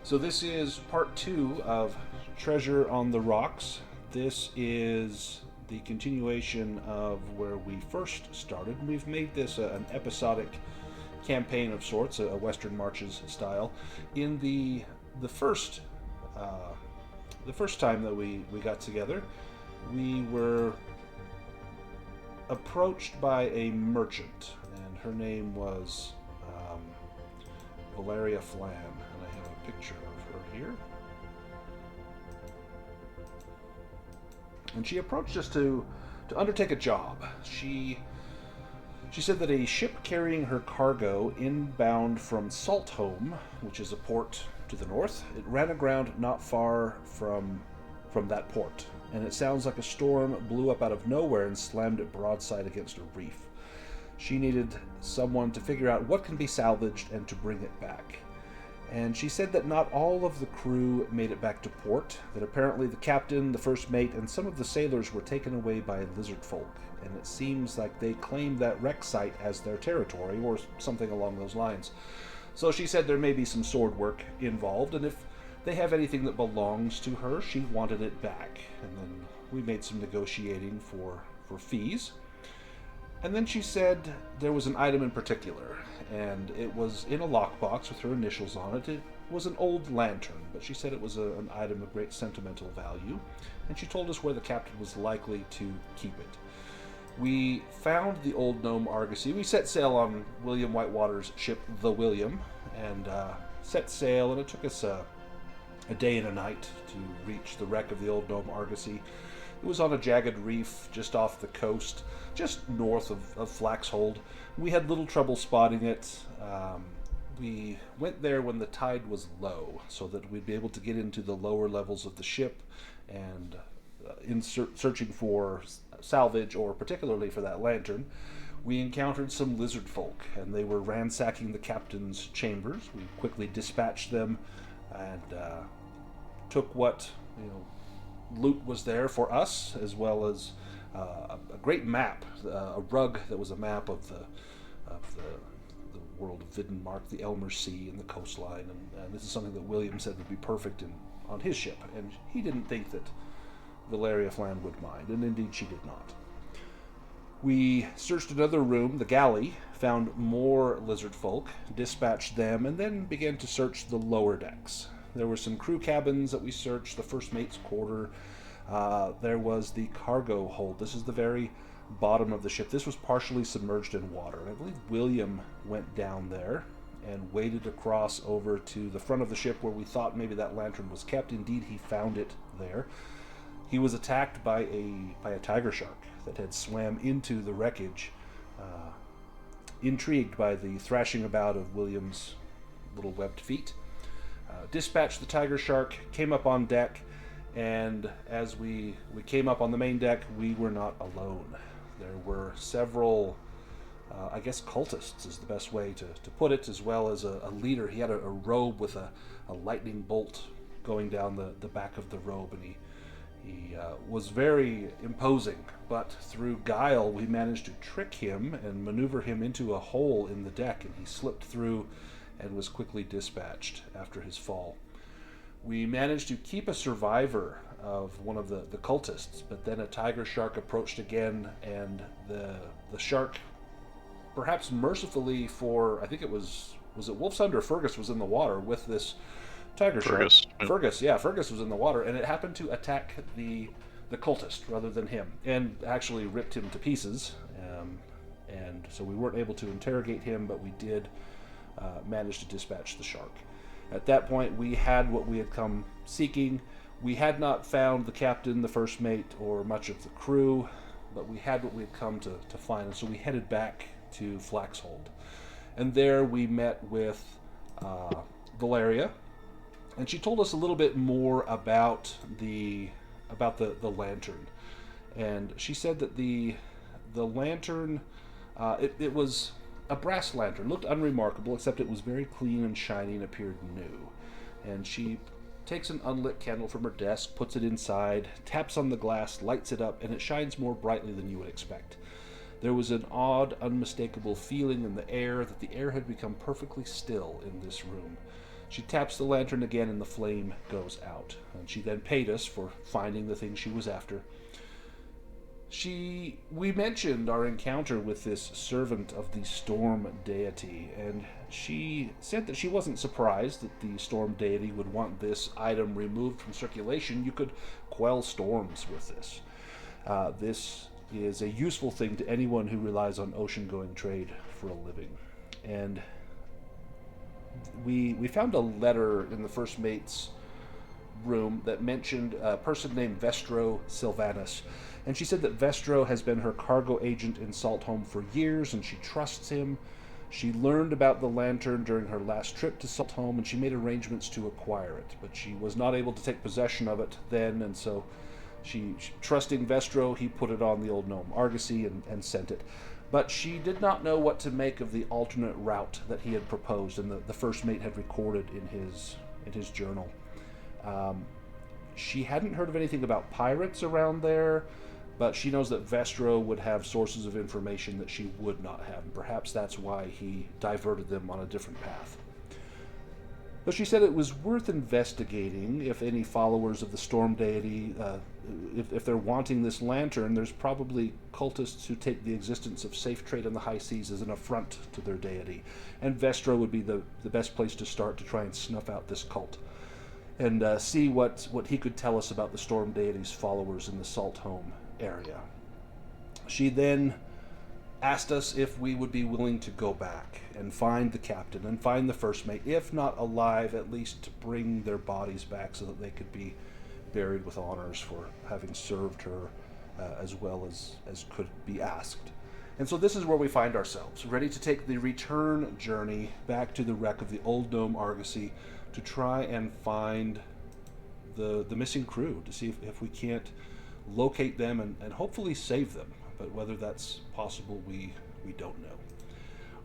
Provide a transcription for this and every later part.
So this is part 2 of Treasure on the Rocks. This is the continuation of where we first started. We've made this an episodic campaign of sorts, a Western Marches style. In the first time that we got together, we were approached by a merchant, and her name was Valeria Flan, and I have a picture of her here. And she approached us to undertake a job. She said that a ship carrying her cargo inbound from Saltholm, which is a port to the north, it ran aground not far from that port, and it sounds like a storm blew up out of nowhere and slammed it broadside against a reef. She needed someone to figure out what can be salvaged and to bring it back. And she said that not all of the crew made it back to port, that apparently the captain, the first mate, and some of the sailors were taken away by lizard folk, and it seems like they claimed that wreck site as their territory, or something along those lines. So she said there may be some sword work involved, and if they have anything that belongs to her, she wanted it back. And then we made some negotiating for fees. And then she said there was an item in particular, and it was in a lockbox with her initials on it. It was an old lantern, but she said it was an item of great sentimental value, and she told us where the captain was likely to keep it. We found the old gnome Argosy. We set sail on William Whitewater's ship, the William, and set sail, and it took us a day and a night to reach the wreck of the old gnome Argosy. It was on a jagged reef just off the coast, just north of Flaxhold. We had little trouble spotting it. We went there when the tide was low, so that we'd be able to get into the lower levels of the ship, and in searching for salvage, or particularly for that lantern, we encountered some lizard folk, and they were ransacking the captain's chambers. We quickly dispatched them and took what loot was there for us, as well as a great map, a rug that was a map of the world of Viddenmark, the Elmer Sea, and the coastline. And this is something that William said would be perfect on his ship, and he didn't think that Valeria Flan would mind, and indeed she did not. We searched another room, the galley, found more lizard folk, dispatched them, and then began to search the lower decks. There were some crew cabins that we searched, the first mate's quarter. There was the cargo hold. This is the very bottom of the ship. This was partially submerged in water. I believe William went down there and waded across over to the front of the ship where we thought maybe that lantern was kept. Indeed, he found it there. He was attacked by a tiger shark that had swam into the wreckage, intrigued by the thrashing about of William's little webbed feet. Dispatched the tiger shark, came up on deck, and as we came up on the main deck, we were not alone. There were several, I guess cultists is the best way to put it, as well as a leader. He had a robe with a lightning bolt going down the back of the robe, and he was very imposing, but through guile we managed to trick him and maneuver him into a hole in the deck, and he slipped through and was quickly dispatched after his fall. We managed to keep a survivor of one of the cultists, but then a tiger shark approached again, and the shark, perhaps mercifully for, I think it was it Wolfsund or Fergus was in the water with this tiger Fergus. shark. Fergus was in the water, and it happened to attack the cultist rather than him, and actually ripped him to pieces. And so we weren't able to interrogate him, but we did manage to dispatch the shark. At that point, we had what we had come seeking. We had not found the captain, the first mate, or much of the crew, but we had what we had come to find, and so we headed back to Flaxhold. And there we met with Valeria, and she told us a little bit more about the lantern. And she said that the lantern, it was a brass lantern, looked unremarkable, except it was very clean and shiny and appeared new. And she takes an unlit candle from her desk, puts it inside, taps on the glass, lights it up, and it shines more brightly than you would expect. There was an odd, unmistakable feeling in the air that the air had become perfectly still in this room. She taps the lantern again and the flame goes out. And she then paid us for finding the thing she was after. We mentioned our encounter with this servant of the storm deity, and she said that she wasn't surprised that the storm deity would want this item removed from circulation. You could quell storms with this. This is a useful thing to anyone who relies on ocean-going trade for a living. And we found a letter in the first mate's room that mentioned a person named Vestro Sylvanus. And she said that Vestro has been her cargo agent in Saltholm for years, and she trusts him. She learned about the lantern during her last trip to Saltholm, and she made arrangements to acquire it. But she was not able to take possession of it then, and so trusting Vestro, he put it on the old gnome Argosy and sent it. But she did not know what to make of the alternate route that he had proposed, and the first mate had recorded in his journal. She hadn't heard of anything about pirates around there, but she knows that Vestro would have sources of information that she would not have. And perhaps that's why he diverted them on a different path. But she said it was worth investigating if any followers of the storm deity, if they're wanting this lantern, there's probably cultists who take the existence of safe trade on the high seas as an affront to their deity. And Vestro would be the best place to start to try and snuff out this cult. And see what he could tell us about the storm deity's followers in the Saltholm area. She then asked us if we would be willing to go back and find the captain and find the first mate, if not alive, at least to bring their bodies back so that they could be buried with honors for having served her as well as could be asked. And so this is where we find ourselves, ready to take the return journey back to the wreck of the old gnome Argosy to try and find the missing crew, to see if we can't locate them and hopefully save them. But whether that's possible, we don't know.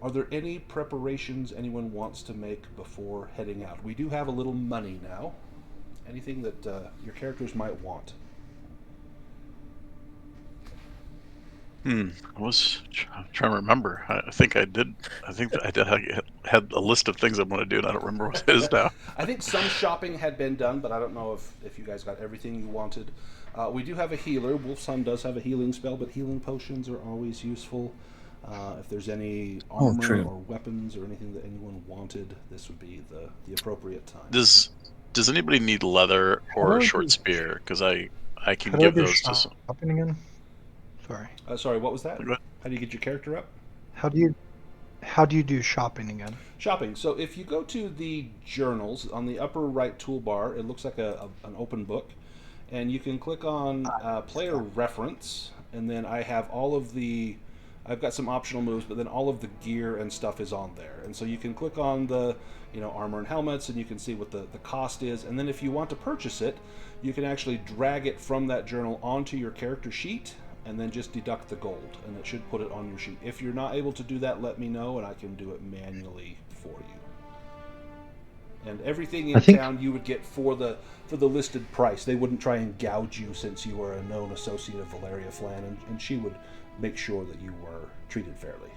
Are there any preparations anyone wants to make before heading out? We do have a little money now. Anything that your characters might want? I was trying to remember. I think I did. I had a list of things I want to do, and I don't remember what it is now. I think some shopping had been done, but I don't know if you guys got everything you wanted. We do have a healer. Wolf's Son does have a healing spell, but healing potions are always useful. If there's any armor or weapons or anything that anyone wanted, this would be the appropriate time. Does anybody need leather or a short spear? Because I can give those to some. Shopping again? Sorry. Sorry, what was that? How do you get your character up? How do you do shopping again? Shopping. So if you go to the journals on the upper right toolbar, it looks like an open book, and you can click on player reference, and then I have I've got some optional moves, but then all of the gear and stuff is on there. And so you can click on the armor and helmets, and you can see what the cost is. And then if you want to purchase it, you can actually drag it from that journal onto your character sheet, and then just deduct the gold, and it should put it on your sheet. If you're not able to do that, let me know, and I can do it manually for you. And everything in town you would get for the listed price. They wouldn't try and gouge you since you were a known associate of Valeria Flan, and she would make sure that you were treated fairly.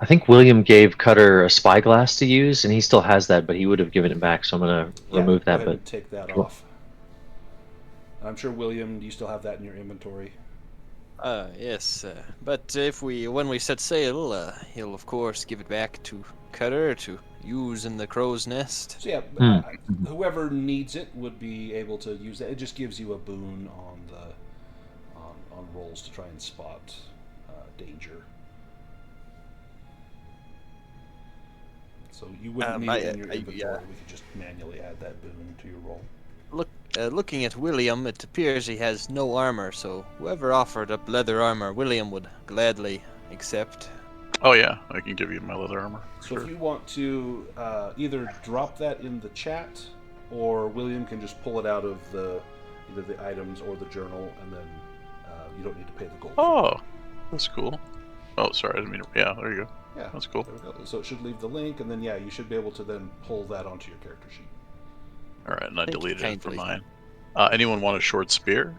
I think William gave Cutter a spyglass to use, and he still has that, but he would have given it back, so I'm going to remove that. Go ahead and take that off. I'm sure, William, do you still have that in your inventory? Yes, but when we set sail, he'll of course give it back to Cutter to use in the crow's nest. So whoever needs it would be able to use that. It just gives you a boon on rolls to try and spot danger. So you wouldn't need it in your inventory. We could just manually add that boon to your roll. Looking at William, it appears he has no armor, so whoever offered up leather armor, William would gladly accept. Oh yeah, I can give you my leather armor. So if you want to either drop that in the chat, or William can just pull it out of either the items or the journal, and then you don't need to pay the gold. Oh, that's cool. Oh, sorry, I didn't mean to... Yeah, there you go. Yeah, that's cool. There we go. So it should leave the link, and then you should be able to then pull that onto your character sheet. All right, and I deleted it from mine. Anyone want a short spear?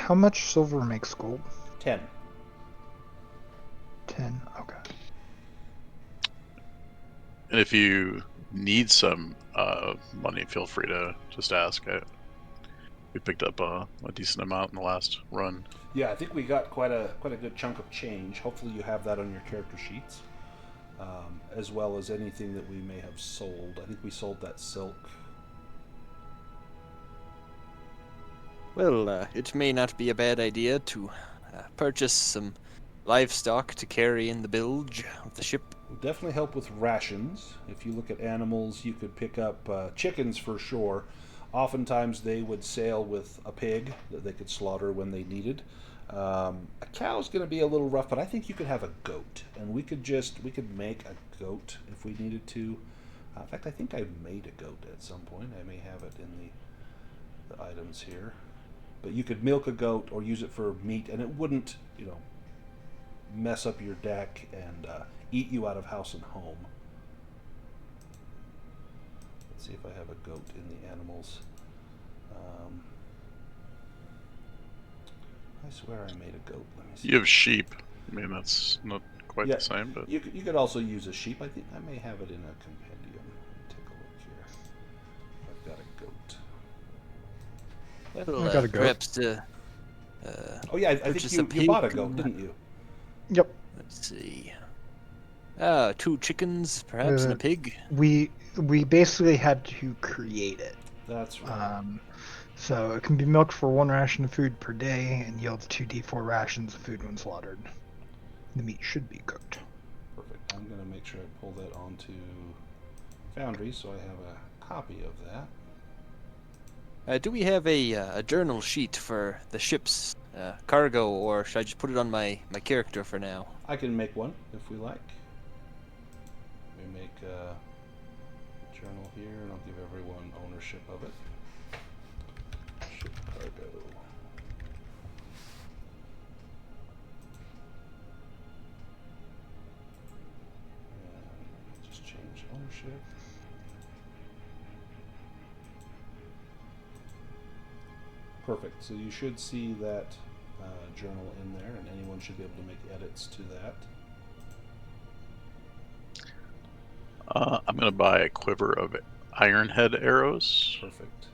How much silver makes gold? 10. 10. Okay. And if you need some money, feel free to just ask. We picked up a decent amount in the last run. Yeah, I think we got quite a good chunk of change. Hopefully you have that on your character sheets, as well as anything that we may have sold. I think we sold that silk. Well, it may not be a bad idea to purchase some livestock to carry in the bilge of the ship. Will definitely help with rations. If you look at animals, you could pick up chickens for sure. Oftentimes they would sail with a pig that they could slaughter when they needed. A cow's going to be a little rough, but I think you could have a goat, and we could make a goat if we needed to. In fact, I think I made a goat at some point. I may have it in the items here. But you could milk a goat or use it for meat, and it wouldn't, mess up your deck and eat you out of house and home. Let's see if I have a goat in the animals. I swear I made a goat. Let me see. You have sheep. I mean, that's not quite the same, but you could also use a sheep. I think I may have it in a compendium. Let me take a look here. I've got a goat. Well, I got a goat. perhaps Oh yeah, I think purchase you bought a goat, didn't you? Yep. let's see. 2 chickens, perhaps, and a pig. We basically had to create it. That's right. So it can be milked for 1 ration of food per day and yields 2d4 rations of food when slaughtered. The meat should be cooked. Perfect. I'm going to make sure I pull that onto Foundry so I have a copy of that. Do we have a journal sheet for the ship's cargo, or should I just put it on my character for now? I can make one if we like. We make a journal here, and I'll give everyone ownership of it. Ship cargo. And just change ownership. Perfect. So you should see that journal in there, and anyone should be able to make edits to that. I'm going to buy a quiver of ironhead arrows. Perfect.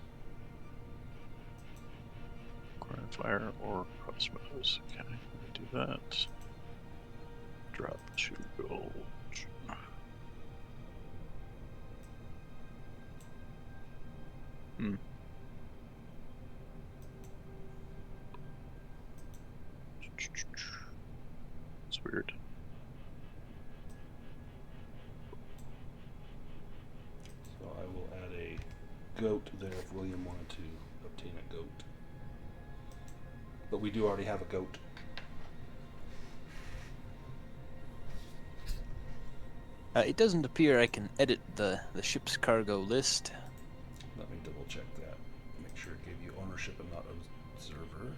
Fire or crossbows. Okay, let me do that. Drop 2 gold. It's weird. So I will add a goat there if William wanted to obtain a goat. But we do already have a goat. It doesn't appear I can edit the ship's cargo list. Let me double check that. Make sure it gave you ownership and not observer.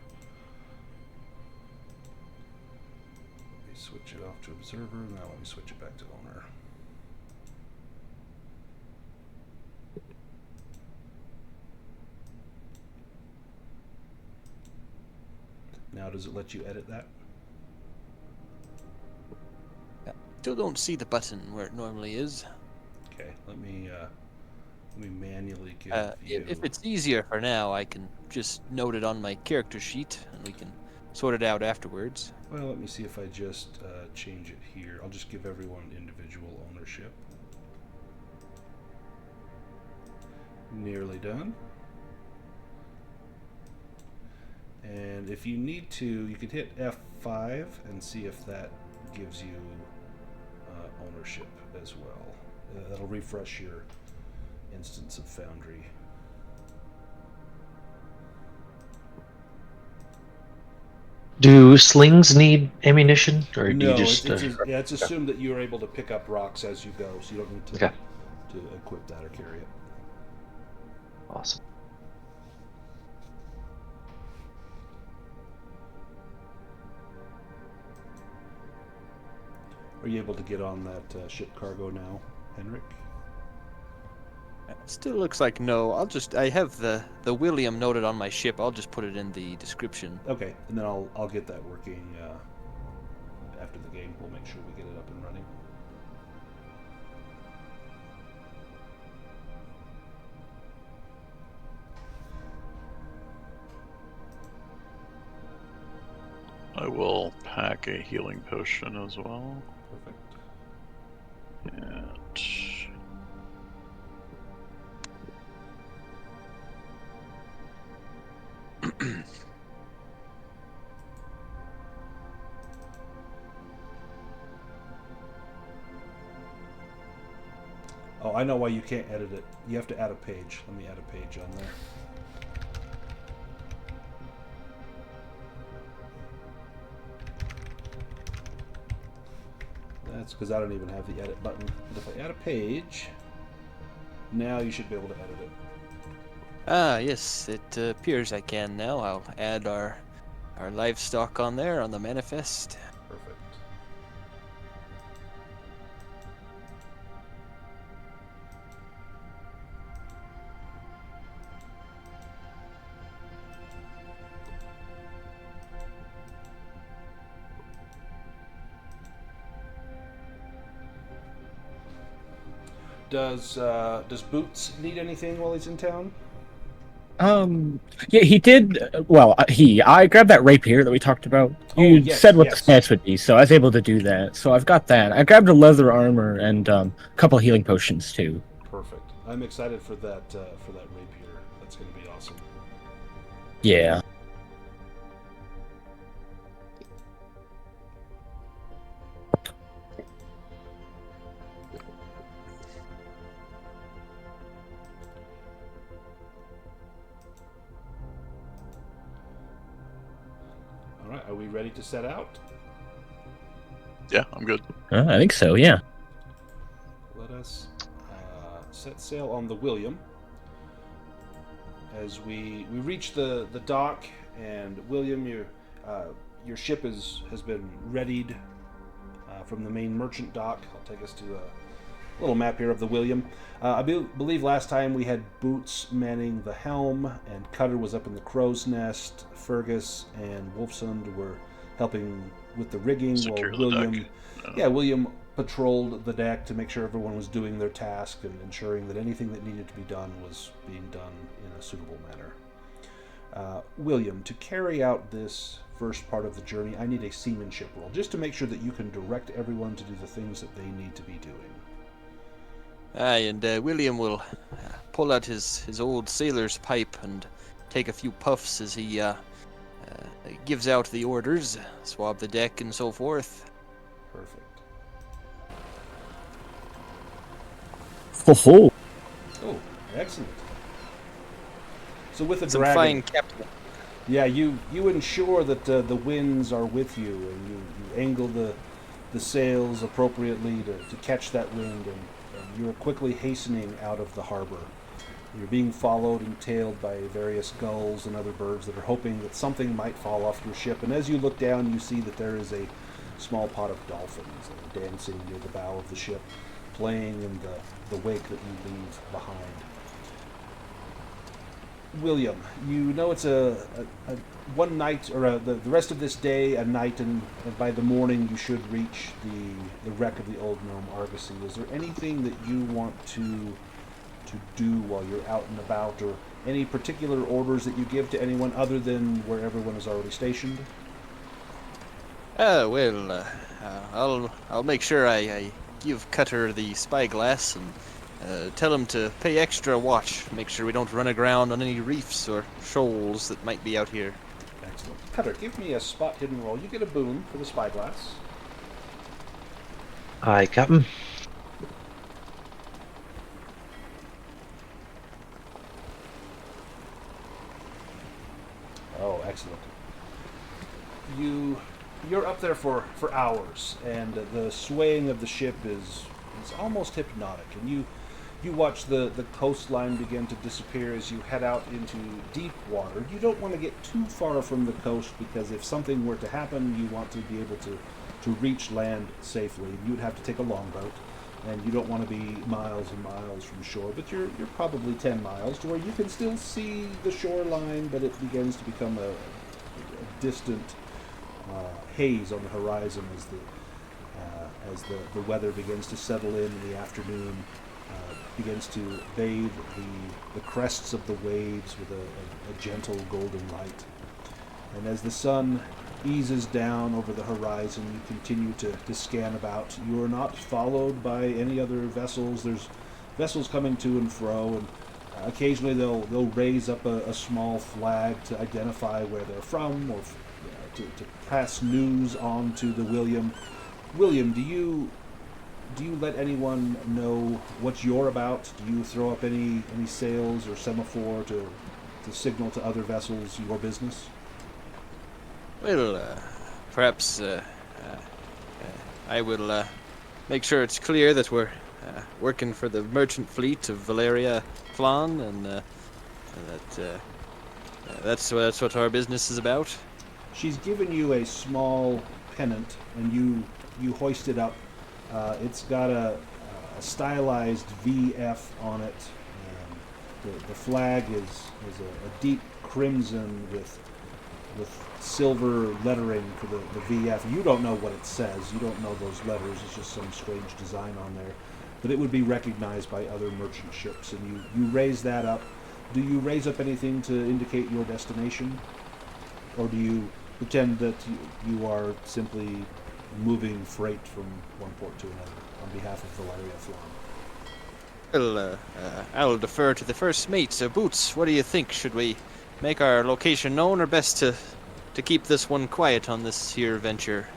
Let me switch it off to observer. Now let me switch it back to owner. Now does it let you edit that? Still don't see the button where it normally is. Okay, let me manually give you. If it's easier for now, I can just note it on my character sheet, and we can sort it out afterwards. Well, let me see if I just change it here. I'll just give everyone individual ownership. Nearly done. And if you need to, you could hit F5 and see if that gives you ownership as well. That'll refresh your instance of Foundry. Do slings need ammunition, or do No, you just? it's assumed that you're able to pick up rocks as you go, so you don't need to equip that or carry it. Awesome. Are you able to get on that ship cargo now, Henrik? Still looks like no. I have the William noted on my ship. I'll just put it in the description. Okay, and then I'll get that working after the game. We'll make sure we get it up and running. I will pack a healing potion as well. Perfect. And Oh, I know why you can't edit it. You have to add a page. Let me add a page on there. That's because I don't even have the edit button. But if I add a page, now you should be able to edit it. Ah, yes, it appears I can now. I'll add our livestock on there on the manifest. Perfect. Does Boots need anything while he's in town? Yeah, he did. Well, I grabbed that rapier that we talked about. Oh, You yes, said what yes. the stats would be, so I was able to do that. So I've got that. I grabbed a leather armor and a couple healing potions too. Perfect. I'm excited for that rapier. That's going to be awesome. Yeah. All right, are we ready to set out? yeah, I'm good. I think so. Yeah. Let us set sail on the William. As we reach the dock, and William, your ship has been readied from the main merchant dock. I'll take us to a little map here of the William. I believe last time we had Boots manning the helm, and Cutter was up in the crow's nest. Fergus and Wolfsund were helping with the rigging, Secure while the William, deck. William patrolled the deck to make sure everyone was doing their task and ensuring that anything that needed to be done was being done in a suitable manner. William, to carry out this first part of the journey, I need a seamanship roll, just to make sure that you can direct everyone to do the things that they need to be doing. Aye, and William will pull out his old sailor's pipe and take a few puffs as he gives out the orders, swab the deck and so forth. Perfect. Ho. Oh, excellent. So with the Some dragon, fine captain. yeah, you ensure that the winds are with you, and you angle the sails appropriately to catch that wind, and you're quickly hastening out of the harbor. You're being followed and tailed by various gulls and other birds that are hoping that something might fall off your ship. And as you look down, you see that there is a small pod of dolphins that are dancing near the bow of the ship, playing in the wake that you leave behind. William, you know it's a one night, or the rest of this day, a night, and by the morning you should reach the wreck of the old Gnome Argosy. Is there anything that you want to do while you're out and about, or any particular orders that you give to anyone other than where everyone is already stationed? Well, I'll make sure I give Cutter the spyglass and tell him to pay extra watch. Make sure we don't run aground on any reefs or shoals that might be out here. Excellent. Cutter, give me a spot hidden roll. You get a boon for the spyglass. Aye, Captain. Oh, excellent. You're up there for hours, and the swaying of the ship is almost hypnotic, and you watch the coastline begin to disappear as you head out into deep water. You don't want to get too far from the coast, because if something were to happen, you want to be able to reach land safely. You'd have to take a longboat. and you don't want to be miles and miles from shore, but you're probably 10 miles to where you can still see the shoreline, but it begins to become a distant haze on the horizon as the weather begins to settle in the afternoon, begins to bathe the crests of the waves with a gentle golden light. And as the sun eases down over the horizon, you continue to scan about. You are not followed by any other vessels. There's vessels coming to and fro, and occasionally they'll raise up a small flag to identify where they're from, or to pass news on to the William. William, do you let anyone know what you're about? Do you throw up any sails or semaphore to signal to other vessels your business? Well, perhaps I will make sure it's clear that we're working for the merchant fleet of Valeria Flan, and that's what our business is about. She's given you a small pennant, and you hoist it up. It's got a stylized VF on it. The flag is a deep crimson with silver lettering for the VF. You don't know what it says. You don't know those letters. It's just some strange design on there. But it would be recognized by other merchant ships. And you raise that up. Do you raise up anything to indicate your destination? Or do you pretend that you are simply moving freight from one port to another on behalf of Valeria Flan? Well, I'll defer to the first mate. So, Boots, what do you think? Should we make our location known, or best to keep this one quiet on this here venture?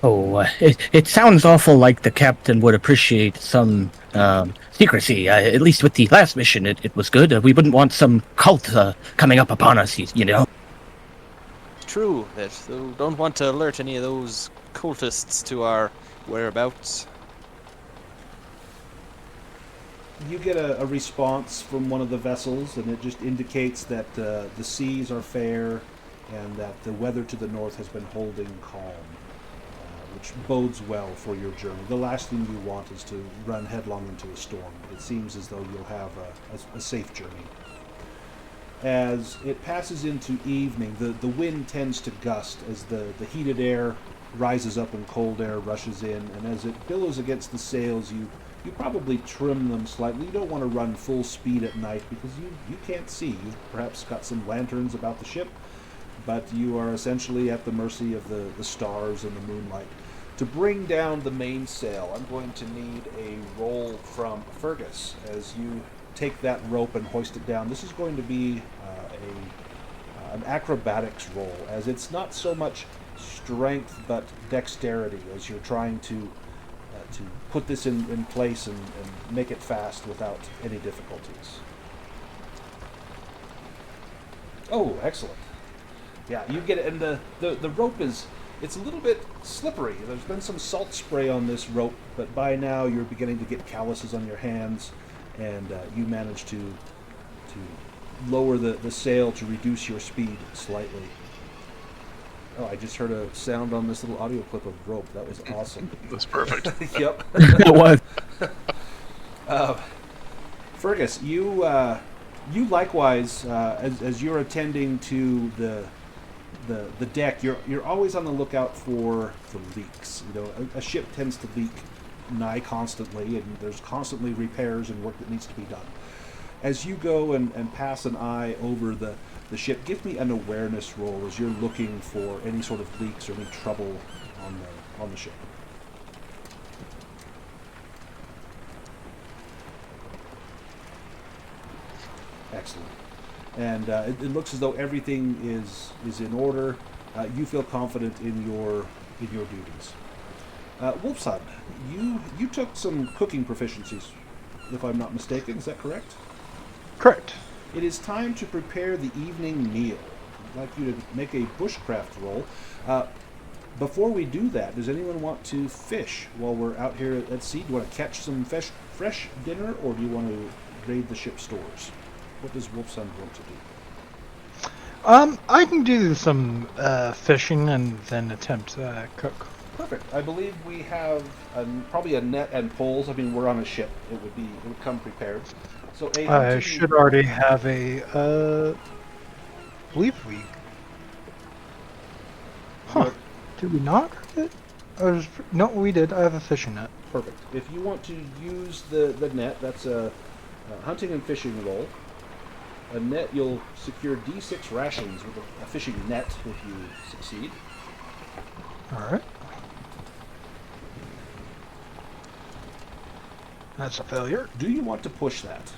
Oh, it sounds awful like the captain would appreciate some secrecy. At least with the last mission, it was good. We wouldn't want some cult coming up upon us, you know. True that we don't want to alert any of those cultists to our whereabouts. You get a response from one of the vessels, and it just indicates that the seas are fair and that the weather to the north has been holding calm, which bodes well for your journey. The last thing you want is to run headlong into a storm. It seems as though you'll have a safe journey. As it passes into evening, the wind tends to gust as the heated air rises up and cold air rushes in, and as it billows against the sails, you probably trim them slightly. You don't want to run full speed at night because you can't see. You've perhaps got some lanterns about the ship, but you are essentially at the mercy of the stars and the moonlight. To bring down the mainsail, I'm going to need a roll from Fergus as you take that rope and hoist it down. This is going to be an acrobatics roll, as it's not so much strength but dexterity as you're trying to put this in place and make it fast without any difficulties. Oh, excellent. Yeah, you get it, and the rope it's a little bit slippery. There's been some salt spray on this rope, but by now you're beginning to get calluses on your hands, and you manage to lower the sail to reduce your speed slightly. Oh, I just heard a sound on this little audio clip of rope. That was awesome. That's perfect. Yep. It was. Fergus, you likewise, as you're attending to the deck, you're always on the lookout for leaks. You know, a ship tends to leak nigh constantly, and there's constantly repairs and work that needs to be done. As you go and pass an eye over the ship, give me an awareness roll as you're looking for any sort of leaks or any trouble on the ship. Excellent. And it looks as though everything is in order. You feel confident in your duties. Wolfson, you took some cooking proficiencies, if I'm not mistaken. Is that correct? Correct. It is time to prepare the evening meal. I'd like you to make a bushcraft roll. Before we do that, does anyone want to fish while we're out here at sea? Do you want to catch some fresh dinner, or do you want to raid the ship stores? What does Wolfson want to do? I can do some fishing and then attempt cook. Perfect. I believe we have probably a net and poles. I mean, we're on a ship. It would come prepared. So a I hunting- should already have a. Believe we. Huh? Did we not grab it? No, we did. I have a fishing net. Perfect. If you want to use the net, that's a hunting and fishing roll. A net, you'll secure D6 rations with a fishing net if you succeed. All right. That's a failure. Do you want to push that?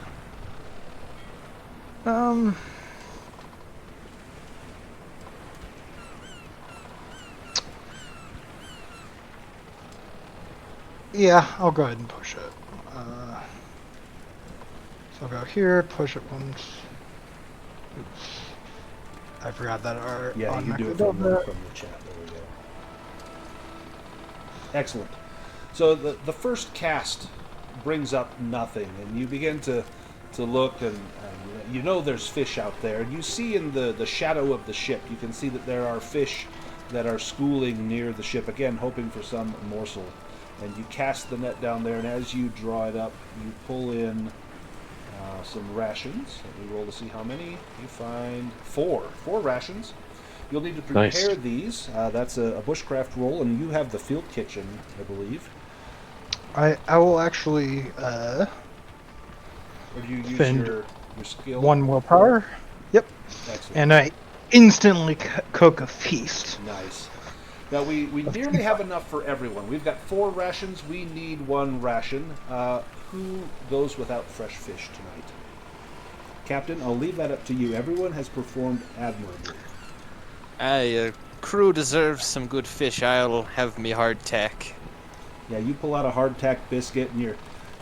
Yeah, I'll go ahead and push it. So I'll go here, push it once. Oops. I forgot that our Yeah, you do it from the chat. There we go. Excellent. So the first cast brings up nothing, and you begin to look, and you know there's fish out there. And you see in the shadow of the ship, you can see that there are fish that are schooling near the ship, again, hoping for some morsel. And you cast the net down there, and as you draw it up, you pull in some rations. Let me roll to see how many. You find four rations. You'll need to prepare Nice. these. That's a bushcraft roll, and you have the field kitchen, I believe. I will actually Or do you use Spend your skill? one willpower. Yep. Excellent. And I instantly cook a feast. Nice. Now, we nearly have enough for everyone. We've got 4 rations. We need 1 ration. Who goes without fresh fish tonight? Captain, I'll leave that up to you. Everyone has performed admirably. Aye, crew deserves some good fish. I'll have me hardtack. Yeah, you pull out a hardtack biscuit, and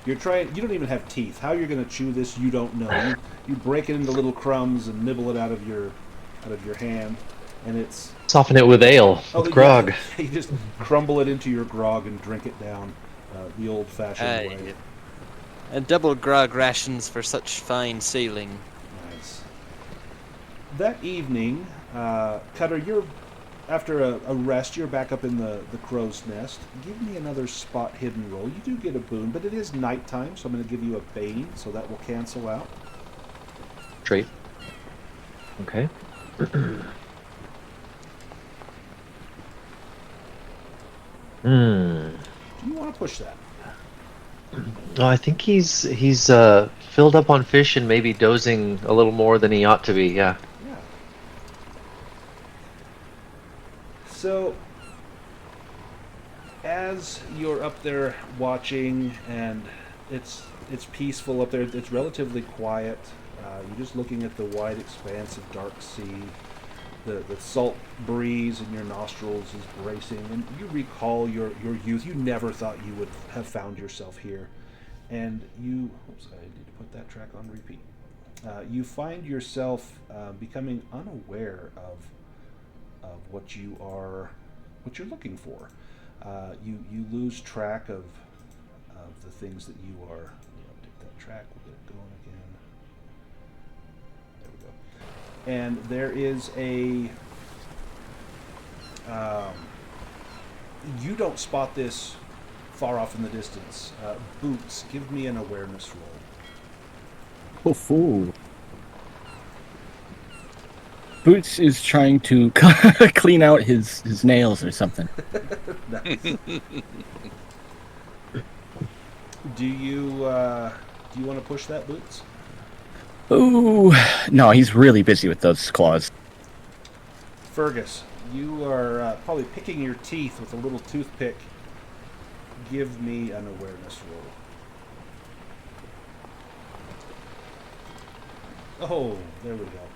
you're trying. You don't even have teeth. How you're going to chew this, you don't know. You break it into little crumbs and nibble it out of your hand, and it's Soften it with ale, with grog. You just crumble it into your grog and drink it down the old-fashioned way. And double grog rations for such fine sailing. Nice. That evening, Cutter, you're after a rest. You're back up in the crow's nest. Give me another spot hidden roll. You do get a boon, but it is nighttime, so I'm going to give you a bane, so that will cancel out. Trait. Okay. Do you want to push that? Oh, I think he's filled up on fish and maybe dozing a little more than he ought to be. Yeah. Yeah. So, as you're up there watching, and it's peaceful up there, it's relatively quiet. You're just looking at the wide expanse of dark sea. The salt breeze in your nostrils is bracing, and you recall your youth. You never thought you would have found yourself here, and you. Oops, I need to put that track on repeat. You find yourself becoming unaware of what you're looking for. You lose track of the things that you are. Take that track. We'll get it going again. There we go. And there is a. You don't spot this far off in the distance. Boots, give me an awareness roll. Oh, fool. Boots is trying to clean out his nails or something. Nice. Do you want to push that, Boots? Ooh, no, he's really busy with those claws. Fergus, you are probably picking your teeth with a little toothpick. Give me an awareness roll. Oh, there we go.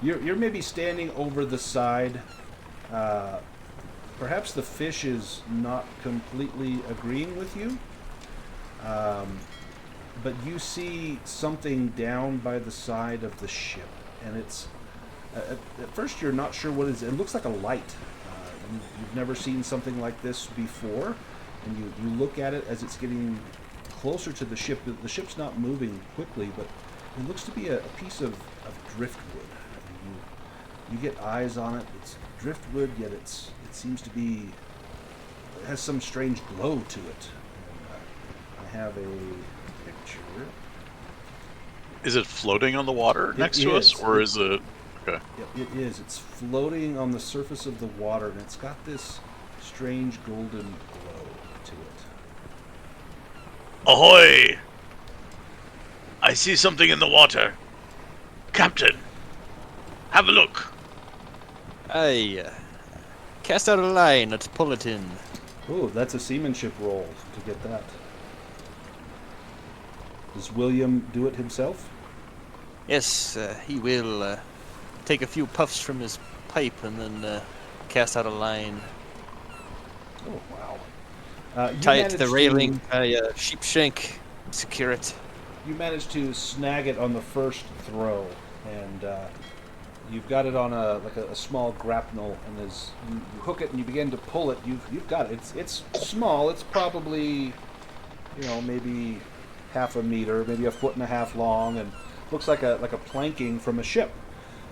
You're maybe standing over the side. Perhaps the fish is not completely agreeing with you. But you see something down by the side of the ship, and it's at first you're not sure what it is. It looks like a light. You've never seen something like this before, and you look at it as it's getting closer to the ship. The ship's not moving quickly, but it looks to be a piece of driftwood. You get eyes on it. It's driftwood, yet it seems to be has some strange glow to it. And, I have a picture. Is it floating on the water next to us, or is it? Okay. Yep, it is. It's floating on the surface of the water, and it's got this strange golden glow to it. Ahoy! I see something in the water. Captain, have a look. I cast out a line. Let's pull it in. Oh, that's a seamanship roll to get that. Does William do it himself? Yes, he will take a few puffs from his pipe and then cast out a line. Oh, wow. You Tie it to the managed railing, tie a sheep shank, secure it. You managed to snag it on the first throw, and you've got it on a small grapnel, and as you hook it and you begin to pull it, you've got it. It's small. It's probably, maybe half a meter, maybe a foot and a half long, and looks like a planking from a ship.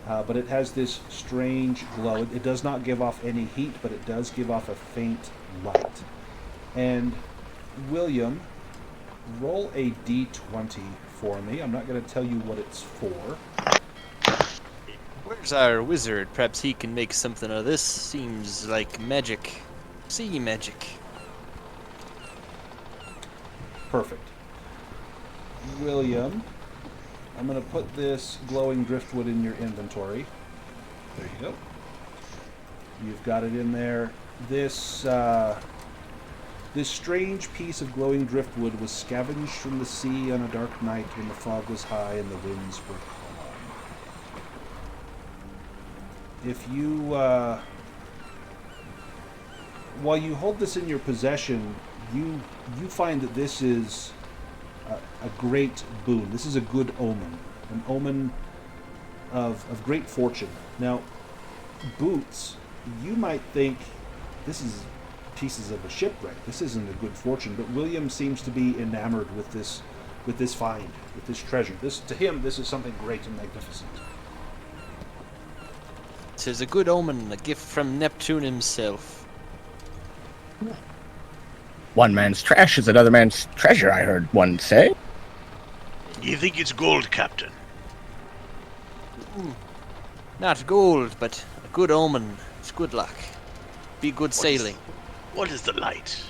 But it has this strange glow. It does not give off any heat, but it does give off a faint light. And William, roll a d20 for me. I'm not going to tell you what it's for. Where's our wizard? Perhaps he can make something of this. Seems like magic. Sea magic. Perfect. William, I'm going to put this glowing driftwood in your inventory. There you go. You've got it in there. This strange piece of glowing driftwood was scavenged from the sea on a dark night when the fog was high and the winds were calm. If you, while you hold this in your possession, you find that this is a great boon. This is a good omen, an omen of great fortune. Now, Boots, you might think this is pieces of a shipwreck. This isn't a good fortune, but William seems to be enamored with this find, with this treasure. To him, this is something great and magnificent. 'Tis a good omen, a gift from Neptune himself. One man's trash is another man's treasure, I heard one say. You think it's gold, Captain? Not gold, but a good omen. It's good luck. Be good sailing. What is the light?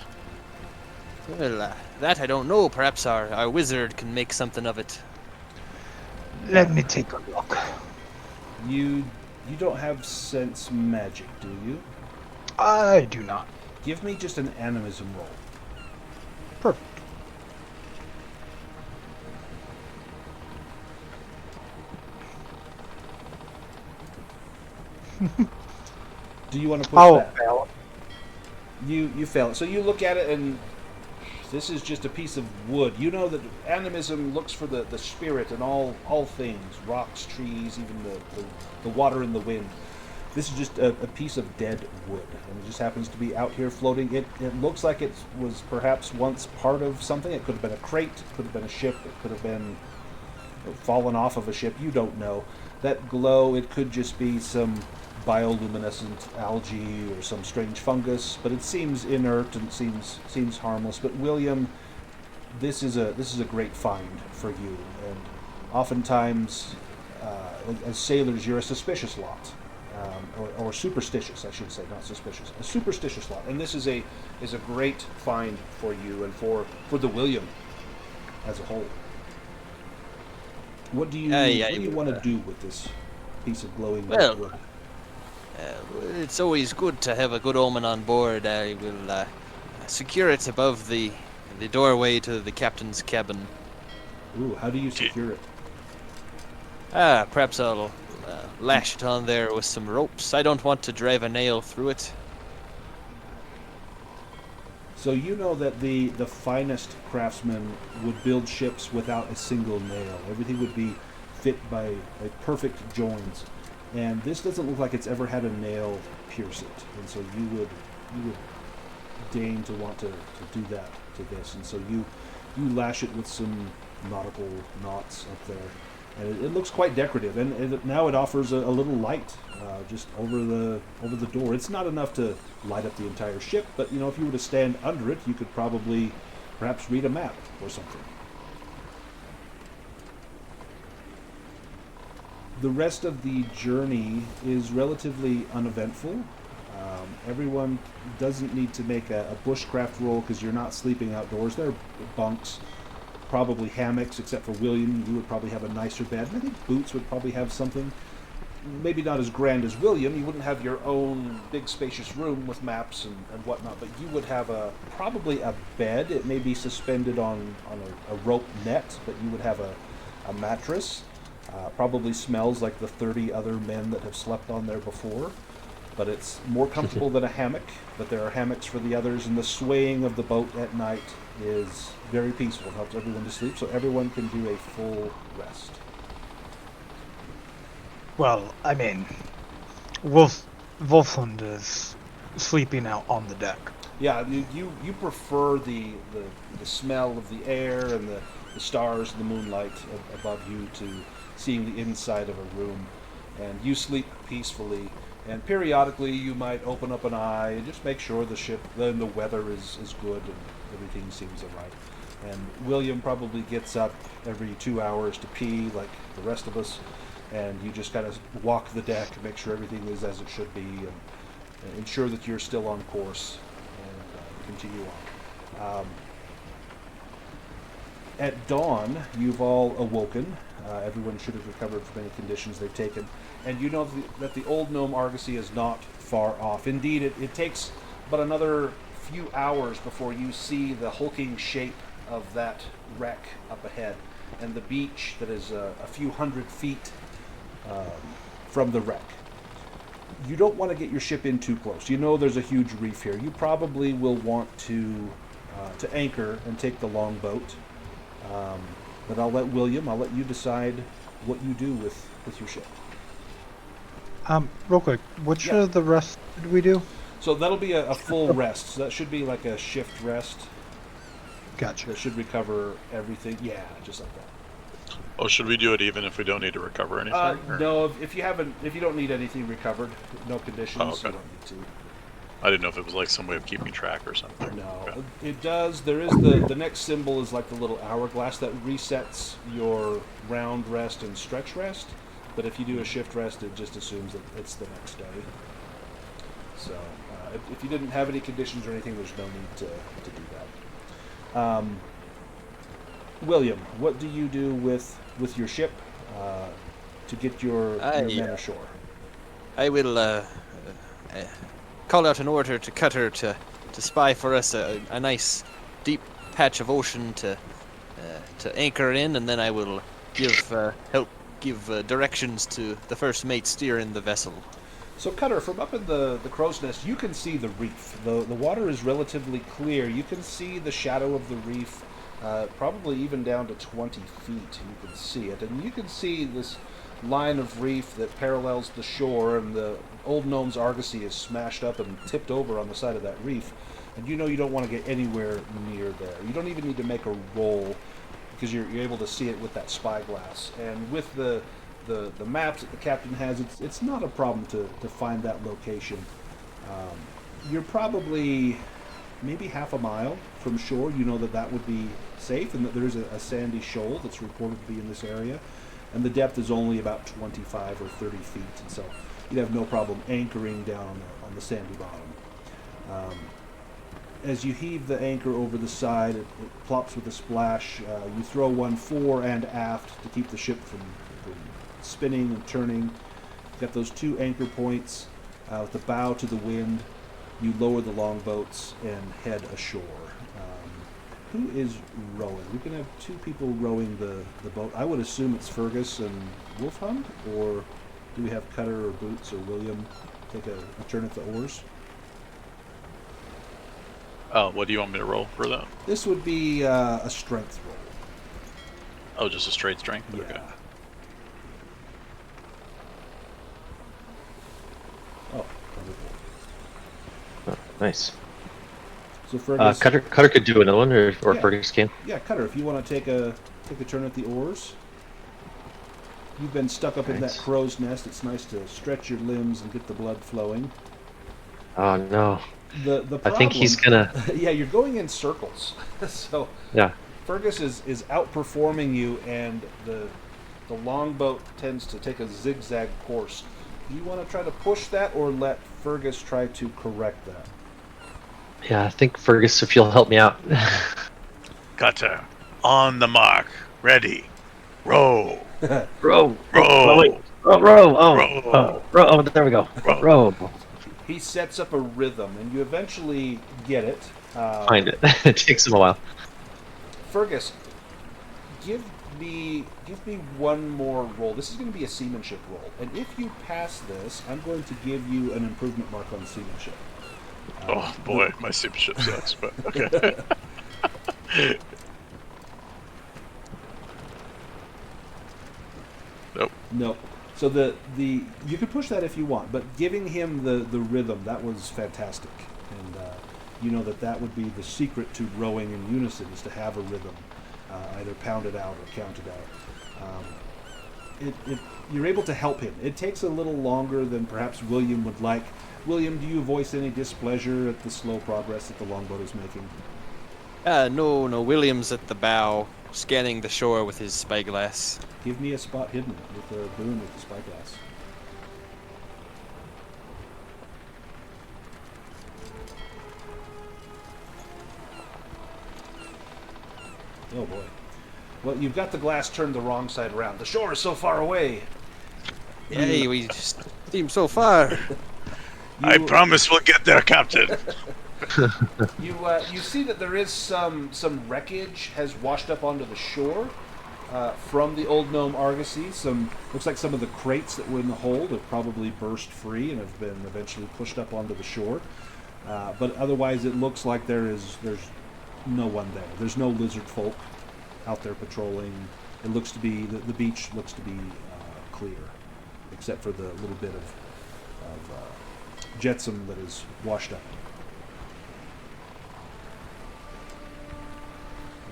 Well, that I don't know. Perhaps our wizard can make something of it. Let me take a look. You don't have sense magic, do you? I do not. Give me just an animism roll. Perfect. Do you want to push Oh, that? fail. You fail it. So you look at it, and this is just a piece of wood. You know that animism looks for the spirit in all things, rocks, trees, even the water and the wind. This is just a piece of dead wood, and it just happens to be out here floating. It looks like it was perhaps once part of something. It could have been a crate, it could have been a ship, it could have been fallen off of a ship. You don't know. That glow, it could just be some bioluminescent algae or some strange fungus, but it seems inert and seems harmless. But William, this is a great find for you, and oftentimes as sailors you're a suspicious lot, or superstitious, I should say, not suspicious, a superstitious lot, and this is a great find for you and for the William as a whole. What do you want to do with this piece of glowing wood? It's always good to have a good omen on board. I will secure it above the doorway to the captain's cabin. Ooh, how do you secure it? Perhaps I'll lash it on there with some ropes. I don't want to drive a nail through it. So you know that the finest craftsmen would build ships without a single nail. Everything would be fit by perfect joins. And this doesn't look like it's ever had a nail pierce it. And so you would deign to want to do that to this. And so you lash it with some nautical knots up there. And it looks quite decorative, and now it offers a little light just over the door. It's not enough to light up the entire ship, but you know, if you were to stand under it, you could probably perhaps read a map or something. The rest of the journey is relatively uneventful. Everyone doesn't need to make a bushcraft roll because you're not sleeping outdoors. There are bunks, probably hammocks, except for William. You would probably have a nicer bed. I think Boots would probably have something. Maybe not as grand as William. You wouldn't have your own big spacious room with maps and whatnot, but you would have probably a bed. It may be suspended on a rope net, but you would have a mattress. Probably smells like the 30 other men that have slept on there before, but it's more comfortable than a hammock. But there are hammocks for the others, and the swaying of the boat at night is very peaceful. It helps everyone to sleep, so everyone can do a full rest. Well, I mean, Wolfhund is sleeping out on the deck. Yeah, you prefer the smell of the air and the stars and the moonlight above you to seeing the inside of a room, and you sleep peacefully. And periodically you might open up an eye and just make sure the weather is good and everything seems alright. And William probably gets up every 2 hours to pee like the rest of us, and you just kind of walk the deck and make sure everything is as it should be, and ensure that you're still on course, and continue on. At dawn, you've all awoken. Everyone should have recovered from any conditions they've taken. And you know that the old Gnome Argosy is not far off. Indeed, it takes but another few hours before you see the hulking shape of that wreck up ahead, and the beach that is a few hundred feet from the wreck. You don't want to get your ship in too close. You know there's a huge reef here. You probably will want to anchor and take the longboat. But I'll let you decide what you do with your ship. Real quick, which Yeah. of the rest did we do? So that'll be a full rest. So that should be like a shift rest. Gotcha. That should recover everything. Yeah, just like that. Oh, should we do it even if we don't need to recover anything? or- No, if you don't need anything recovered, no conditions, Oh, okay. you don't need to. I didn't know if it was like some way of keeping track or something. No, Okay. it does. There is the next symbol is like the little hourglass that resets your round rest and stretch rest. But if you do a shift rest, it just assumes that it's the next day. So if you didn't have any conditions or anything, there's no need to do that. William, what do you do with your ship to get your men ashore? I will call out an order to Cutter to spy for us a nice deep patch of ocean to anchor in, and then I will help give directions to the first mate steering the vessel. So, Cutter, from up in the crow's nest, you can see the reef. The water is relatively clear. You can see the shadow of the reef, probably even down to 20 feet. You can see it. And you can see this line of reef that parallels the shore, and the old Gnome's Argosy is smashed up and tipped over on the side of that reef. And you know you don't want to get anywhere near there. You don't even need to make a roll because you're able to see it with that spyglass. And with the maps that the captain has, it's not a problem to find that location. You're probably maybe half a mile from shore. You know that would be safe, and that there's a sandy shoal that's reported to be in this area, and the depth is only about 25 or 30 feet, and so you'd have no problem anchoring down on the sandy bottom. As you heave the anchor over the side, it plops with a splash. You throw one fore and aft to keep the ship from spinning and turning. You've got those two anchor points with the bow to the wind. You lower the longboats and head ashore. Who is rowing? We can have two people rowing the boat. I would assume it's Fergus and Wolfhund, or do we have Cutter or Boots or William take a turn at the oars? What do you want me to roll for that? This would be a strength roll. Oh, just a straight strength? Yeah. Okay. Oh, wonderful. Oh, nice. So Fergus, Cutter could do another one, or Yeah. Fergus can. yeah, Cutter, if you want to take a turn at the oars. You've been stuck up in that Thanks. crow's nest. It's nice to stretch your limbs and get the blood flowing. Oh no. The problem, I think he's gonna. yeah, you're going in circles. So Yeah. Fergus is outperforming you, and the longboat tends to take a zigzag course. Do you want to try to push that, or let Fergus try to correct that? Yeah, I think Fergus, if you'll help me out. Cutter, on the mark, ready, row, Row. row. Wait. Oh, row. Oh. Row. Row. Oh, there we go. Row. Row. He sets up a rhythm, and you eventually get it. Find it. It takes him a while. Fergus, give me one more roll. This is going to be a seamanship roll, and if you pass this, I'm going to give you an improvement mark on seamanship. Oh boy, my seamanship sucks, but okay. Nope. No. So the you can push that if you want, but giving him the rhythm, that was fantastic, and you know that would be the secret to rowing in unison, is to have a rhythm, either pounded out or counted out. You're able to help him. It takes a little longer than perhaps William would like. William, do you voice any displeasure at the slow progress that the longboat is making? No. William's at the bow, scanning the shore with his spyglass. Give me a spot hidden with a boon with the spyglass. Oh boy. Well, you've got the glass turned the wrong side around. The shore is so far away. Yay, we just seem so far. I promise we'll get there, Captain. You see that there is some wreckage has washed up onto the shore from the old Gnome Argosy. Looks like some of the crates that were in the hold have probably burst free and have been eventually pushed up onto the shore. But otherwise, it looks like there's no one there. There's no lizard folk out there patrolling. It looks to be the beach looks to be clear, except for the little bit of jetsam that is washed up.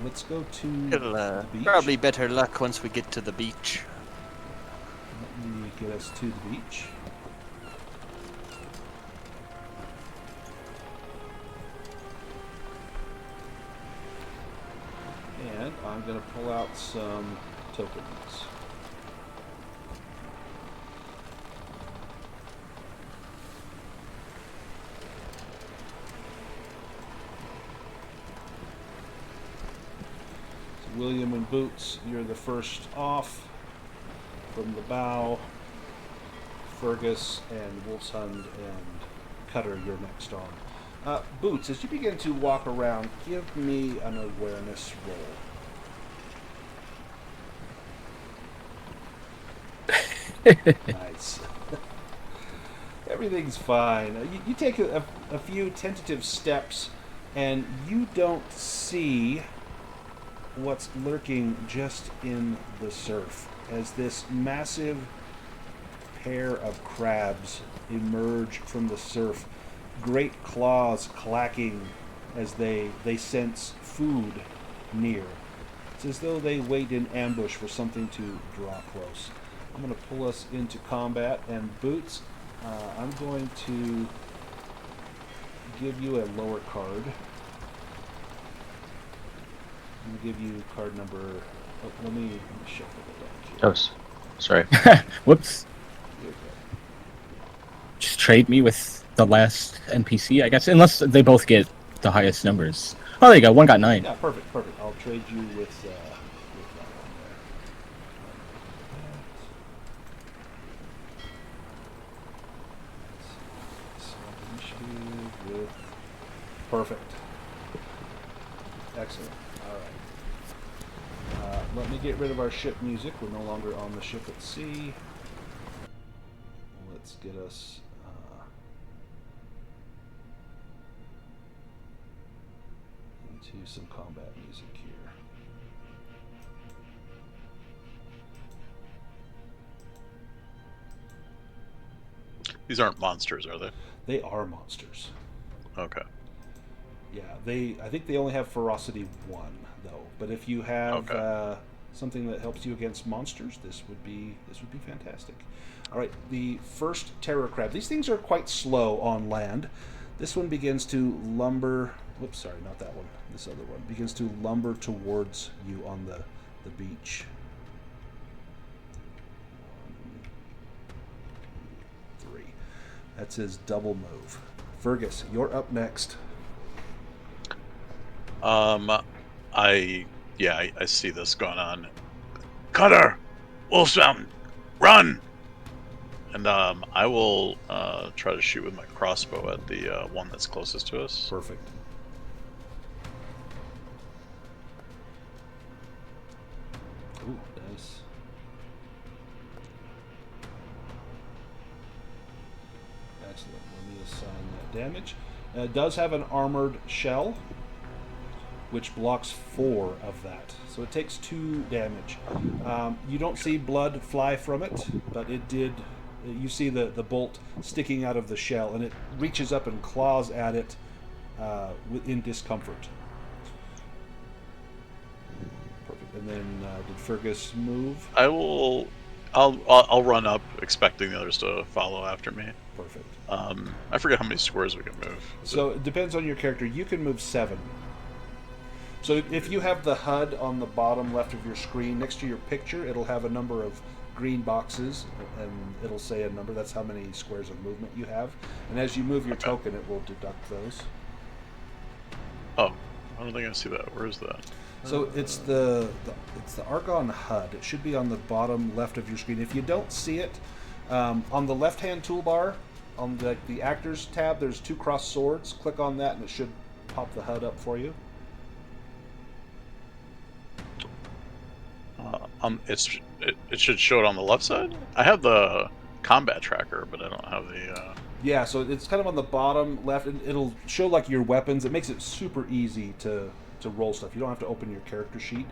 Let's go to It'll the beach. probably better luck once we get to the beach. Let me get us to the beach. And I'm going to pull out some tokens. So William and Boots, you're the first off from the bow. Fergus and Wolfshund and Cutter, you're next on. Boots, as you begin to walk around, give me an awareness roll. Nice. Everything's fine. You take a few tentative steps, and you don't see what's lurking just in the surf, as this massive pair of crabs emerge from the surf, great claws clacking as they sense food near. It's as though they wait in ambush for something to draw close. I'm going to pull us into combat, and Boots, I'm going to give you a lower card. I'm going to give you card number... Oh, let me shuffle it back here. Oh, sorry. Whoops. You're okay. Just trade me with the last NPC, I guess, unless they both get the highest numbers. Oh, there you go. One got 9. Yeah, perfect. I'll trade you with that one there. So initiative with... Perfect. Excellent. All right. Let me get rid of our ship music. We're no longer on the ship at sea. Let's get us... into some combat music here. These aren't monsters, are they? They are monsters. Okay. Yeah, I think they only have ferocity 1 though. But if you have Okay. something that helps you against monsters, this would be fantastic. All right, the first terror crab. These things are quite slow on land. This one begins to lumber. Whoops, sorry, not that one. This other one begins to lumber towards you on the beach. 1, 2, 3. That's his double move. Fergus, you're up next. I see this going on. Cutter, Wolf's Mountain, run! And I will try to shoot with my crossbow at the one that's closest to us. Perfect. Ooh, nice. Excellent. Let me assign that damage. It does have an armored shell, which blocks 4 of that. So it takes 2 damage. You don't see blood fly from it, but it did. You see the bolt sticking out of the shell, and it reaches up and claws at it in discomfort. Perfect. And then did Fergus move? I'll run up, expecting the others to follow after me. Perfect. I forget how many squares we can move. So it depends on your character. You can move 7. So if you have the HUD on the bottom left of your screen next to your picture, it'll have a number of green boxes, and it'll say a number. That's how many squares of movement you have. And as you move your token, it will deduct those. Oh, I don't think I see that. Where is that? So it's the Argon HUD. It should be on the bottom left of your screen. If you don't see it, on the left-hand toolbar, on the Actors tab, there's 2 crossed swords. Click on that, and it should pop the HUD up for you. It should show it on the left side. I have the combat tracker, but I don't have the. Yeah, so it's kind of on the bottom left, and it'll show like your weapons. It makes it super easy to roll stuff. You don't have to open your character sheet.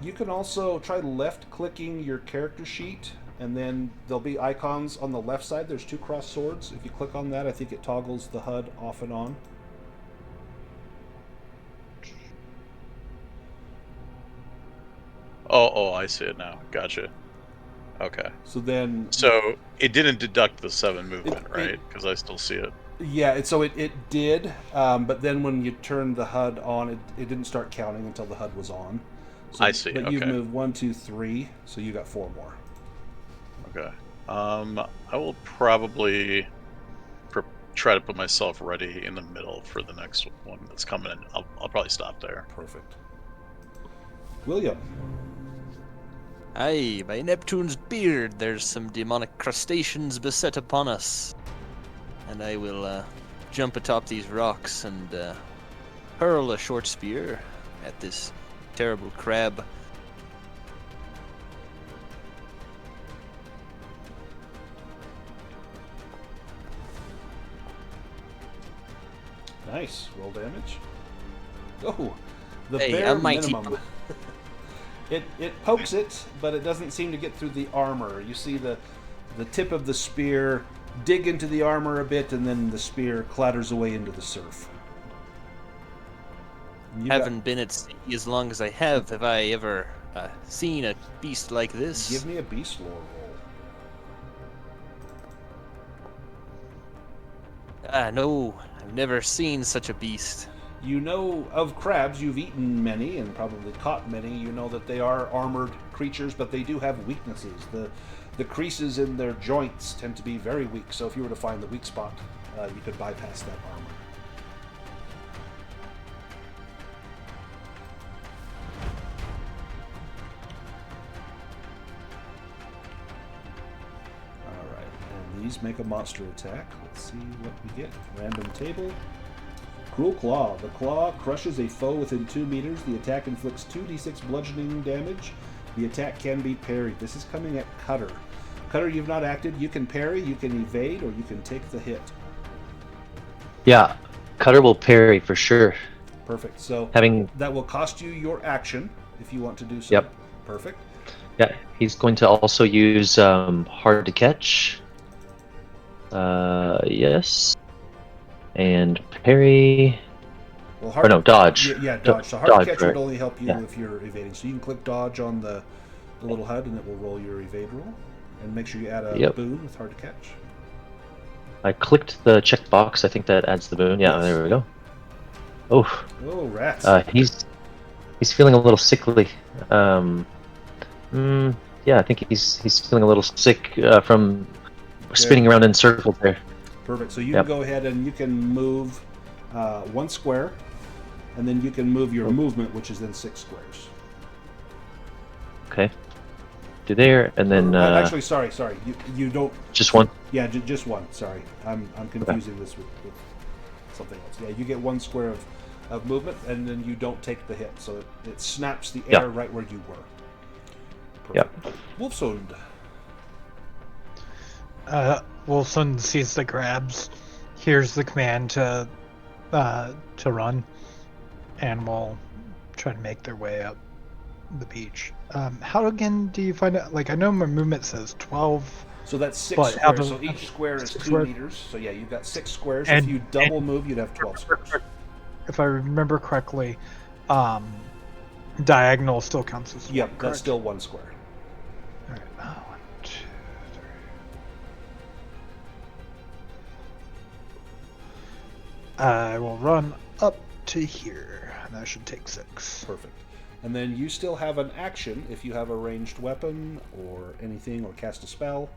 You can also try left-clicking your character sheet, and then there'll be icons on the left side. There's 2 crossed swords. If you click on that, I think it toggles the HUD off and on. Oh, I see it now. Gotcha. Okay. So it didn't deduct the 7 movement, right? Because I still see it. Yeah, it did, but then when you turned the HUD on, it didn't start counting until the HUD was on. So, I see. But you've moved 1, 2, 3, so you got 4 more. Okay. I will probably try to put myself ready in the middle for the next one that's coming in. I'll probably stop there. Perfect. William. Aye, by Neptune's beard, there's some demonic crustaceans beset upon us. And I will jump atop these rocks and hurl a short spear at this terrible crab. Nice. Roll damage. Oh, the Hey, bare a mighty minimum. It pokes it, but it doesn't seem to get through the armor. You see the tip of the spear dig into the armor a bit, and then the spear clatters away into the surf. Haven't been at sea as long as I have. Have I ever seen a beast like this? Give me a beast lore roll. No, I've never seen such a beast. You know of crabs, you've eaten many and probably caught many. You know that they are armored creatures, but they do have weaknesses. The creases in their joints tend to be very weak, so if you were to find the weak spot, you could bypass that armor. Alright, and these make a monster attack. Let's see what we get. Random table. Cruel Claw. The claw crushes a foe within 2 meters. The attack inflicts 2d6 bludgeoning damage. The attack can be parried. This is coming at Cutter. Cutter, you've not acted. You can parry, you can evade, or you can take the hit. Yeah, Cutter will parry for sure. Perfect. So that will cost you your action if you want to do so. Yep. Perfect. Yeah, he's going to also use Hard to Catch. Yes. And parry. Well, Or no, dodge. Yeah, dodge. So hard Dodge, to catch right. would only help you Yeah. if you're evading. So you can click dodge on the little HUD, and it will roll your evade roll. And make sure you add a Yep. boon with hard to catch. I clicked the checkbox. I think that adds the boon. Yeah, Yes. there we go. Oh, Oh, rats. he's feeling a little sickly. Yeah, I think he's feeling a little sick from spinning around in circles there. Perfect. So you Yep. can go ahead and you can move 1 square, and then you can move your movement, which is then 6 squares. Okay. Do there, and then Actually, sorry. You don't. just one. Yeah, just 1. Sorry, I'm confusing this with something else. Yeah, you get 1 square of movement, and then you don't take the hit, so it snaps the air right where you were. Perfect. Yep. Wolfsund. Wolfson sees the crabs, hears the command to run, and will try to make their way up the beach. How again do you find it? Like, I know my movement says 12. So that's 6 But how squares. do- So each square is 6 2 squares? meters. So yeah, you've got 6 squares. And- if you double move, you'd have 12 squares. If I remember correctly, diagonal still counts as Yep, one, that's correct? still 1 square. Alright, 1, 2, 3. I will run up to here, and that should take 6. Perfect. And then you still have an action if you have a ranged weapon or anything, or cast a spell.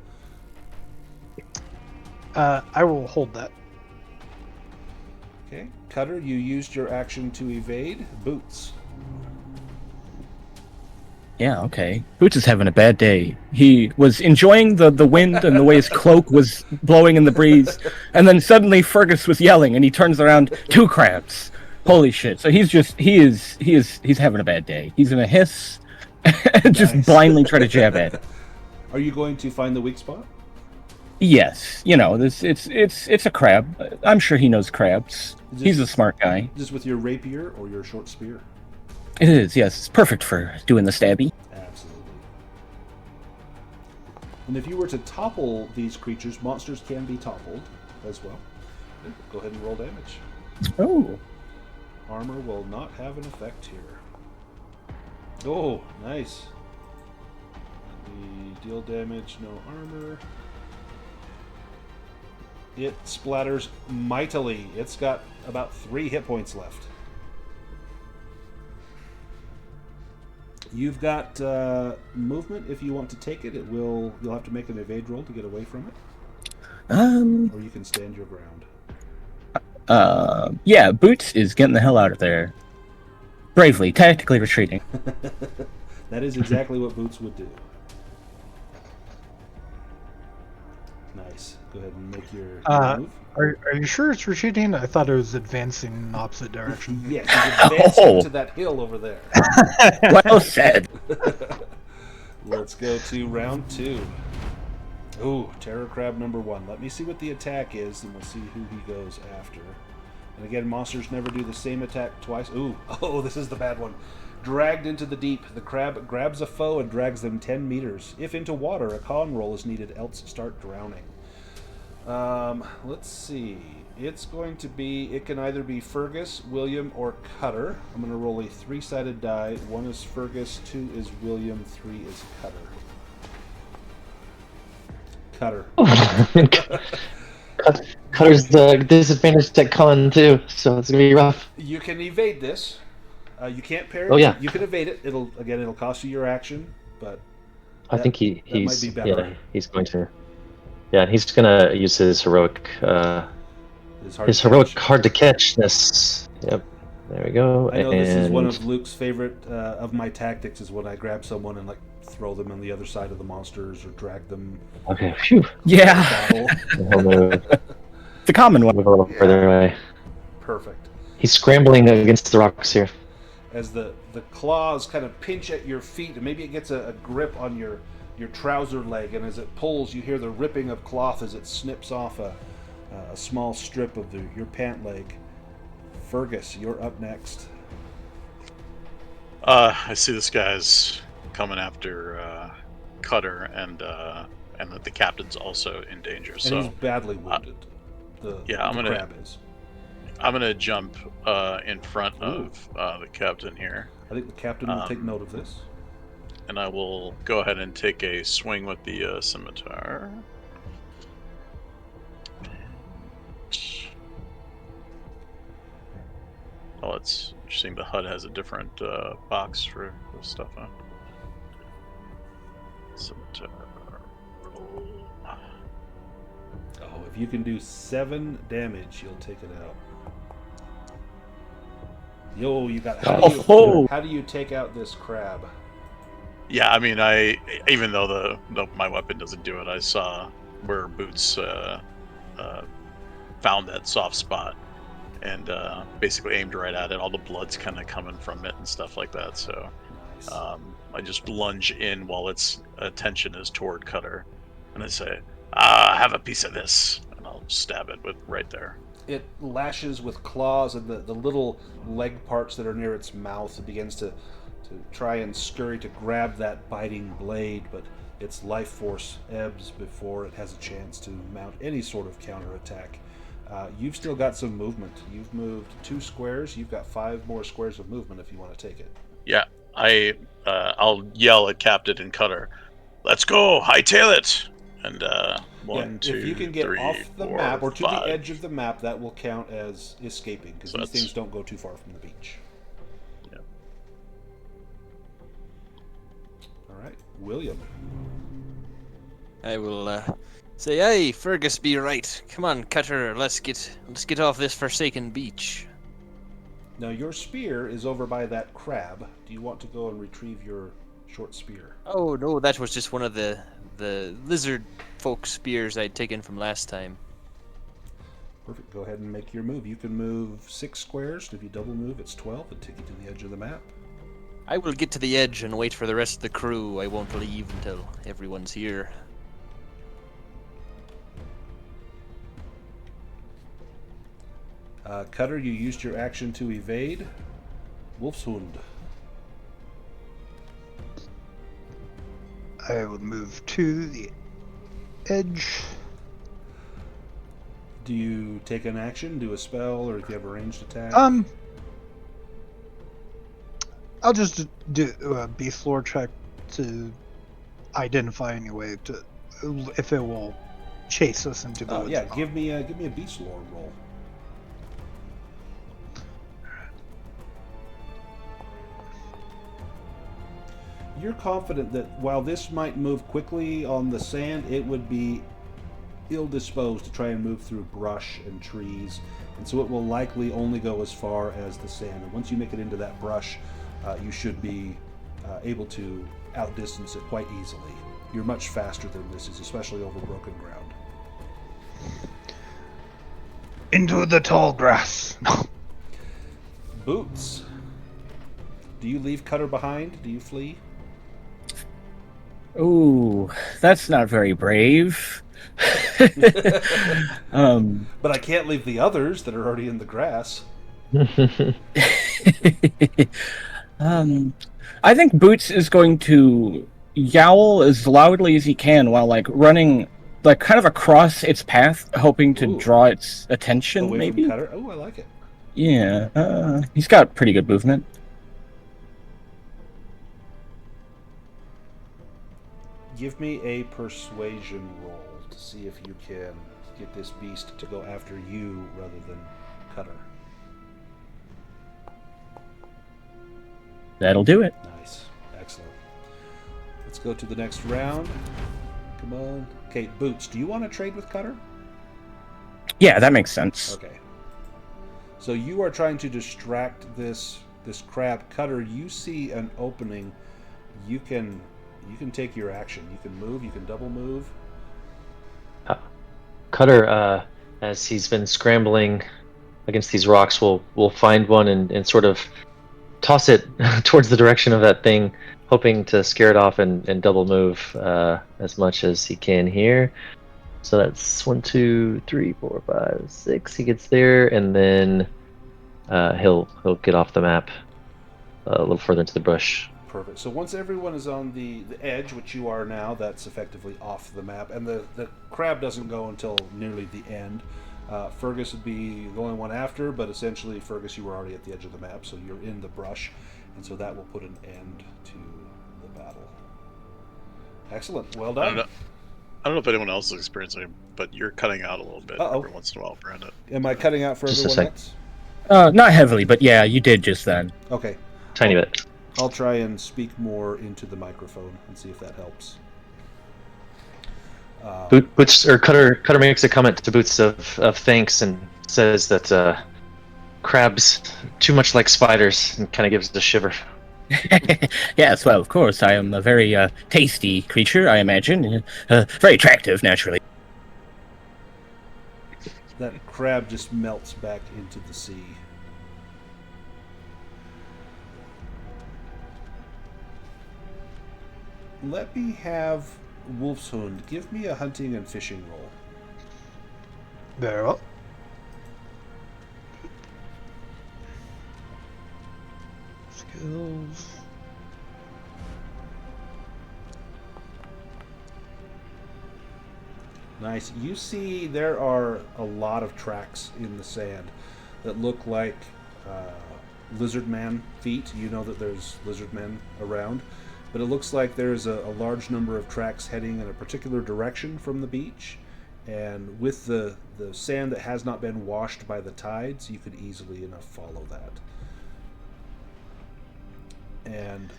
I will hold that. Okay. Cutter, you used your action to evade. Boots. Yeah, okay. Boots is having a bad day. He was enjoying the wind and the way his cloak was blowing in the breeze, and then suddenly Fergus was yelling, and he turns around, 2 crabs. Holy shit! So he's having a bad day. He's gonna hiss, and just Nice. blindly try to jab at it. Are you going to find the weak spot? Yes, it's a crab. I'm sure he knows crabs. He's a smart guy. Just with your rapier or your short spear? It is, yes. It's perfect for doing the stabby. Absolutely. And if you were to topple these creatures, monsters can be toppled as well. Go ahead and roll damage. Oh. Armor will not have an effect here. Oh, nice. The deal damage, no armor. It splatters mightily. It's got about 3 hit points left. You've got movement if you want to take it. You'll have to make an evade roll to get away from it. Or you can stand your ground. Yeah, Boots is getting the hell out of there. Bravely, tactically retreating. That is exactly what Boots would do. Nice. Go ahead and make your move. Are you sure it's retreating? I thought it was advancing in the opposite direction. Yes, he's advancing to that hill over there. Well said. Let's go to round 2. Ooh, Terror Crab number 1. Let me see what the attack is, and we'll see who he goes after. And again, monsters never do the same attack twice. Ooh, oh, this is the bad one. Dragged into the deep. The crab grabs a foe and drags them 10 meters. If into water, a con roll is needed, else start drowning. Let's see. It's going to be, it can either be Fergus, William, or Cutter. I'm going to roll a 3-sided die. 1 is Fergus, 2 is William, 3 is Cutter. Cutter's the disadvantage at con too, so it's gonna be rough. You can evade this. You can't parry. Oh, yeah. You can evade it. It'll cost you your action, but I think might he's be better. yeah, he's going to. Yeah, he's gonna use his heroic his heroic hard to catchness. Yep. There we go. I know this is one of Luke's favorite of my tactics, is when I grab someone and throw them on the other side of the monsters or drag them. Okay. Phew. Yeah. Battle. He'll move It's a common one. a little further away. Perfect. He's scrambling against the rocks here. As the claws kind of pinch at your feet, and maybe it gets a grip on your trouser leg, and as it pulls, you hear the ripping of cloth as it snips off a small strip of your pant leg. Fergus, you're up next. I see this guy's coming after Cutter, and that the captain's also in danger. And So he's badly wounded. I'm the gonna crab is. I'm gonna jump in front of the captain here. I think the captain will take note of this. And I will go ahead and take a swing with the scimitar. Oh, it's interesting. The HUD has a different box for the stuff on. Scimitar. Oh, if you can do 7 damage, you'll take it out. Yo, you got. How do you take out this crab? Yeah, I mean, even though my weapon doesn't do it, I saw where Boots found that soft spot and basically aimed right at it. All the blood's kind of coming from it and stuff like that. So Nice. I just lunge in while its attention is toward Cutter, and I say, "Have a piece of this," and I'll stab it with right there. It lashes with claws, and the little leg parts that are near its mouth. It begins to try and scurry to grab that biting blade, but its life force ebbs before it has a chance to mount any sort of counterattack. You've still got some movement. You've moved 2 squares. You've got 5 more squares of movement if you want to take it. Yeah, I'll yell at Captain and Cutter, "Let's go! Hightail it!" And 1, 2, if you can get 3, off the 4, map or to 5. the edge of the map, that will count as escaping, because these things don't go too far from the beach. Yep. All right, William. I will say, "Hey, Fergus, be right. Come on, Cutter, let's get off this forsaken beach." Now your spear is over by that crab. Do you want to go and retrieve your short spear? Oh no, that was just one of the lizard folk spears I'd taken from last time. Perfect. Go ahead and make your move. You can move 6 squares. If you double move, it's 12. And take you to the edge of the map. I will get to the edge and wait for the rest of the crew. I won't leave until everyone's here. Cutter, you used your action to evade. Wolfshund. I will move to the edge. Do you take an action, do a spell, or if you have a ranged attack? I'll just do a beast lore check to identify any way to if it will chase us into the woods. Yeah, give me a beast lore roll. You're confident that while this might move quickly on the sand, it would be ill-disposed to try and move through brush and trees, and so it will likely only go as far as the sand. And once you make it into that brush, you should be able to outdistance it quite easily. You're much faster than this is, especially over broken ground. Into the tall grass. Boots. Do you leave Cutter behind? Do you flee? Ooh, that's not very brave. But I can't leave the others that are already in the grass. I think Boots is going to yowl as loudly as he can while running kind of across its path, hoping to draw its attention. Away maybe. From Cutter. Oh, I like it. Yeah, he's got pretty good movement. Give me a persuasion roll to see if you can get this beast to go after you rather than Cutter. That'll do it. Nice. Excellent. Let's go to the next round. Come on. Okay, Boots, do you want to trade with Cutter? Yeah, that makes sense. Okay. So you are trying to distract this crab. Cutter, you see an opening. You can take your action. You can move. You can double move. Cutter, as he's been scrambling against these rocks, will find one and sort of toss it towards the direction of that thing, hoping to scare it off and double move as much as he can here. So that's 1, 2, 3, 4, 5, 6. He gets there, and then he'll get off the map a little further into the brush. Perfect. So once everyone is on the edge, which you are now, that's effectively off the map, and the crab doesn't go until nearly the end. Fergus would be the only one after, but essentially, Fergus, you were already at the edge of the map, so you're in the brush, and so that will put an end to the battle. Excellent. Well done. I don't know if anyone else is experiencing it, but you're cutting out a little bit every once in a while, Brandon. Am I cutting out for Just a everyone sec. else? Not heavily, but yeah, you did just then. Okay. Tiny bit. I'll try and speak more into the microphone and see if that helps. Boots or Cutter makes a comment to Boots of thanks and says that crabs too much like spiders and kind of gives it a shiver. Yes, well, of course, I am a very tasty creature, I imagine. Very attractive, naturally. That crab just melts back into the sea. Let me have Wolfshund. Give me a hunting and fishing roll. Very well. Skills. Nice. You see there are a lot of tracks in the sand that look like lizard man feet. You know that there's lizard men around. But it looks like there's a large number of tracks heading in a particular direction from the beach. And with the sand that has not been washed by the tides, you could easily enough follow that. And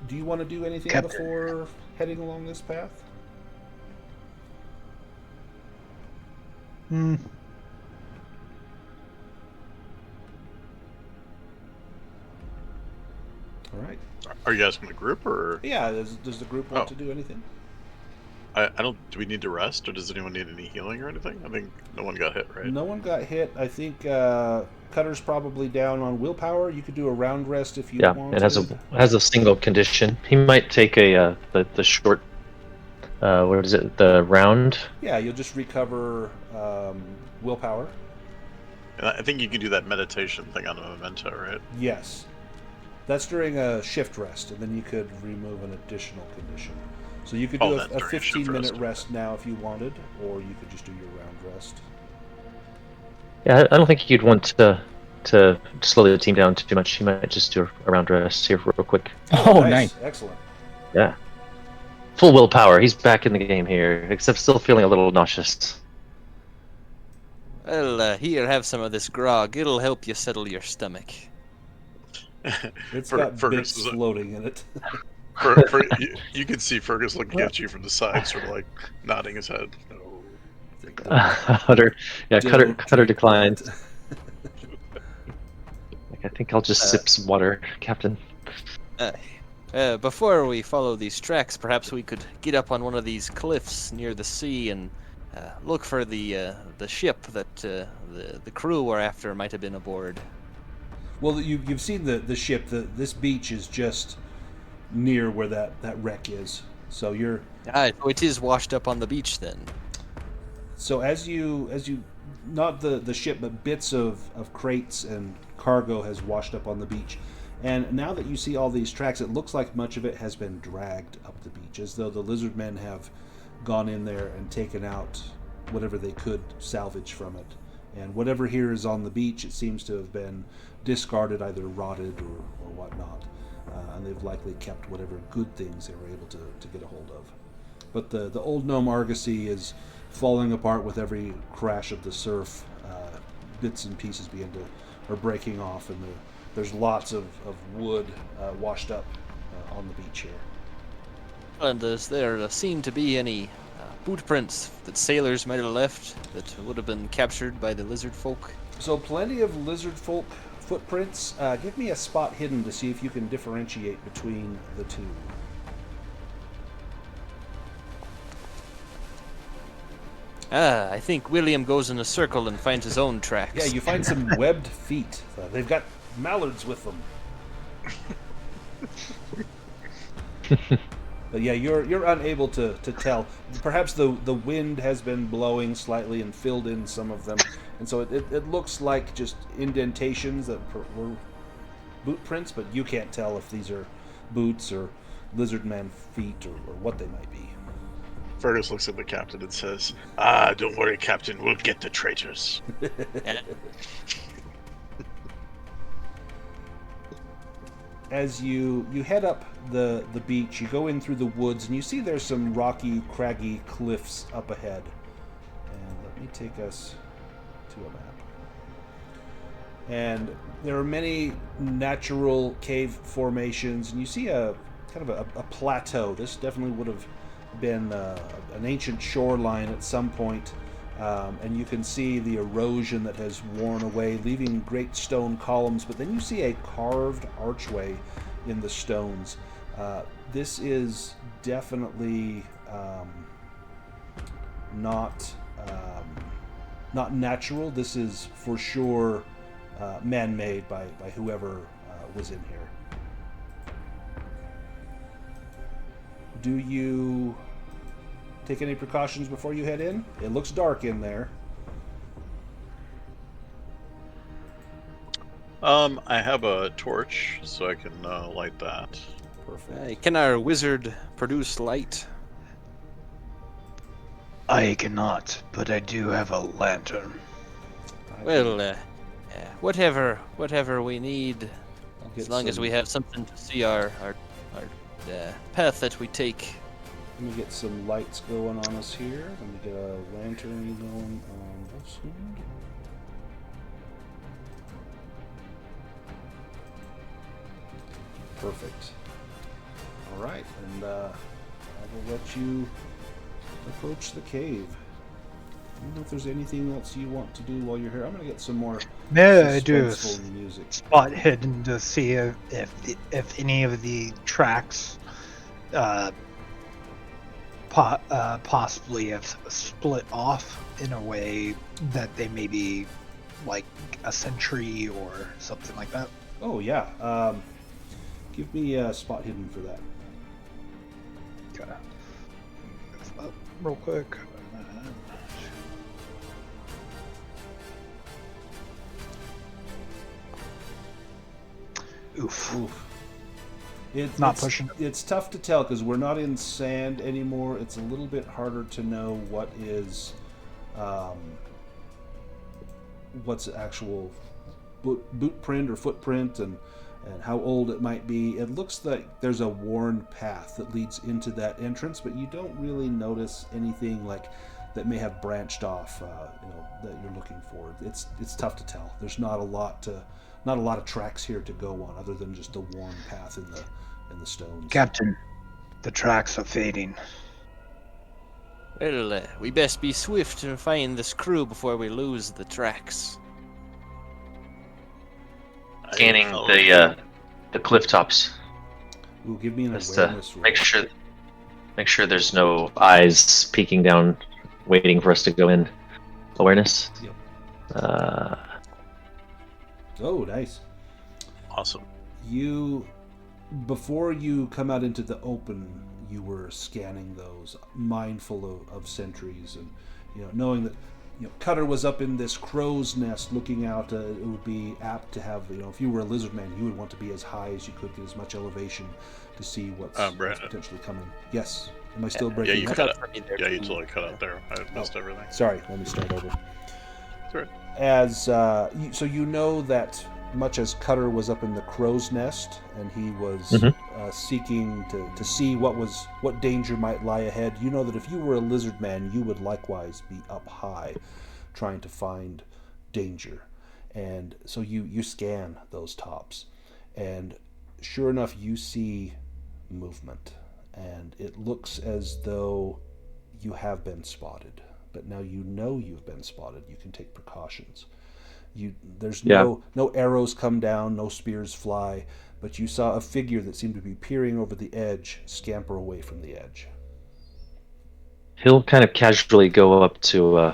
do you want to do anything before heading along this path? Hmm. All right. Are you guys from the group, or? Yeah, does the group want to do anything? I don't. Do we need to rest, or does anyone need any healing or anything? I think no one got hit, right? No one got hit. I think Cutter's probably down on willpower. You could do a round rest if you want. Yeah, it has a single condition. He might take the short. What is it? The round. Yeah, you'll just recover willpower. And I think you can do that meditation thing on a memento, right? Yes. That's during a shift rest, and then you could remove an additional condition. So you could do a 15-minute rest now if you wanted, or you could just do your round rest. Yeah, I don't think you'd want to slow the team down too much. You might just do a round rest here real quick. Oh, nice. Excellent. Yeah. Full willpower. He's back in the game here, except still feeling a little nauseous. Well, here, have some of this grog. It'll help you settle your stomach. It's got bits floating in it. You can see Fergus looking at you from the side, sort of like nodding his head. Cutter declined. I think I'll just sip some water, Captain. Before we follow these tracks, perhaps we could get up on one of these cliffs near the sea and look for the ship that the crew were after might have been aboard. Well, you've seen the ship. This beach is just near where that wreck is. So you're. So it is washed up on the beach then. So as you not the ship, but bits of crates and cargo has washed up on the beach. And now that you see all these tracks, it looks like much of it has been dragged up the beach, as though the lizard men have gone in there and taken out whatever they could salvage from it. And whatever here is on the beach, it seems to have been discarded, either rotted or whatnot. And they've likely kept whatever good things they were able to get a hold of. But the old Gnome Argosy is falling apart with every crash of the surf. Bits and pieces are breaking off, and there's lots of wood washed up on the beach here. And does there seem to be any boot prints that sailors might have left that would have been captured by the lizard folk? So plenty of lizard folk footprints. Give me a spot hidden to see if you can differentiate between the two. I think William goes in a circle and finds his own tracks. Yeah, you find some webbed feet. They've got mallards with them. But yeah, you're unable to tell. Perhaps the wind has been blowing slightly and filled in some of them, and so it looks like just indentations that were boot prints, but you can't tell if these are boots or lizard man feet or what they might be. Fergus looks at the captain and says, "Ah, don't worry, Captain. We'll get the traitors." As you head up the beach, you go in through the woods, and you see there's some rocky, craggy cliffs up ahead. And let me take us to a map. And there are many natural cave formations, and you see a kind of a plateau. This definitely would have been an ancient shoreline at some point. And you can see the erosion that has worn away, leaving great stone columns. But then you see a carved archway in the stones. This is definitely not natural. This is for sure man-made by whoever was in here. Do you take any precautions before you head in? It looks dark in there. I have a torch, so I can light that. Perfect. Can our wizard produce light? I cannot, but I do have a lantern. Well, whatever we need, as long as we have something to see our path that we take. Let me get some lights going on us here. Let me get a lantern going on this one. Perfect. All right, and I will let you approach the cave. I don't know if there's anything else you want to do while you're here. I'm gonna get some more Yeah, I do. suspenseful music. Spot hidden to see if any of the tracks possibly have split off in a way that they may be like a sentry or something like that. Oh yeah. Give me a spot hidden for that. Okay. Real quick. Oof. Not pushing. It's tough to tell because we're not in sand anymore. It's a little bit harder to know what is, what's actual boot print or footprint and how old it might be. It looks like there's a worn path that leads into that entrance, but you don't really notice anything like that may have branched off, that you're looking for. It's tough to tell. There's not a lot of tracks here to go on, other than just a worn path in the stones. Captain, the tracks are fading. Well, we best be swift and find this crew before we lose the tracks. Scanning the cliff tops. Ooh, give me an Just awareness to roll. make sure there's no eyes peeking down, waiting for us to go in. Awareness. Yep. Oh, nice. Awesome. Before you come out into the open, you were scanning those, mindful of sentries, and knowing that Cutter was up in this crow's nest looking out. It would be apt to have, if you were a lizard man, you would want to be as high as you could, get as much elevation to see what's potentially coming. Yes. Am I still breaking? Yeah, you up? cut out. Yeah, you totally cut out there. I missed everything. Sorry, let me start over. Sorry. As so you know that much as Cutter was up in the crow's nest and he was seeking to see what danger might lie ahead, you know that if you were a lizard man, you would likewise be up high trying to find danger. And so you scan those tops, and sure enough you see movement, and it looks as though you have been spotted. But now you know you've been spotted. You can take precautions. There's no arrows come down, no spears fly, but you saw a figure that seemed to be peering over the edge, scamper away from the edge. He'll kind of casually go up to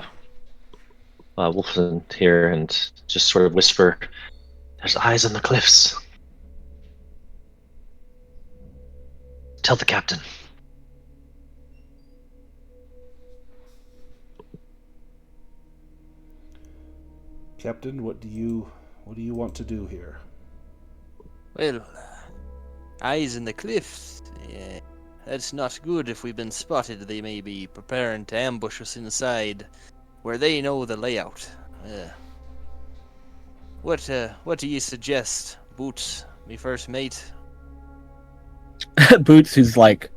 Wolfson here and just sort of whisper, "There's eyes on the cliffs. Tell the captain." Captain, what do you want to do here? Well, eyes in the cliffs. Yeah. That's not good. If we've been spotted, they may be preparing to ambush us inside, where they know the layout. What do you suggest, Boots, me first mate? Boots, who's like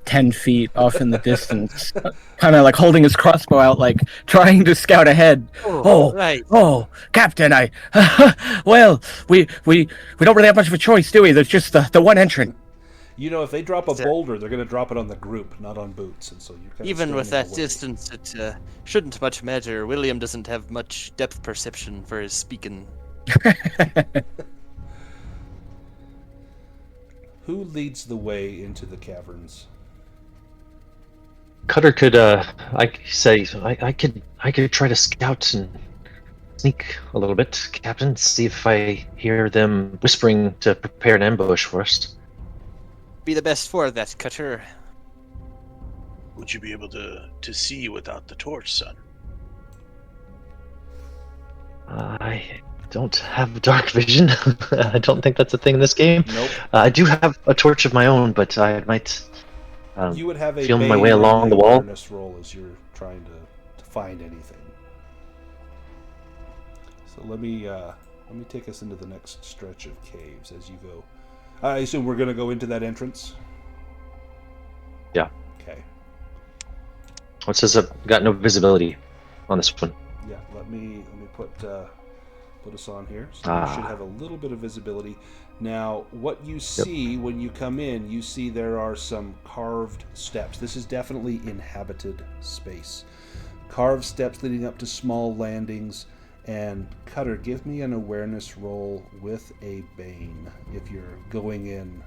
10 feet off in the distance, kind of like holding his crossbow out, like trying to scout ahead. Oh, right. oh, Captain, well, we don't really have much of a choice, do we? There's just the one entrant. You know, if they drop a boulder, they're going to drop it on the group, not on Boots, and so you're kind Even of with that away. distance, it shouldn't much matter. William doesn't have much depth perception for his speaking. Who leads the way into the caverns? Cutter could, I could try to scout and sneak a little bit, Captain. See if I hear them whispering to prepare an ambush for us. Be the best for that, Cutter. Would you be able to see without the torch, son? I don't have dark vision. I don't think that's a thing in this game. Nope. I do have a torch of my own, but I might You would have a feel my Bane way on along the wall. awareness roll as you're trying to find anything. So let me take us into the next stretch of caves as you go. I assume we're going to go into that entrance? Yeah. Okay. It says I've got no visibility on this one. Yeah, let me put us on here. So you should have a little bit of visibility. Now, what you see when you come in, you see there are some carved steps. This is definitely inhabited space. Carved steps leading up to small landings. And Cutter, give me an awareness roll with a Bane if you're going in,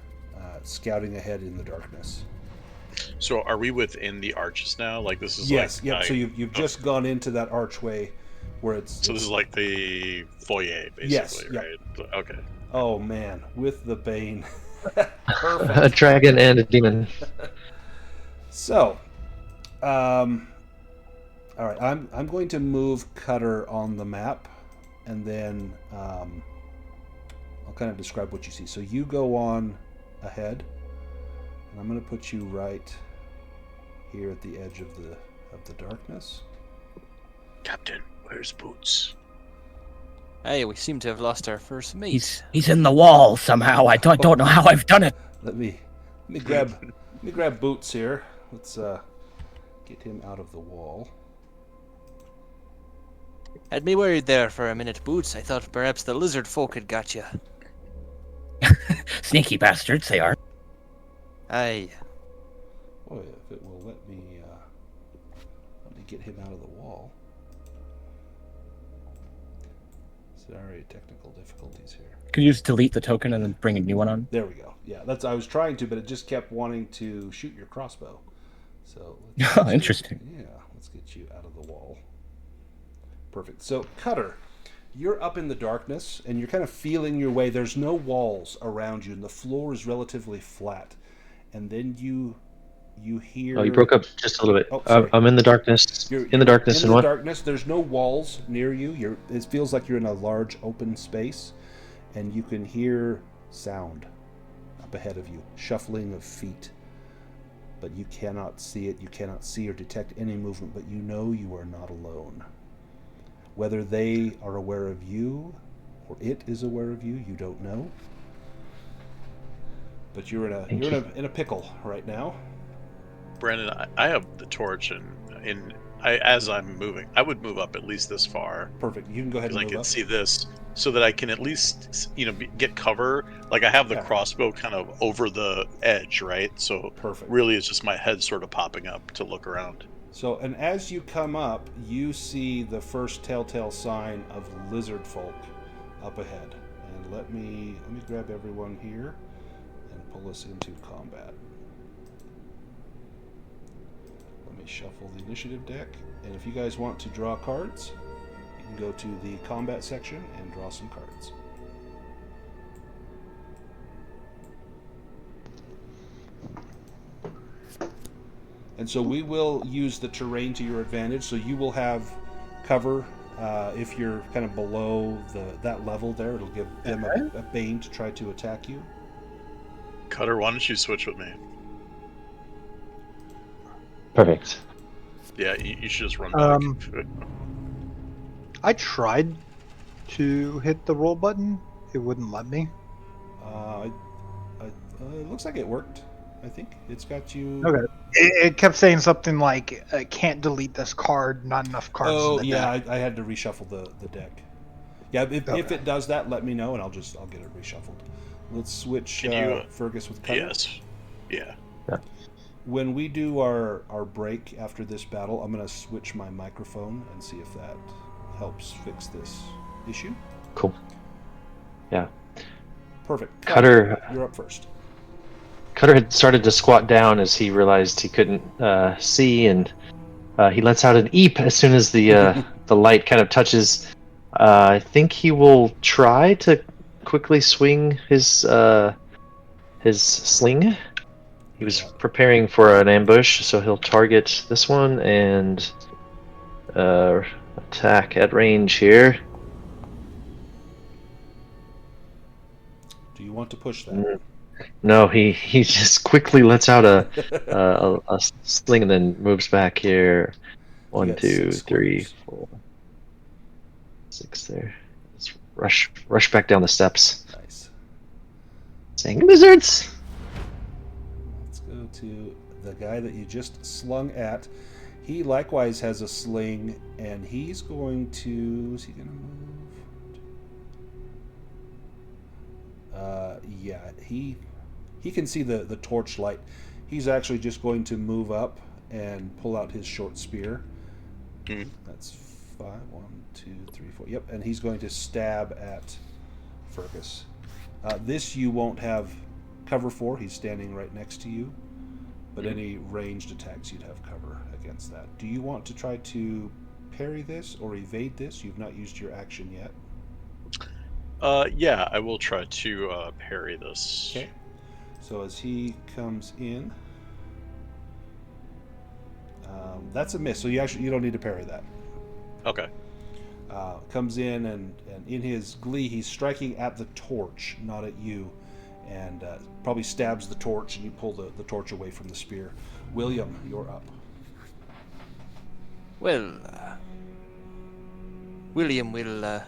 scouting ahead in the darkness. So are we within the arches now? Like this is Yes, like... yep. So you've just gone into that archway where it's... So this is like the foyer, basically, Yes, yep. right? Okay. Oh man, with the Bane. A Perfect. dragon and a demon. So, all right, I'm going to move Cutter on the map, and then I'll kind of describe what you see. So you go on ahead, and I'm going to put you right here at the edge of the darkness. Captain, where's Boots? Hey, we seem to have lost our first mate. He's in the wall somehow. I don't know how I've done it. Let me grab Boots here. Let's get him out of the wall. Had me worried there for a minute, Boots. I thought perhaps the lizard folk had got you. Sneaky bastards, they are. Aye. Boy, if it will let me get him out of the wall. Sorry, technical difficulties here. Could you just delete the token and then bring a new one on? There we go. Yeah, I was trying to, but it just kept wanting to shoot your crossbow. So Oh, interesting. Let's get you out of the wall. Perfect. So, Cutter, you're up in the darkness, and you're kind of feeling your way. There's no walls around you, and the floor is relatively flat. And then you hear... Oh, you broke up just a little bit. Oh, sorry. I'm in the darkness. In the darkness, and what? Darkness. There's no walls near you. It feels like you're in a large open space, and you can hear sound up ahead of you, shuffling of feet. But you cannot see it. You cannot see or detect any movement, but you know you are not alone. Whether they are aware of you or it is aware of you, you don't know. But you're in a pickle right now. Brandon, I have the torch, and as I'm moving, I would move up at least this far. Perfect. You can go ahead and move I can up. see this, so that I can at least, get cover. Like I have the crossbow kind of over the edge, right? So perfect. Really, it's just my head sort of popping up to look around. So, and as you come up, you see the first telltale sign of lizard folk up ahead. And let me grab everyone here and pull us into combat. Let me shuffle the initiative deck. And if you guys want to draw cards, you can go to the combat section and draw some cards. And so we will use the terrain to your advantage. So you will have cover if you're kind of below that level there. It'll give them a bane to try to attack you. Cutter, why don't you switch with me? Perfect. Yeah, you should just run back. I tried to hit the roll button. It wouldn't let me. It looks like it worked. I think it's got you. Okay. It kept saying something like, "Can't delete this card. Not enough cards Oh in the yeah, deck." I had to reshuffle the deck. Yeah, if Okay. it does that, let me know and I'll get it reshuffled. Let's switch Can you, Fergus with Cutter. Yes. Yeah. When we do our break after this battle, I'm going to switch my microphone and see if that helps fix this issue. Cool. Yeah. Perfect. Cutter, you're up first. Cutter had started to squat down as he realized he couldn't see, and he lets out an eep as soon as the light kind of touches. I think he will try to quickly swing his sling. He was preparing for an ambush, so he'll target this one and attack at range here. Do you want to push that? No, he just quickly lets out a sling and then moves back here. 1, 2, 3, 4, 6 there. Let's rush back down the steps. Nice. Saying lizards. Let's go to the guy that you just slung at. He likewise has a sling, and he's going to. Is he going to move? Yeah, he can see the torch light. He's actually just going to move up and pull out his short spear. That's 5, 1, 2, 3, 4. Yep, and he's going to stab at Fergus. This you won't have cover for. He's standing right next to you. But any ranged attacks you'd have cover against that. Do you want to try to parry this or evade this? You've not used your action yet. Yeah, I will try to parry this. Okay. So as he comes in, that's a miss. So you don't need to parry that. Okay. Comes in and in his glee, he's striking at the torch, not at you, and probably stabs the torch, and you pull the torch away from the spear. William, you're up. Well, William will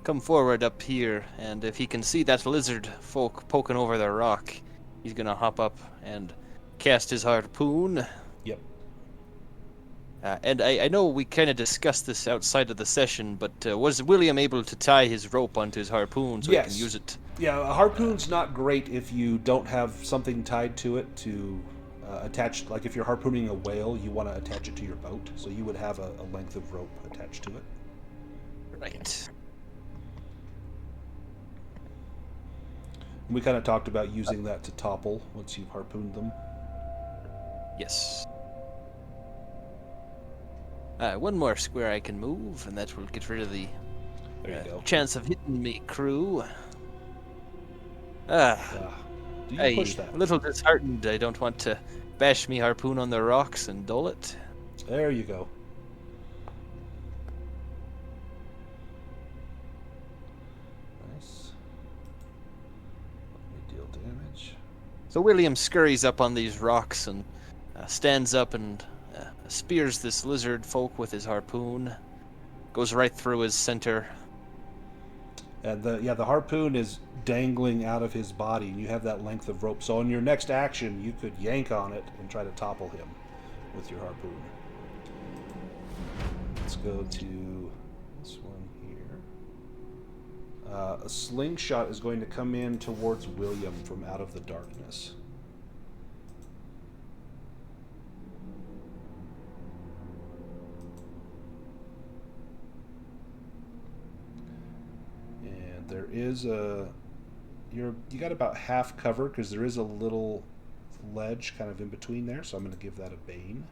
come forward up here, and if he can see that lizard folk poking over the rock, he's gonna hop up and cast his harpoon. Yep. And I know we kind of discussed this outside of the session, but was William able to tie his rope onto his harpoon so he can use it? Yeah, a harpoon's not great if you don't have something tied to it to attach. Like if you're harpooning a whale, you want to attach it to your boat, so you would have a length of rope attached to it. Right. We kind of talked about using that to topple once you've harpooned them. Yes. One more square I can move, and that will get rid of the chance of hitting me, crew. Do you push that? A little disheartened. I don't want to bash me harpoon on the rocks and dull it. There you go. Nice. Let me deal damage. So William scurries up on these rocks and stands up and spears this lizard folk with his harpoon. Goes right through his center. And the harpoon is dangling out of his body, and you have that length of rope. So on your next action, you could yank on it and try to topple him with your harpoon. Let's go to this one here. A slingshot is going to come in towards William from out of the darkness. And there is you got about half cover because there is a little ledge kind of in between there, so I'm going to give that a bane.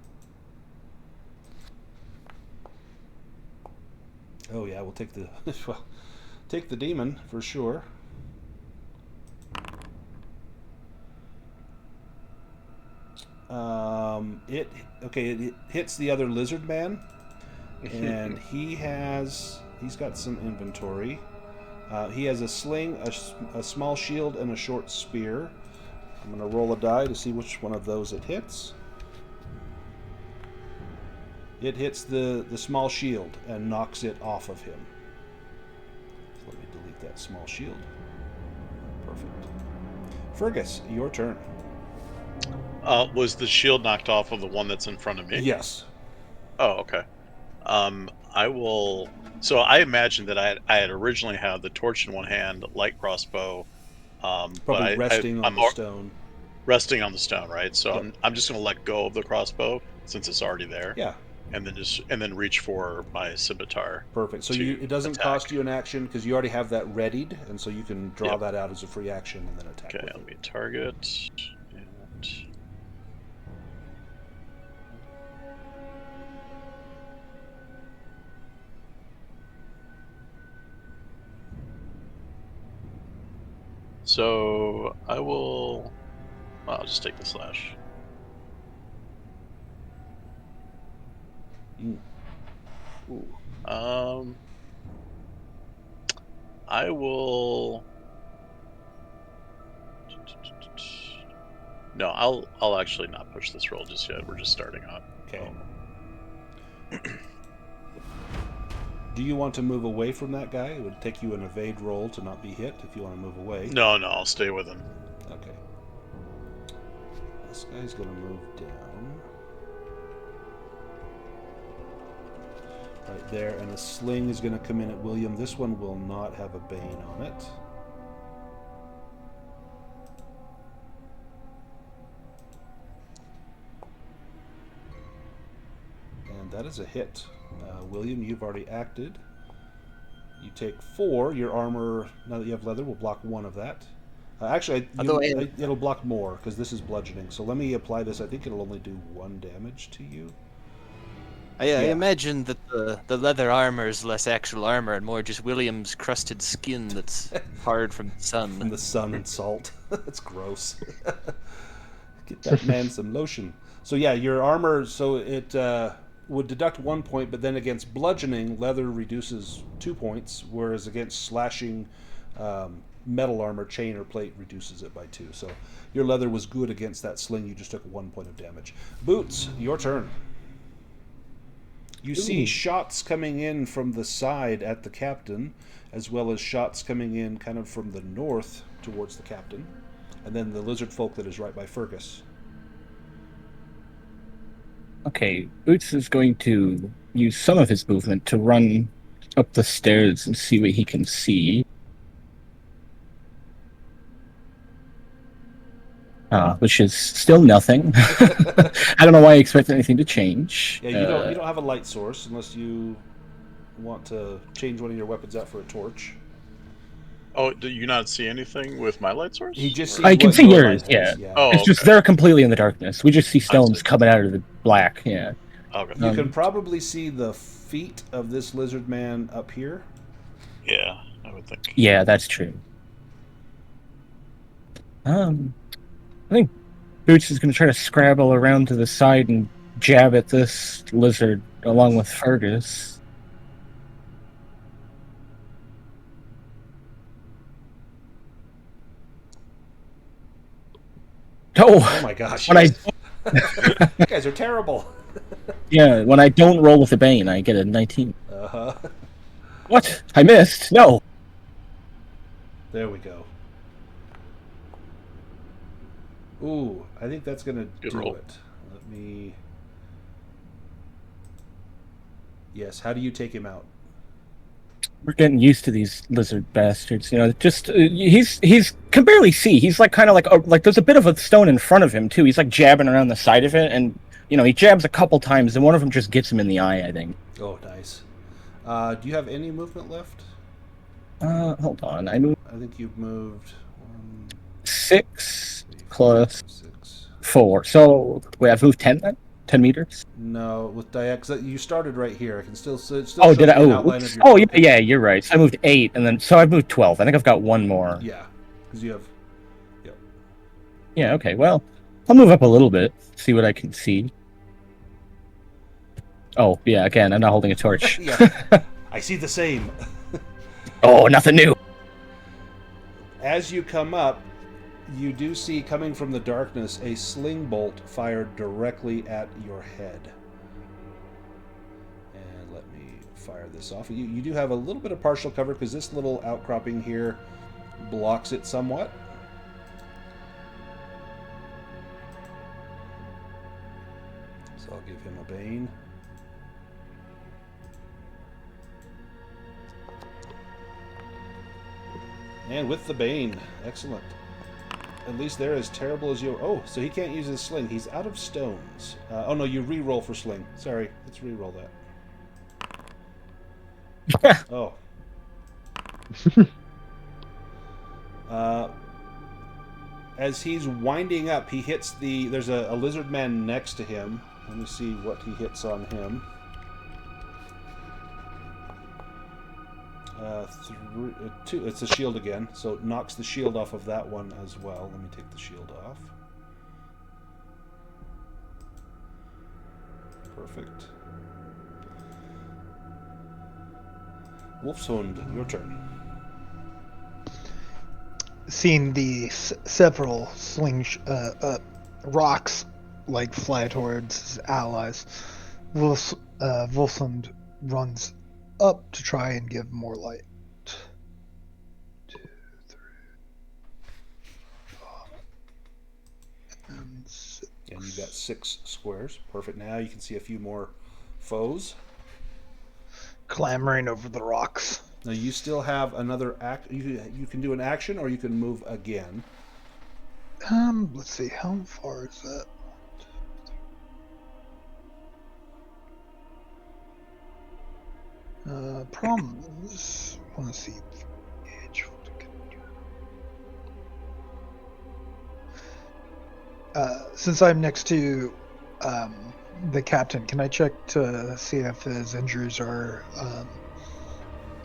Oh yeah, we'll take the take the demon for sure. It hits the other lizard man, and he's got some inventory. He has a sling, a small shield, and a short spear. I'm going to roll a die to see which one of those it hits. It hits the small shield and knocks it off of him. So let me delete that small shield. Perfect. Fergus, your turn. Was the shield knocked off of the one that's in front of me? Yes. Oh, okay. I will. So I imagine that I had originally had the torch in one hand, light crossbow. Probably resting on the stone. Resting on the stone, right? So Yep. I'm just going to let go of the crossbow since it's already there. Yeah. And then reach for my scimitar. Perfect. So it doesn't cost you an action because you already have that readied, and so you can draw that out as a free action and then attack. Okay, let me target. And... So I'll just take the slash. Ooh. I will. No, I'll actually not push this roll just yet. We're just starting out. Okay. Do you want to move away from that guy? It would take you an evade roll to not be hit if you want to move away. No, I'll stay with him. Okay. This guy's going to move down. Right there, and a sling is going to come in at William. This one will not have a bane on it. And that is a hit. William, you've already acted. You take 4. Your armor, now that you have leather, will block 1 of that. Actually, it'll block more, because this is bludgeoning. So let me apply this. I think it'll only do 1 damage to you. I imagine that the leather armor is less actual armor and more just William's crusted skin that's hard from the sun. From the sun and salt. That's gross. Get that man some lotion. So yeah, your armor, so it would deduct 1 point, but then against bludgeoning, leather reduces 2 points, whereas against slashing metal armor, chain or plate reduces it by 2. So your leather was good against that sling. You just took 1 point of damage. Boots, your turn. You see shots coming in from the side at the captain, as well as shots coming in kind of from the north towards the captain, and then the lizard folk that is right by Fergus. Okay, Boots is going to use some of his movement to run up the stairs and see what he can see. Which is still nothing. I don't know why I expect anything to change. Yeah, you don't have a light source unless you want to change one of your weapons out for a torch. Oh, do you not see anything with my light source? He just sees I can see yours, yeah. Oh, it's just they're completely in the darkness. We just see stones coming out of the black, yeah. Okay. You can probably see the feet of this lizard man up here. Yeah, I would think. Yeah, that's true. I think Boots is going to try to scrabble around to the side and jab at this lizard along with Fergus. Oh my gosh. When You guys are terrible. Yeah, when I don't roll with a Bane, I get a 19. Uh-huh. What? I missed? No. There we go. Ooh, I think that's going to do roll. it. Let me... Yes, how do you take him out? We're getting used to these lizard bastards, you know. Just he's can barely see. He's like kind of like there's a bit of a stone in front of him too. He's like jabbing around the side of it, and you know he jabs a couple times, and one of them just gets him in the eye, I think. Oh, nice. Do you have any movement left? Hold on. I think you've moved 6 plus 4. So wait, I've moved 10 then? 10 meters? No, with Diax, you started right here. I can still did show I? you an outline of your focus. Yeah, you're right. So I moved 8, and then so I've moved 12. I think I've got one more. Yeah, because you have. Yep. Yeah. Okay. Well, I'll move up a little bit, see what I can see. Oh yeah. Again, I'm not holding a torch. Yeah. I see the same. Oh, nothing new. As you come up, you do see coming from the darkness a sling bolt fired directly at your head. fire this off. You do have a little bit of partial cover because this little outcropping here blocks it somewhat. So I'll give him a Bane. And with the Bane, excellent. At least they're as terrible as you. Oh, so he can't use his sling. He's out of stones. Oh no, you re-roll for sling. Sorry, let's re-roll that. Oh. As he's winding up, he hits the... There's a lizard man next to him. Let me see what he hits on him. Two. It's a shield again, so it knocks the shield off of that one as well. Let me take the shield off. Perfect. Wolfshund, your turn. Seeing the several rocks like fly towards his allies, Wolfsund runs up to try and give more light. 2, 3, 5, and 6. And you've got 6 squares. Perfect. Now you can see a few more foes. Clambering over the rocks. Now you still have another act. You can do an action, or you can move again. Let's see. How far is that? Problem is, I want to see age. Since I'm next to the captain, can I check to see if his injuries are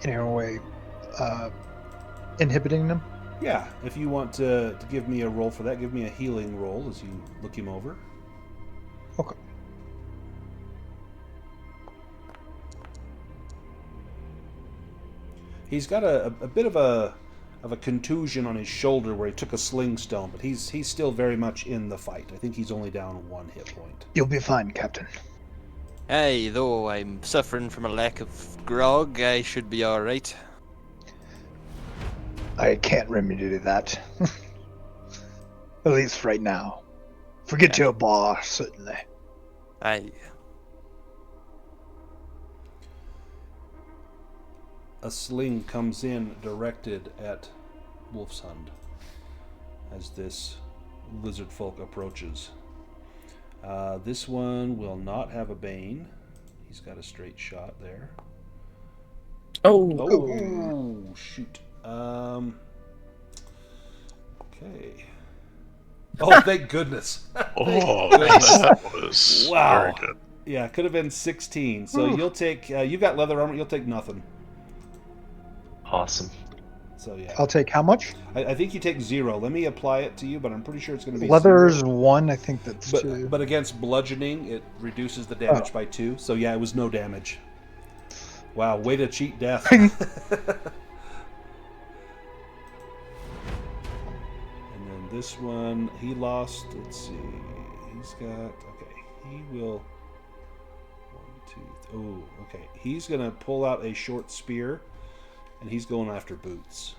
in any way inhibiting them? Yeah, if you want to give me a roll for that, give me a healing roll as you look him over. Okay. He's got a bit of a contusion on his shoulder where he took a sling stone, but he's still very much in the fight. I think he's only down 1 hit point. You'll be fine, Captain. Hey, though I'm suffering from a lack of grog, I should be alright. I can't remedy that. At least right now. Forget your boss, certainly. Aye. A sling comes in directed at Wolfshund as this lizard folk approaches. This one will not have a Bane. He's got a straight shot there. Oh, shoot. Okay. Oh, thank goodness. That was Wow. very good. Yeah, it could have been 16. So you'll take... you got leather armor, you'll take nothing. Awesome. So yeah. I'll take how much? I think you take 0. Let me apply it to you, but I'm pretty sure it's going to be Leather's 0. 1, I think that's 2. But against bludgeoning, it reduces the damage by 2. So yeah, it was no damage. Wow, way to cheat death. And then this one, he lost. Let's see. He's got... Okay, he will... 1, 2... Oh, okay. He's going to pull out a short spear, and he's going after Boots.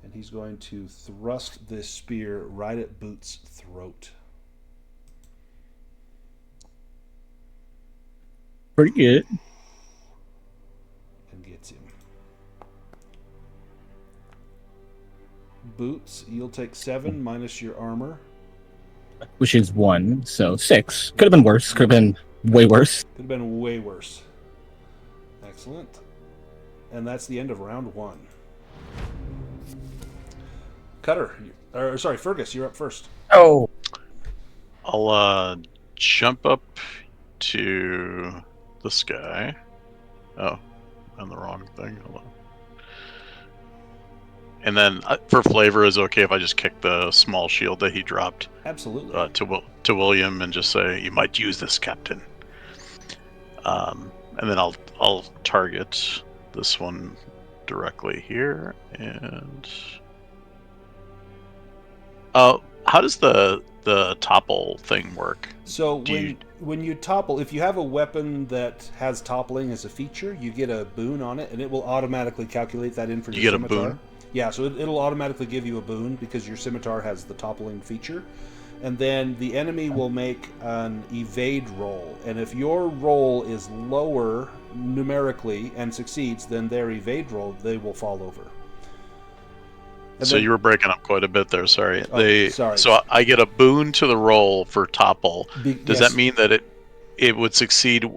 And he's going to thrust this spear right at Boots' throat. Pretty good. And gets him. Boots, you'll take 7 minus your armor. Which is 1, so 6. Could have been worse. Could have been way worse. Could have been way worse. Excellent. And that's the end of round 1. Cutter, or sorry, Fergus, you're up first. Oh. I'll jump up to this guy. Oh, I'm the wrong thing. Hold on. And then, for flavor, is it okay if I just kick the small shield that he dropped? Absolutely. To William and just say, "You might use this, Captain." And then I'll target this one directly here. And how how does the topple thing work? So Do when you topple, if you have a weapon that has toppling as a feature, you get a boon on it, and it will automatically calculate that in for You your get a scimitar. boon? Yeah, so it'll automatically give you a boon because your scimitar has the toppling feature. And then the enemy will make an evade roll, and if your roll is lower numerically and succeeds than their evade roll, they will fall over. And So then- you were breaking up quite a bit there. Sorry. Oh, sorry. So I get a boon to the roll for topple. Does yes. that mean that it would succeed?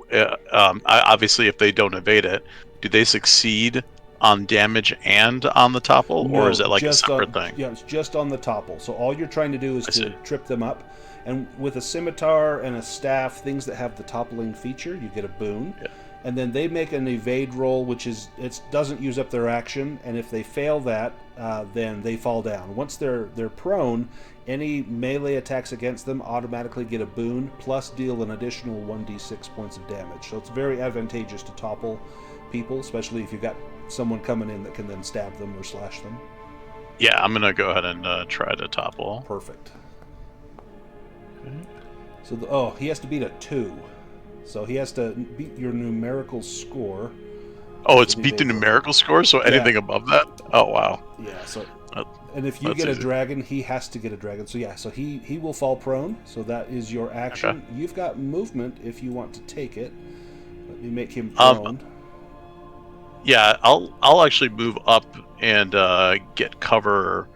Obviously, if they don't evade it, do they succeed on damage and on the topple, or is it like a separate thing? Yeah, it's just on the topple. So all you're trying to do is I to see. trip them up. And with a scimitar and a staff, things that have the toppling feature, you get a boon. Yeah. And then they make an evade roll, which is it doesn't use up their action. And if they fail that, then they fall down. Once they're prone, any melee attacks against them automatically get a boon, plus deal an additional 1d6 points of damage. So it's very advantageous to topple people, especially if you've got someone coming in that can then stab them or slash them. Yeah, I'm gonna go ahead and try to topple. Perfect. So he has to beat a 2. So he has to beat your numerical score. Oh, it's beat the numerical score, so anything above that? Oh, wow. Yeah, so and if you get a dragon, he has to get a dragon. So yeah, so he will fall prone. So that is your action. Okay. You've got movement if you want to take it. Let me make him prone. Yeah, I'll actually move up and get cover,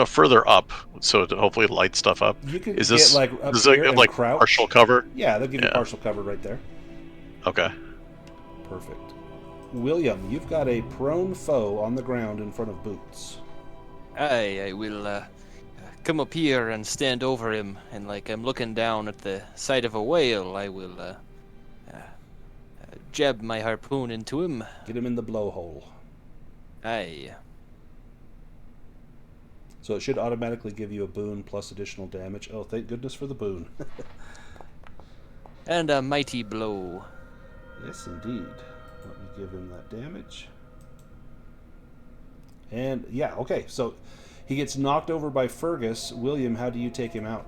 further up, so to hopefully light stuff up. You can is this get up here and crouch. Partial cover? Yeah, they'll give you partial cover right there. Okay. Perfect. William, you've got a prone foe on the ground in front of Boots. I will come up here and stand over him, and like I'm looking down at the sight of a whale, I will jab my harpoon into him. Get him in the blowhole. Aye. So it should automatically give you a boon plus additional damage. Oh, thank goodness for the boon. And a mighty blow. Yes, indeed. Let me give him that damage. And, yeah, okay. So he gets knocked over by Fergus. William, how do you take him out?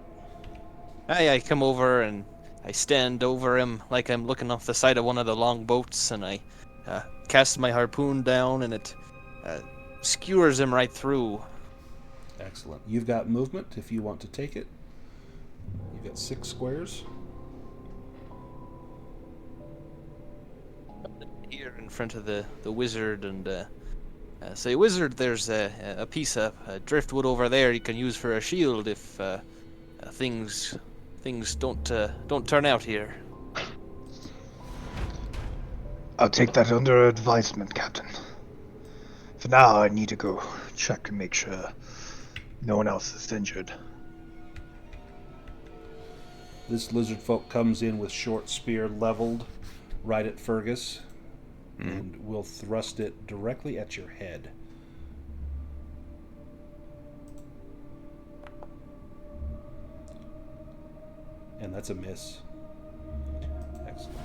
I come over and I stand over him like I'm looking off the side of one of the long boats, and I cast my harpoon down, and it skewers him right through. Excellent. You've got movement if you want to take it. You've got 6 squares. Here in front of the wizard, and say, wizard, there's a piece of driftwood over there you can use for a shield if things don't turn out here. I'll take that under advisement, Captain. For now, I need to go check and make sure no one else is injured. This lizard folk comes in with short spear leveled right at Fergus and will thrust it directly at your head. And that's a miss. Excellent.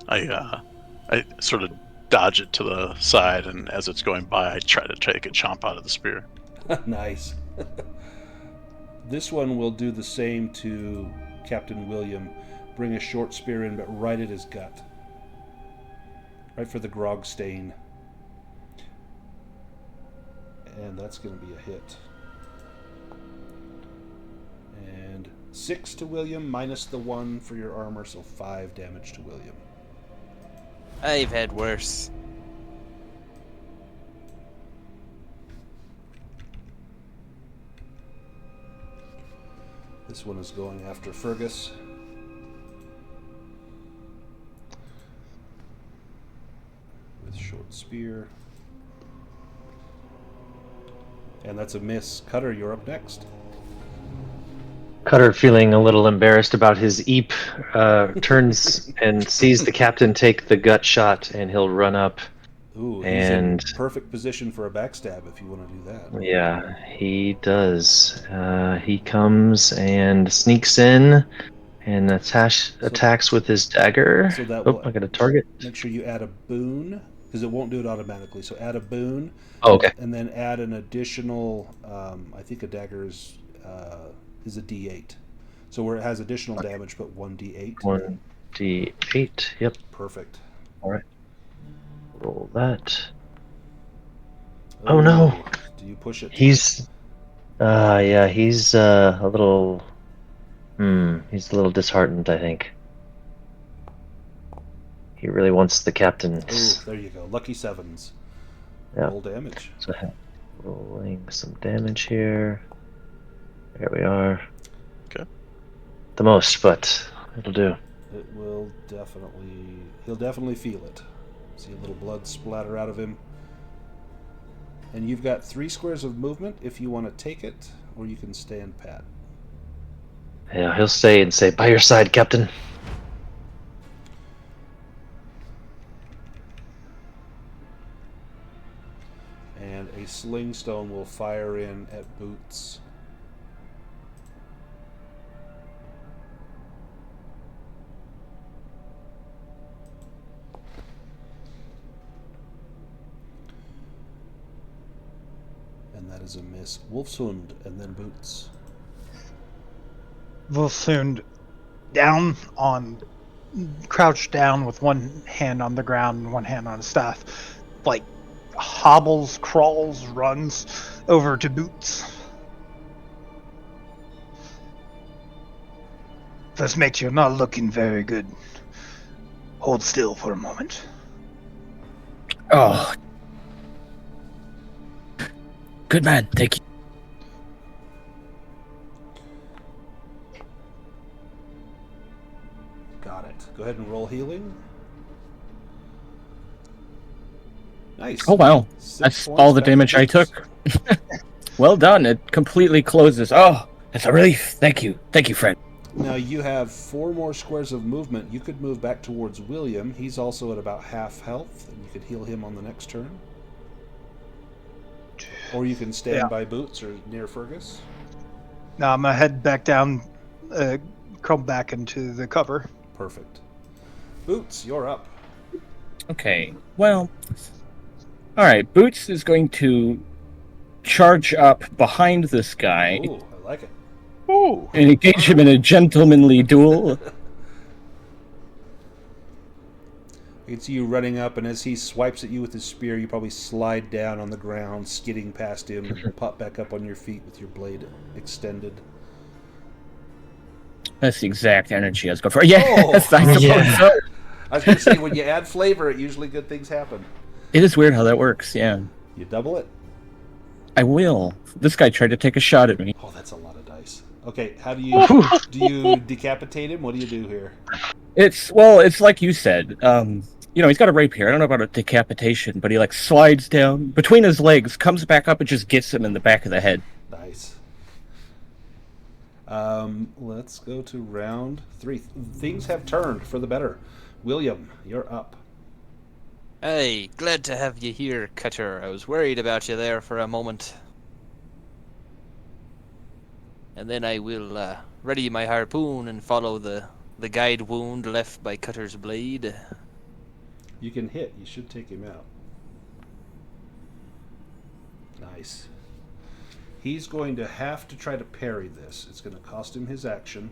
I sort of dodge it to the side, and as it's going by, I try to take a chomp out of the spear. Nice. This one will do the same to Captain William. Bring a short spear in, but right at his gut. Right for the grog stain. And that's going to be a hit. And 6 to William, minus the 1 for your armor, so 5 damage to William. I've had worse. This one is going after Fergus. With short spear. And that's a miss. Cutter, you're up next. Cutter, feeling a little embarrassed about his eep, turns and sees the captain take the gut shot, and he'll run up. Ooh, and he's in perfect position for a backstab if you want to do that. Yeah, he does. He comes and sneaks in and attacks with his dagger. So that I got a target. Make sure you add a boon because it won't do it automatically. So add a boon. Oh, okay. And then add an additional. I think a dagger is a D8. So where it has additional damage, but 1d8. 1d8. Yep. Perfect. All right. Roll that. Oh no! Do you push it? He's he's a little he's a little disheartened, I think. He really wants the captain's. Oh, there you go. Lucky 7s. Yeah. Roll damage. So rolling some damage here. There we are. Okay. The most, but it'll do. It will definitely... He'll definitely feel it. See a little blood splatter out of him. And you've got 3 squares of movement if you want to take it, or you can stand pat. Yeah, he'll stay and say, "By your side, Captain." And a sling stone will fire in at Boots. And that is a miss. Wolfshund, and then Boots. Volsund crouched down with one hand on the ground and one hand on his staff, like hobbles, crawls, runs over to Boots. This makes you not looking very good. Hold still for a moment. Oh. Good man, thank you. Got it. Go ahead and roll healing. Nice. Oh wow, 6 that's points all the back to damage I Boots. took. Well done, it completely closes. Oh, that's a relief. Thank you, friend. Now you have 4 more squares of movement. You could move back towards William. He's also at about half health, and you could heal him on the next turn. Or you can stand by Boots or near Fergus. Now I'm gonna head back down, crawl back into the cover. Perfect. Boots, you're up. Okay, well, alright, Boots is going to charge up behind this guy Ooh, I like it. Ooh. and engage him in a gentlemanly duel. You can see you running up, and as he swipes at you with his spear, you probably slide down on the ground, skidding past him, and pop back up on your feet with your blade extended. That's the exact energy I was going for. Yes, Oh! I suppose so. I was going to say, when you add flavor, usually good things happen. It is weird how that works, yeah. You double it? I will. This guy tried to take a shot at me. Oh, that's a lot of dice. Okay, how do you decapitate him? What do you do here? It's like you said. He's got a rapier. I don't know about a decapitation, but he like slides down between his legs, comes back up, and just gets him in the back of the head. Nice. Let's go to round 3. Things have turned for the better. William, you're up. Hey, glad to have you here, Cutter. I was worried about you there for a moment. And then I will ready my harpoon and follow the guide wound left by Cutter's blade. You can hit. You should take him out. Nice. He's going to have to try to parry this. It's going to cost him his action.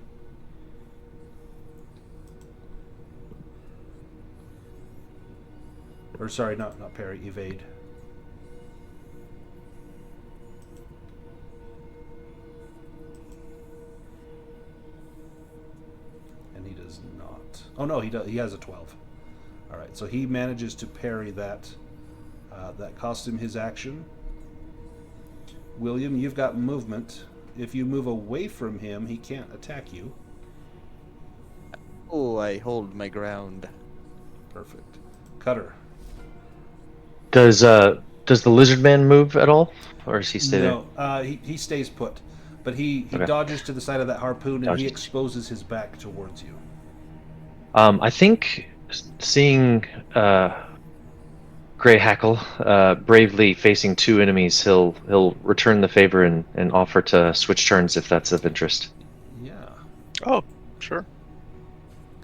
Or sorry, not parry, evade. And he does not. Oh no, he does. He has a 12. All right, so he manages to parry that. That costs him his action. William, you've got movement. If you move away from him, he can't attack you. Oh, I hold my ground. Perfect. Cutter. Does the lizard man move at all, or does he stay there? No, he stays put, but he Okay. dodges to the side of that harpoon and he Dodges. exposes his back towards you. I think seeing Grey Hackle bravely facing 2 enemies, he'll return the favor and offer to switch turns if that's of interest. Yeah. Oh, sure.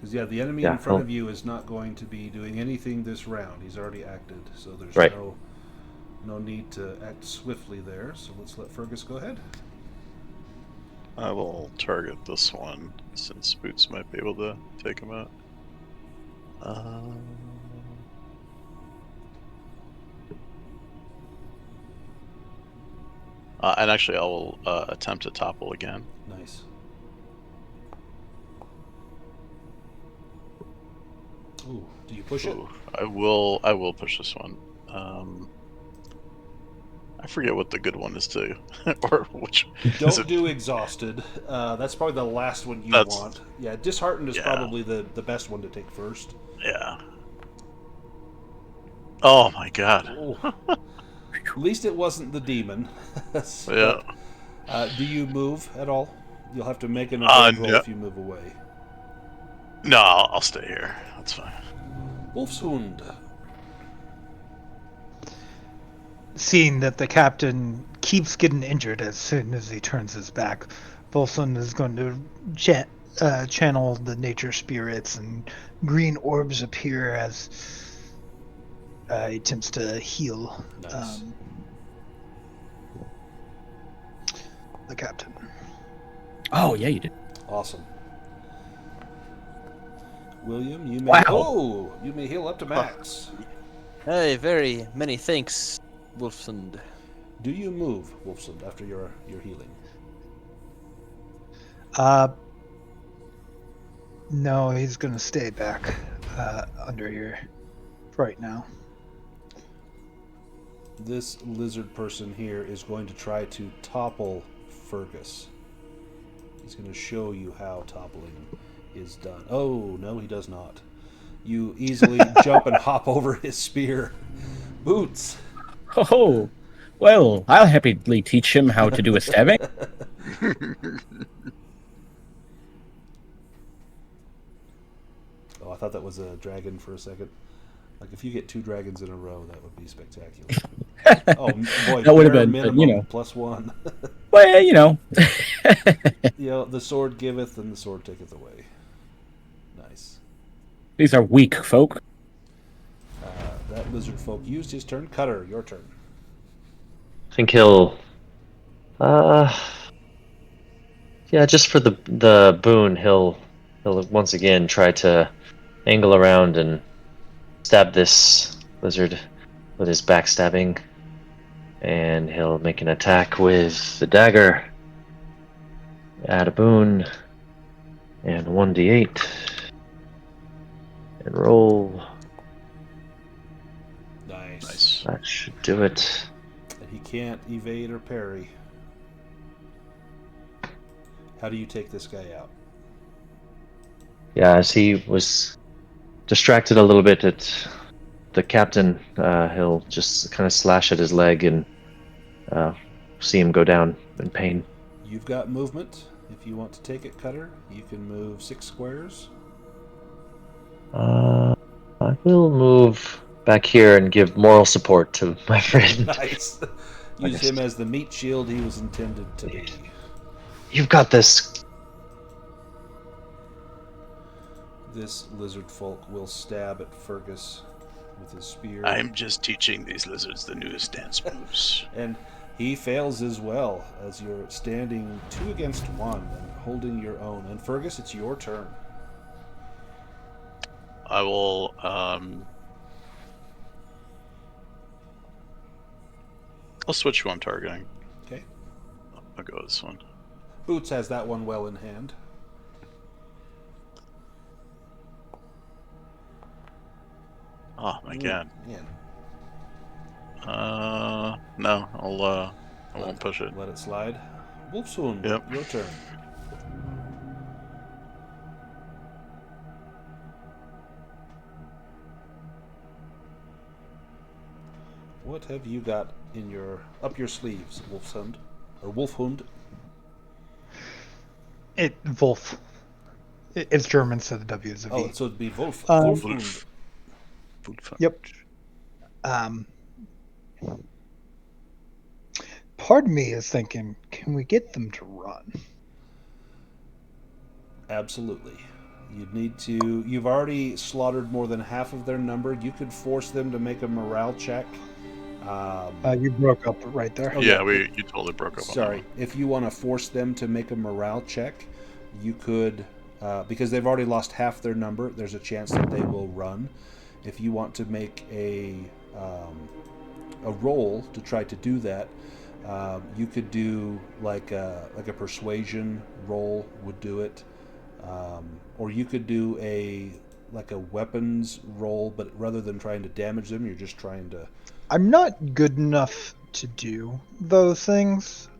Because the enemy Yeah, in front he'll- of you is not going to be doing anything this round. He's already acted, so there's Right. no need to act swiftly there. So let's let Fergus go ahead. I will target this one since Boots might be able to take him out. And actually, I will attempt to topple again. Nice. Ooh, do you push it? Ooh, I will push this one. I forget what the good one is too, or which. Don't do exhausted. That's probably the last one you want. Yeah, disheartened is probably the best one to take first. Yeah. Oh my god. At least it wasn't the demon. Yeah. Do you move at all? You'll have to make an evade roll no. if you move away. No, I'll stay here. That's fine. Wolfshund. Seeing that the captain keeps getting injured as soon as he turns his back, Volsund is going to channel the nature spirits, and green orbs appear as he attempts to heal Nice. the captain. Oh, yeah, you did. Awesome. William, you may you may heal up to max. Hey, very many thanks, Wolfsund. Do you move, Wolfsund, after your healing? No, he's going to stay back under here right now. This lizard person here is going to try to topple Fergus. He's going to show you how toppling is done. Oh, no, he does not. You easily jump and hop over his spear. Boots. Oh, well, I'll happily teach him how to do a stabbing. Oh, I thought that was a dragon for a second. Like, if you get 2 dragons in a row, that would be spectacular. Oh, boy, That would have bare been, minimum, you know. +1. Well, you know. The sword giveth and the sword taketh away. Nice. These are weak folk. That lizard folk used his turn. Cutter, your turn. I think he'll. Yeah, just for the boon, he'll once again try to angle around and stab this lizard with his backstabbing, and he'll make an attack with the dagger. Add a boon and 1d8 and roll. Nice. That should do it. And he can't evade or parry. How do you take this guy out? Yeah, as he was distracted a little bit at the captain, he'll just kind of slash at his leg and see him go down in pain. You've got movement. If you want to take it, Cutter, you can move 6 squares. I will move back here and give moral support to my friend. Nice. Use him as the meat shield he was intended to be. You've got this. This lizard folk will stab at Fergus with his spear. I'm just teaching these lizards the newest dance moves. And he fails as well, as you're standing 2 against 1 and holding your own. And Fergus, it's your turn. I will I'll switch who I'm targeting. Okay. I'll go with this one. Boots has that one well in hand. Oh my god. Man. No, I won't push it. Let it slide. Wolfsund, Yep. your turn. What have you got in your up your sleeves, Wolfsund or Wolfhund? Wolf. It's German, so the W is a V. Oh, so it'd be Wolf. Wolf. Wolfhund. Yep. Part of me is thinking, can we get them to run? Absolutely. You'd need to. You've already slaughtered more than half of their number. You could force them to make a morale check. You broke up right there. Oh, Yeah, you totally broke up. Sorry. On If you want to force them to make a morale check, you could, because they've already lost half their number. There's a chance that they will run. If you want to make a roll to try to do that, you could do like a persuasion roll would do it, or you could do a weapons roll, but rather than trying to damage them, you're just trying to. I'm not good enough to do those things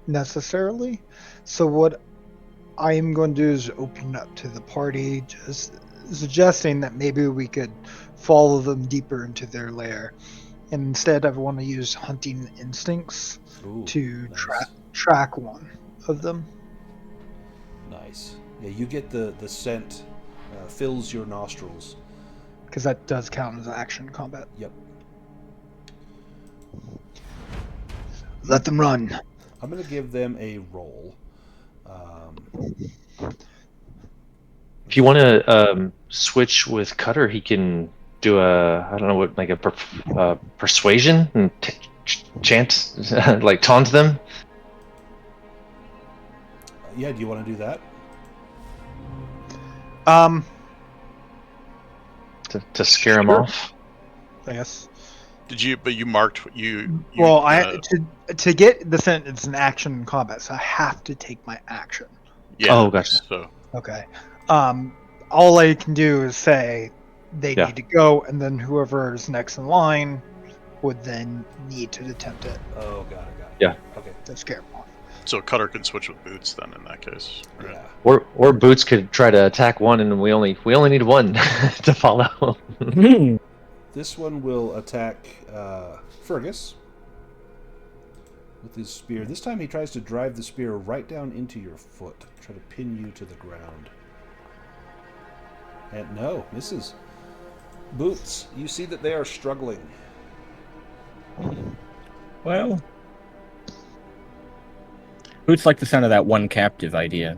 necessarily. So what I am going to do is open up to the party, just suggesting that maybe we could follow them deeper into their lair. And instead, I want to use hunting instincts to nice. track one of them. Nice. Yeah, you get the scent fills your nostrils. Because that does count as action combat. Yep. Let them run. I'm going to give them a roll. If you want to switch with Cutter, he can do a persuasion and chant, like taunt them. Yeah, do you want to do that? To scare him off. Yes. Did you? But you marked you. Well, I to get the scent, it's an action in combat, so I have to take my action. Yeah. Oh, gotcha. So Okay. All I can do is say they need to go, and then whoever is next in line would then need to attempt it. Oh, got it. Yeah. Okay. To scare them off. So Cutter can switch with Boots then in that case. Right? Yeah. Or Boots could try to attack one, and we only need one to follow. This one will attack Fergus with his spear. This time he tries to drive the spear right down into your foot. Try to pin you to the ground. And no, misses. Boots, you see that they are struggling. Well, Boots like the sound of that one captive idea.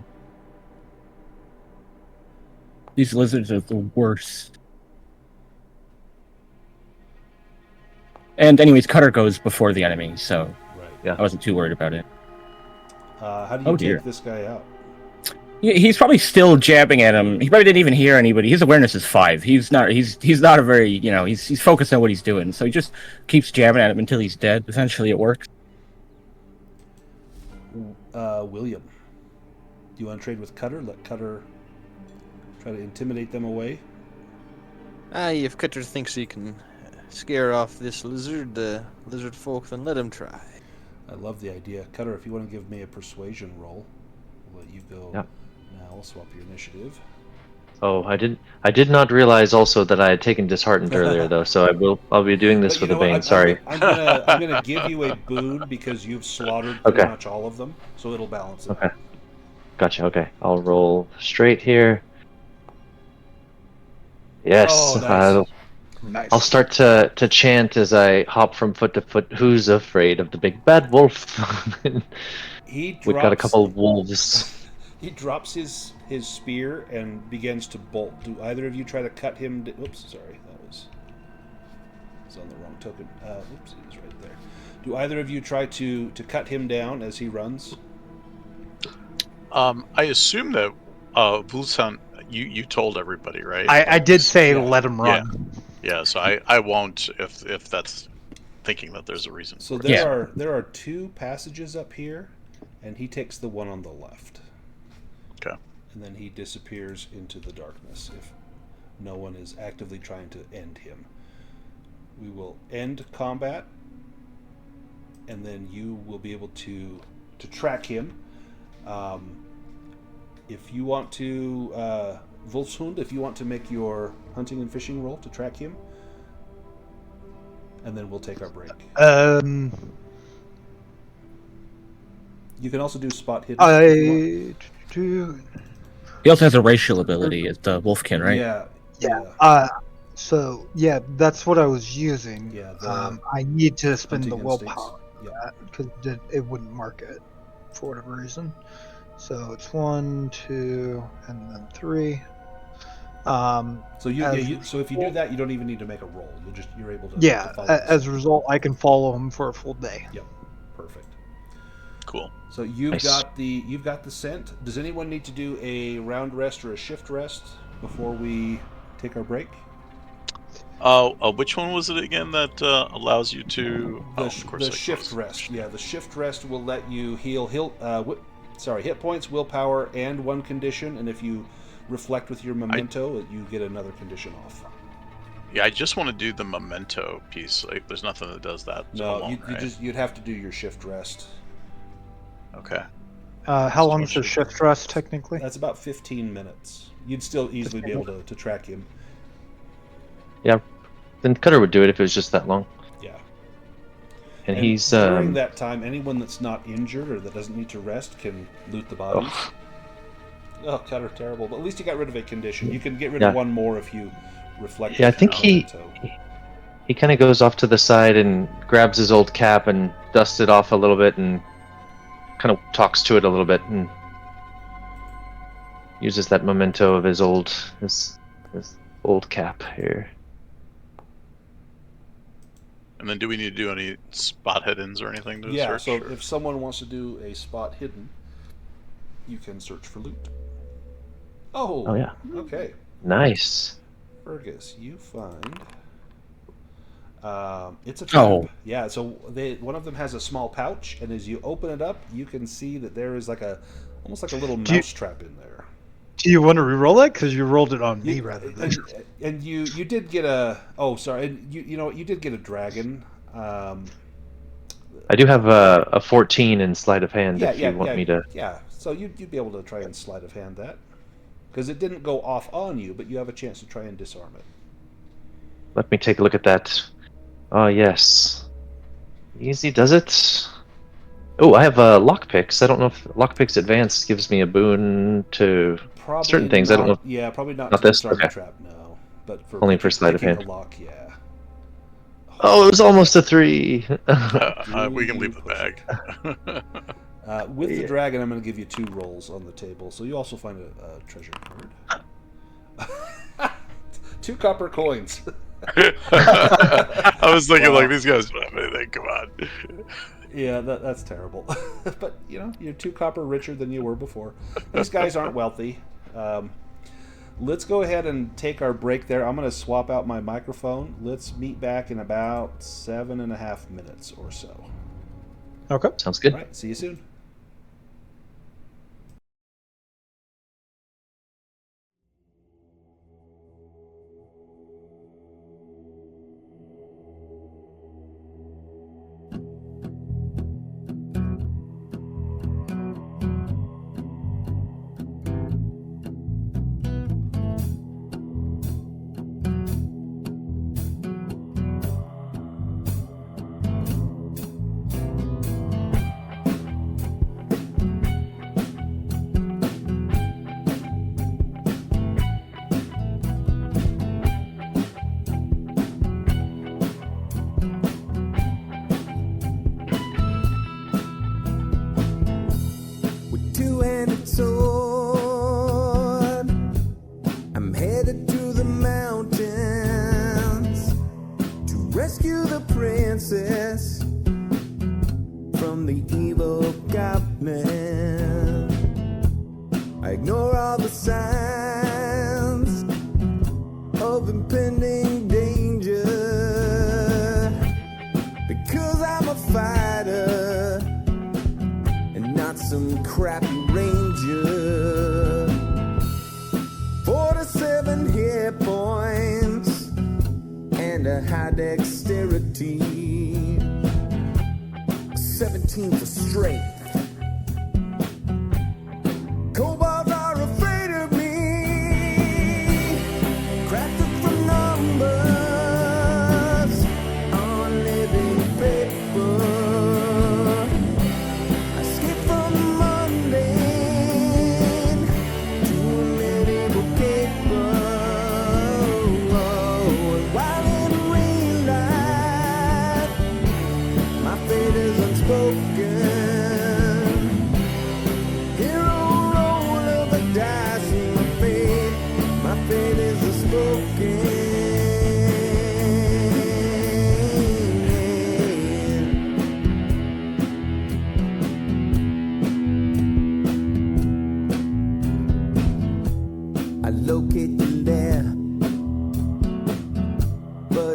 These lizards are the worst. And anyways, Cutter goes before the enemy, so Right. Yeah. I wasn't too worried about it. How do you dear. take this guy out? He's probably still jabbing at him. He probably didn't even hear anybody. His awareness is 5. He's not a very, he's focused on what he's doing. So he just keeps jabbing at him until he's dead. Eventually it works. William, do you want to trade with Cutter? Let Cutter try to intimidate them away? If Cutter thinks he can scare off this lizard folk, then let him try. I love the idea. Cutter, if you want to give me a persuasion roll, I'll let you go. Yeah. Now I'll swap your initiative. Oh, I did not realize also that I had taken disheartened earlier though, so I'll be doing this But with you a know what? bang. Sorry. I'm gonna give you a boon because you've slaughtered pretty much all of them, so it'll balance it. Okay. Gotcha. Okay, I'll roll straight here. Yes. Oh, nice. Nice. I'll start to chant as I hop from foot to foot. Who's afraid of the big bad wolf? We've got a couple of wolves. He drops his spear and begins to bolt. Do either of you try to cut him? Oops, sorry, that was on the wrong token. Oops, he was right there. Do either of you try to cut him down as he runs? I assume that Vulsan, you told everybody, right? I did say Yeah. let him run. Yeah, so I won't if that's thinking that there's a reason. So for it. there are 2 passages up here, and he takes the one on the left. Okay. And then he disappears into the darkness if no one is actively trying to end him. We will end combat, and then you will be able to track him. If you want to, Wolfshund, if you want to make your hunting and fishing roll to track him, and then we'll take our break. You can also do spot hidden. if you want. He also has a racial ability. It's the Wolfkin, right? Yeah. So yeah, that's what I was using. Yeah, the I need to spend the hunting willpower instincts. Yep. because it wouldn't mark it for whatever reason. So it's 1, 2, and then 3. So so if you do that, you don't even need to make a roll. You're able to. Yeah, to follow as a result, I can follow him for a full day. Yep, perfect. Cool. So you've Nice. got the scent. Does anyone need to do a round rest or a shift rest before we take our break? Which one was it again that allows you to? The Of course I shift closed. rest. Yeah, the shift rest will let you heal hit points, willpower, and one condition. And if you reflect with your memento, you get another condition off. Yeah, I just want to do the memento piece. Like, there's nothing that does that. No, alone, right? you'd have to do your shift rest. Okay. How long is the shift rest technically? That's about 15 minutes. You'd still easily be able to track him. Yeah. Then Cutter would do it if it was just that long. Yeah. And he's during that time, anyone that's not injured or that doesn't need to rest can loot the bodies. Oh, Cutter, terrible. But at least you got rid of a condition. You can get rid of one more if you reflect. Yeah, I think he kind of goes off to the side and grabs his old cap and dusts it off a little bit and kind of talks to it a little bit and uses that memento of his old cap here. And then do we need to do any spot hidden or anything to Yeah, search? so or? if someone wants to do a spot hidden, you can search for loot. Oh yeah. Okay. Nice. Fergus, you find... it's a trap. Oh. Yeah, so one of them has a small pouch, and as you open it up, you can see that there is almost like a little mouse trap in there. Do you want to re-roll that? Because you rolled it on me rather than... And you did get a... Oh, sorry. And you know what? You did get a dragon. I do have a 14 in sleight of hand if you want me to... Yeah, so you'd be able to try and sleight of hand that. Because it didn't go off on you, but you have a chance to try and disarm it. Let me take a look at that. Oh, yes. Easy does it. Oh, I have lockpicks. I don't know if lockpicks advanced gives me a boon to certain things. I don't know. Yeah, probably not Not to this? disarm Okay. the trap, no. But for Only for sleight of picking hand. the lock, yeah. Oh, it was almost a 3. We can leave the bag. With the dragon, I'm going to give you 2 rolls on the table, so you also find a treasure card. 2 copper coins. I was thinking, Wow. like, these guys don't have anything. Come on. Yeah, that's terrible. But, you're 2 copper richer than you were before. These guys aren't wealthy. Let's go ahead and take our break there. I'm going to swap out my microphone. Let's meet back in about 7.5 minutes or so. Okay. Sounds good. All right, see you soon. With two-handed sword, I'm headed to the mountains to rescue the princess from the evil goblin. I ignore all the signs of impending danger because I'm a fighter and not some crappy ranger. 47 hit points and a high dexterity, 17 for strength. Kobolds are afraid of me, crafted from numbers on living paper. I skip from mundane to a medieval caper. While in real life, my fate is unspoken.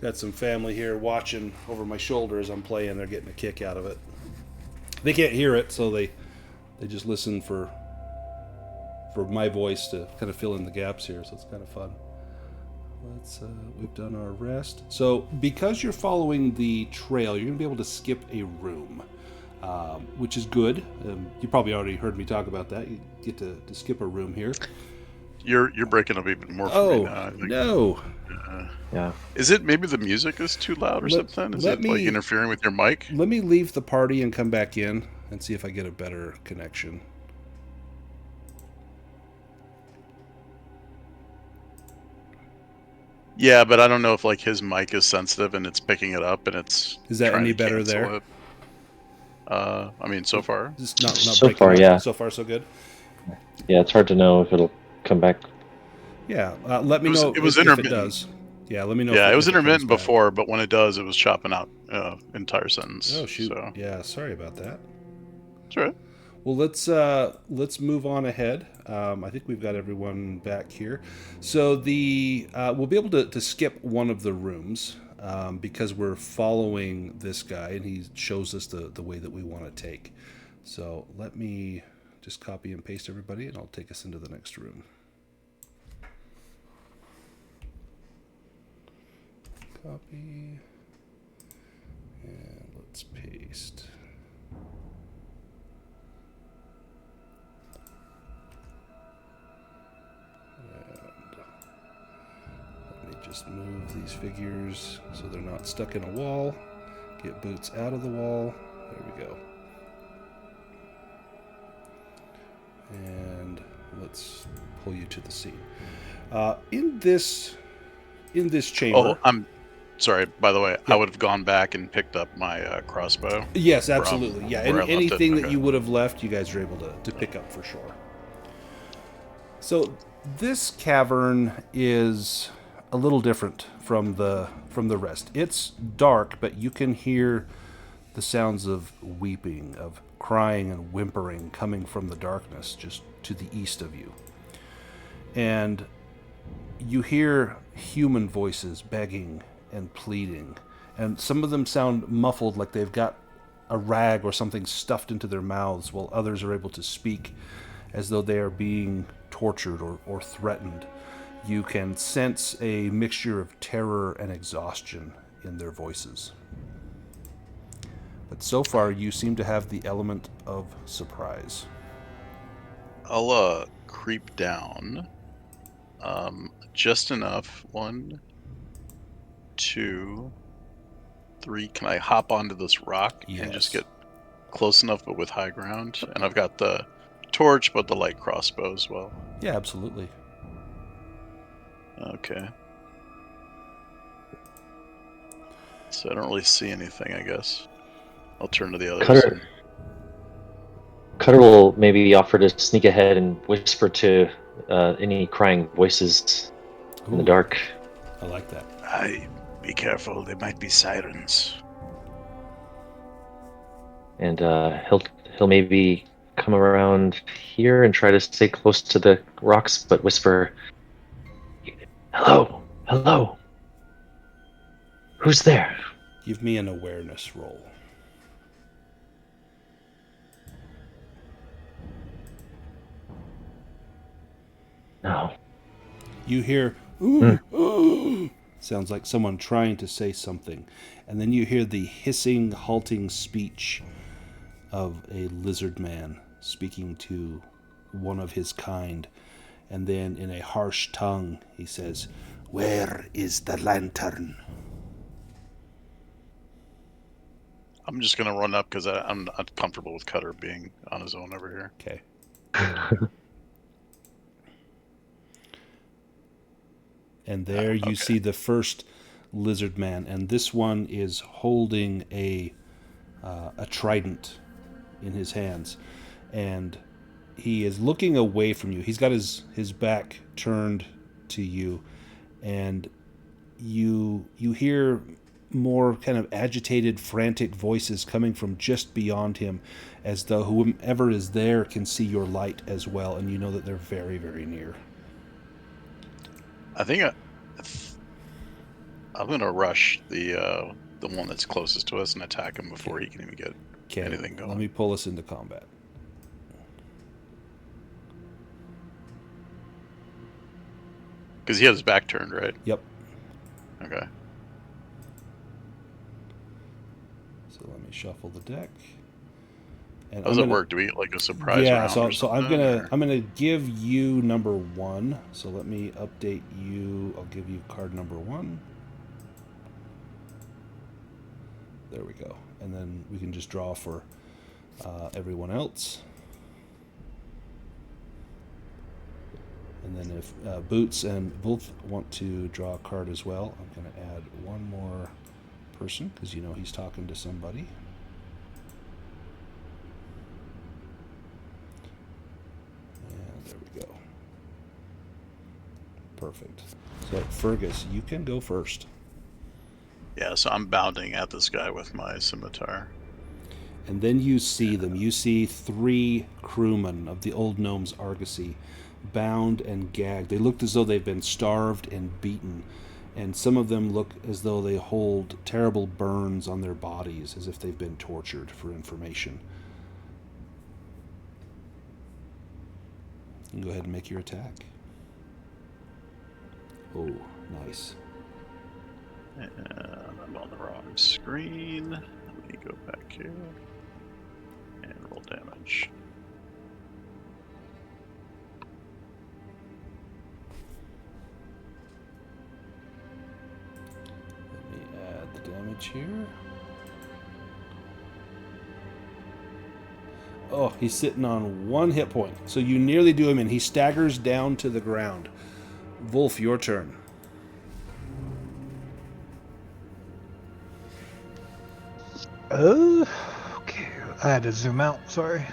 Got some family here watching over my shoulder as I'm playing. They're getting a kick out of it. They can't hear it, so they just listen for my voice to kind of fill in the gaps here. So it's kind of fun. We've done our rest. So because you're following the trail, you're going to be able to skip a room, which is good. You probably already heard me talk about that. You get to skip a room here. You're breaking up even more for me now. I think. No. Yeah. Is it maybe the music is too loud or something? Is it like interfering with your mic? Let me leave the party and come back in and see if I get a better connection. Yeah, but I don't know if like his mic is sensitive and it's picking it up and it's. Is that any better there? It. I mean, so far. Just not so far, up. yeah. So far, so good. Yeah, it's hard to know if it'll come back. Yeah, let me know. It was if intermittent. It does. Yeah, let me know. Yeah, it was intermittent back. before, but when it does, it was chopping out entire sentence. Oh shoot! So. Yeah, sorry about that. That's right. Well, let's move on ahead. I think we've got everyone back here. So we'll be able to skip one of the rooms because we're following this guy, and he shows us the way that we want to take. So let me just copy and paste everybody, and I'll take us into the next room. Copy, and let's paste. Just move these figures so they're not stuck in a wall. Get boots out of the wall. There we go. And let's pull you to the scene. In this chamber. Oh, I'm sorry. By the way, yeah. I would have gone back and picked up my crossbow. Yes, absolutely. Yeah, anything that okay. you would have left, you guys are able to pick up for sure. So this cavern is a little different from the rest. It's dark, but you can hear the sounds of weeping, of crying and whimpering coming from the darkness just to the east of you. And you hear human voices begging and pleading, and some of them sound muffled, like they've got a rag or something stuffed into their mouths, while others are able to speak as though they are being tortured or threatened. You can sense a mixture of terror and exhaustion in their voices. But so far, you seem to have the element of surprise. I'll creep down just enough. 1, 2, 3. Can I hop onto this rock and just get close enough, but with high ground? And I've got the torch, but the light crossbow as well. Yeah, absolutely. Okay. So I don't really see anything, I guess. I'll turn to the others. Cutter will maybe offer to sneak ahead and whisper to any crying voices in the dark. I like that. Be careful, there might be sirens. And he'll maybe come around here and try to stay close to the rocks, but whisper, "Hello, hello. Who's there?" Give me an awareness roll. No. You hear, ooh, ooh. Sounds like someone trying to say something. And then you hear the hissing, halting speech of a lizard man speaking to one of his kind. And then in a harsh tongue, he says, "Where is the lantern?" I'm just going to run up because I'm not comfortable with Cutter being on his own over here. Okay. And there you see the first lizard man, and this one is holding a trident in his hands, and he is looking away from you. He's got his back turned to you, and you hear more kind of agitated, frantic voices coming from just beyond him, as though whomever is there can see your light as well, and you know that they're very, very near. I think I'm gonna rush the one that's closest to us and attack him before he can even get anything going. Let me pull us into combat. Because he had his back turned, right? Yep. Okay. So let me shuffle the deck. And How does it work? Do we get like a surprise Yeah, round? so I'm gonna give you number 1. So let me update you. I'll give you card number 1. There we go. And then we can just draw for everyone else. And then if Boots and Wolf want to draw a card as well, I'm going to add one more person because you know he's talking to somebody. And there we go. Perfect. So Fergus, you can go first. Yeah, so I'm bounding at this guy with my scimitar. And then you see them. You see 3 crewmen of the old gnome's Argosy, bound and gagged. They look as though they've been starved and beaten, and some of them look as though they hold terrible burns on their bodies, as if they've been tortured for information. You can go ahead and make your attack. Oh, nice. And I'm on the wrong screen. Let me go back here and roll damage. Let me add the damage here. Oh, he's sitting on 1 hit point. So you nearly do him in. He staggers down to the ground. Wolf, your turn. Okay. I had to zoom out, sorry.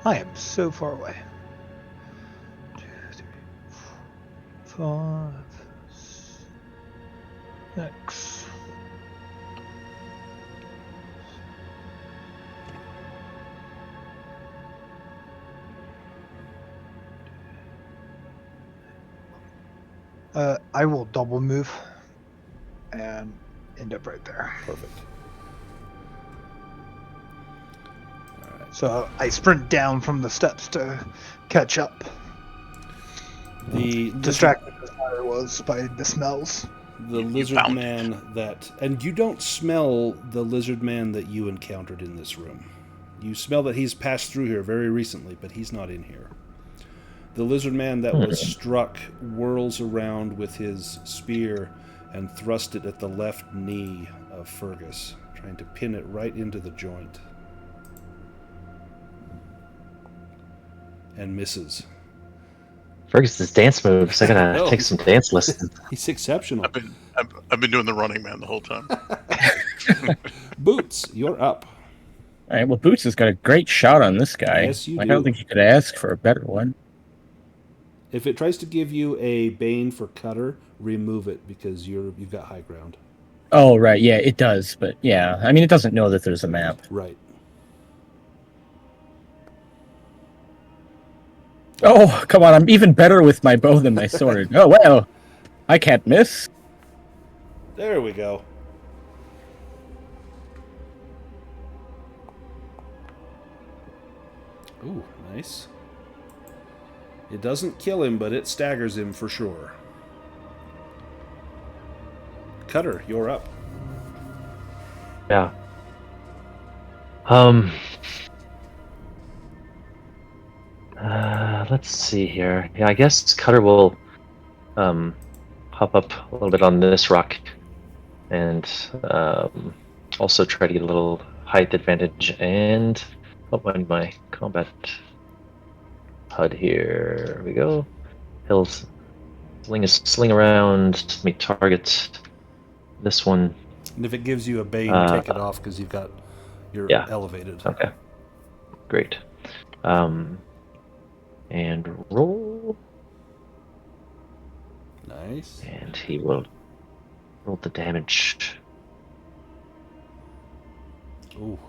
I am so far away. 2, 3, 4, 5, 6. I will double move and end up right there. Perfect. So I sprint down from the steps to catch up. The Distracted as I was by the smells. The lizard man that... And you don't smell the lizard man that you encountered in this room. You smell that he's passed through here very recently, but he's not in here. The lizard man that was struck whirls around with his spear and thrust it at the left knee of Fergus, trying to pin it right into the joint. And misses. Fergus's dance moves. I gotta take some dance lessons. He's exceptional. I've been doing the running man the whole time. Boots, you're up. All right, well, Boots has got a great shot on this guy. Yes, you I do. don't think you could ask for a better one. If it tries to give you a Bane for Cutter, remove it because you've got high ground. Oh, right, yeah, it does, but yeah, I mean, it doesn't know that there's a map. Right. Oh, come on, I'm even better with my bow than my sword. Oh, well, I can't miss. There we go. Ooh, nice. It doesn't kill him, but it staggers him for sure. Cutter, you're up. Yeah. Let's see here. Yeah, I guess Cutter will hop up a little bit on this rock and also try to get a little height advantage and on my combat HUD here. There we go. He'll sling around, make target this one. And if it gives you a Bane, take it off because you're elevated. Okay. Great. And roll. Nice. And he will roll the damage. Ooh.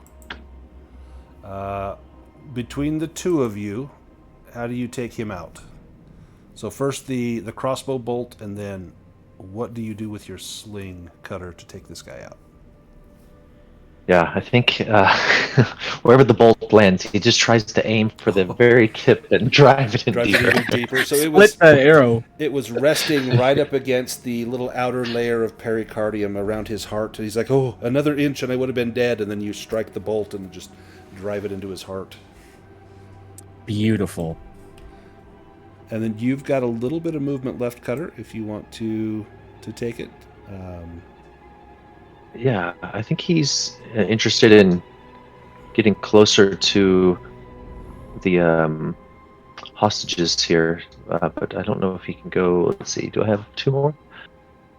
Between the two of you, how do you take him out? So first the crossbow bolt, and then what do you do with your sling cutter to take this guy out? Yeah, I think wherever the bolt lands, he just tries to aim for the very tip and drive it in Drives it deeper. even deeper. So Split the arrow. it was resting right up against the little outer layer of pericardium around his heart. He's like, oh, another inch and I would have been dead. And then you strike the bolt and just drive it into his heart. Beautiful. And then you've got a little bit of movement left, Cutter, if you want to take it. Yeah, I think he's interested in getting closer to the hostages here, but I don't know if he can go. Let's see, do I have 2 more?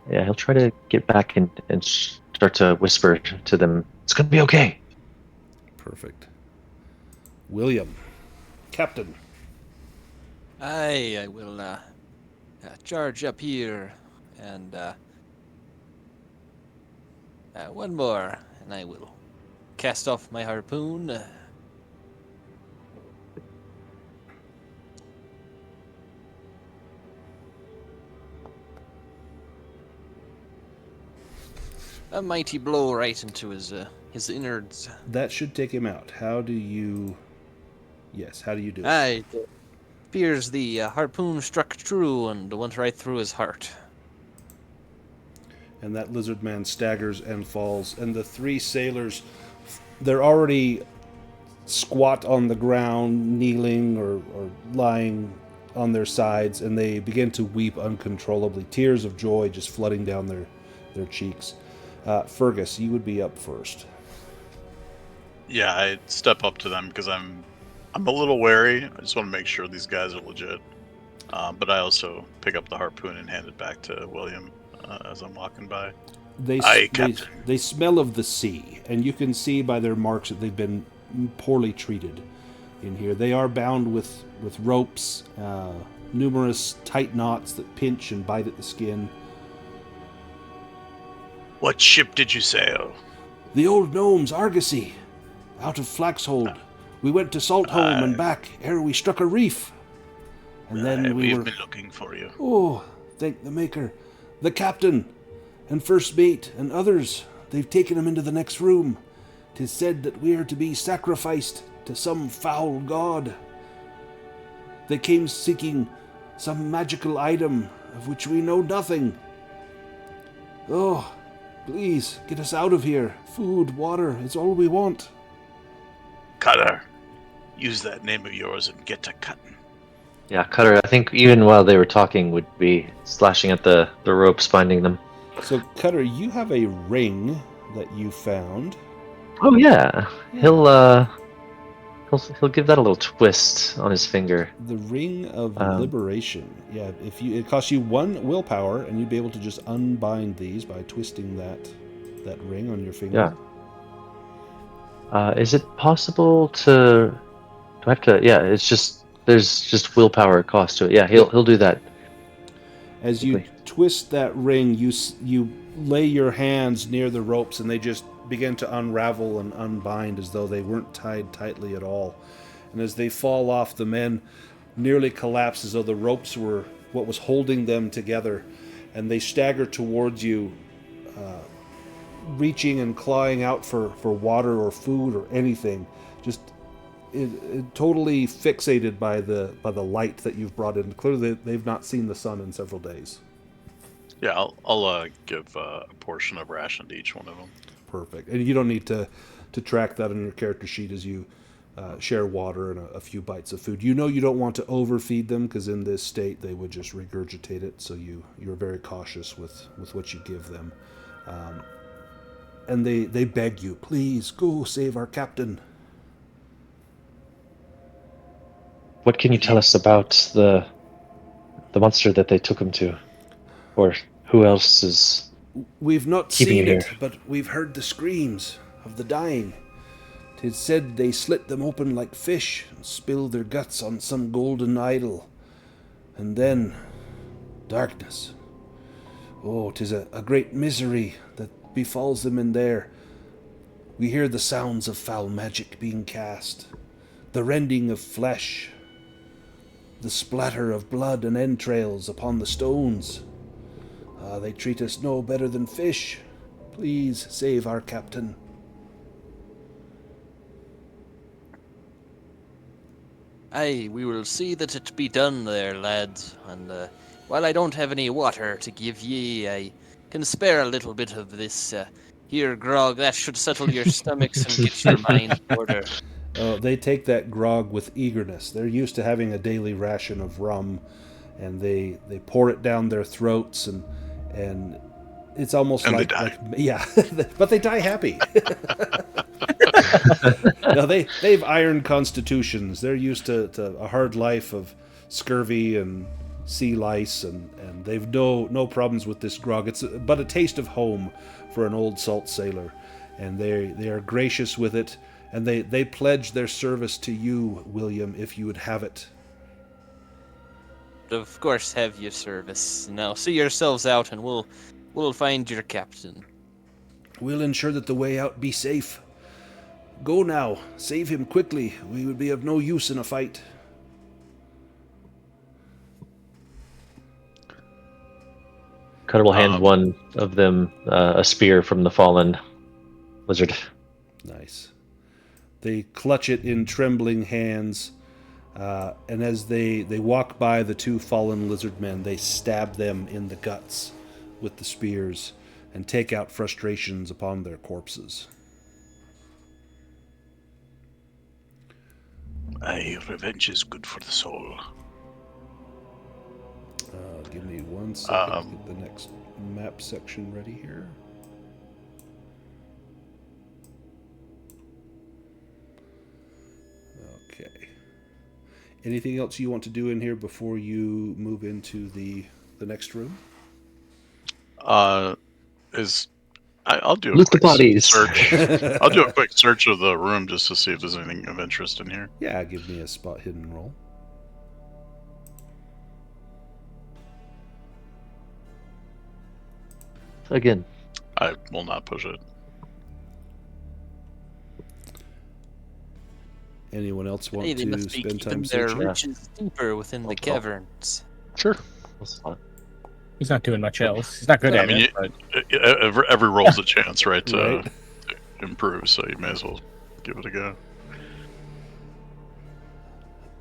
Yeah, he'll try to get back and start to whisper to them, it's going to be okay. Perfect. William, Captain. I will charge up here and one more, and I will cast off my harpoon. A mighty blow right into his innards. That should take him out. How do you do it? Aye, it appears the harpoon struck true and went right through his heart. And that lizard man staggers and falls. And the 3 sailors, they're already squat on the ground, kneeling or lying on their sides, and they begin to weep uncontrollably. Tears of joy just flooding down their cheeks. Fergus, you would be up first. Yeah, I step up to them because I'm a little wary. I just want to make sure these guys are legit. But I also pick up the harpoon and hand it back to William as I'm walking by. They smell of the sea, and you can see by their marks that they've been poorly treated in here. They are bound with ropes, numerous tight knots that pinch and bite at the skin. What ship did you sail? The old Gnome's Argosy, out of Flaxhold. We went to Saltholm and back ere we struck a reef. And then we've been looking for you. Oh, thank the Maker. The captain and first mate and others, they've taken him into the next room. 'Tis said that we are to be sacrificed to some foul god. They came seeking some magical item of which we know nothing. Oh, please, get us out of here. Food, water, it's all we want. Cutter, use that name of yours and get to cutting. Yeah, Cutter, I think even while they were talking, would be slashing at the ropes, binding them. So, Cutter, you have a ring that you found. Oh yeah, he'll give that a little twist on his finger. The Ring of Liberation. Yeah, it costs you 1 willpower, and you'd be able to just unbind these by twisting that ring on your finger. Yeah. Is it possible to? Do I have to? Yeah, it's just there's just willpower cost to it. Yeah, he'll do that. As you twist that ring, you lay your hands near the ropes, and they just begin to unravel and unbind as though they weren't tied tightly at all. And as they fall off, the men nearly collapse as though the ropes were what was holding them together, and they stagger towards you, reaching and clawing out for water or food or anything, just totally fixated by the light that you've brought in. Clearly they've not seen the sun in several days. Yeah, I'll give a portion of ration to each one of them. Perfect. And you don't need to track that on your character sheet as you share water and a few bites of food. You know you don't want to overfeed them, because in this state they would just regurgitate it, so you're very cautious with what you give them. And they beg you, please go save our captain. What can you tell us about the monster that they took him to? Or who else is We've not keeping seen it it, but we've heard the screams of the dying. 'Tis said they slit them open like fish and spill their guts on some golden idol. And then, darkness. Oh, 'tis a great misery that befalls them in there. We hear the sounds of foul magic being cast, the rending of flesh, the splatter of blood and entrails upon the stones. They treat us no better than fish. Please save our captain. Aye, we will see that it be done there, lads. And while I don't have any water to give ye, I can spare a little bit of this here grog. That should settle your stomachs and get your mind in order. They take that grog with eagerness. They're used to having a daily ration of rum, and they pour it down their throats, and it's almost And like, they die. Yeah, but they die happy. No, they've iron constitutions. They're used to a hard life of scurvy and sea lice, and they've no problems with this grog. It's but a taste of home for an old salt sailor, and they are gracious with it, and they pledge their service to you, William, if you would have it. Of course, have your service. Now, see yourselves out, and we'll find your captain. We'll ensure that the way out be safe. Go now. Save him quickly. We would be of no use in a fight. Cutter will hand one of them a spear from the fallen lizard. Nice. They clutch it in trembling hands, and as they walk by the two fallen lizard men, they stab them in the guts with the spears and take out frustrations upon their corpses. Aye, revenge is good for the soul. Give me 1 second to get the next map section ready here. Okay. Anything else you want to do in here before you move into the next room? I'll do a Loot the quick bodies. search. I'll do a quick search of the room just to see if there's anything of interest in here. Yeah, give me a spot hidden roll. Again. I will not push it. Anyone else want Hey, they to must be spend time keeping their searching? riches deeper within the caverns. Sure. That's fine. He's not doing much else. He's not good I at mean, it. But Every roll's a chance, right, to Right. improve, so you may as well give it a go.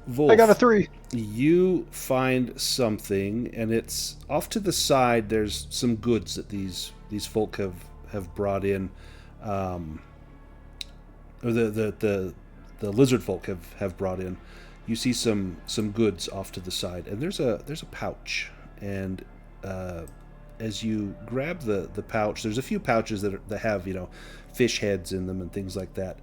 Wolf, I got a 3. you find something, and it's off to the side. There's some goods that these folk have brought in, or the lizard folk have brought in. You see some goods off to the side, and there's a pouch, and as you grab the pouch, there's a few pouches that have fish heads in them and things like that.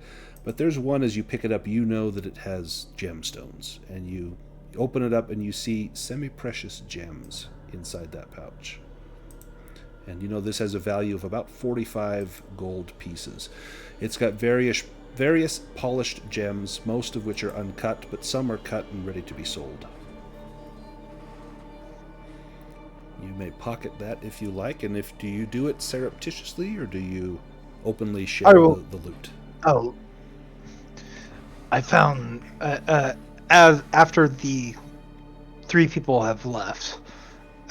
But there's one, as you pick it up, you know that it has gemstones, and you open it up and you see semi-precious gems inside that pouch. And you know this has a value of about 45 gold pieces. It's got various polished gems, most of which are uncut, but some are cut and ready to be sold. You may pocket that if you like, and do you do it surreptitiously, or do you openly share the loot? Oh, I found after the 3 people have left,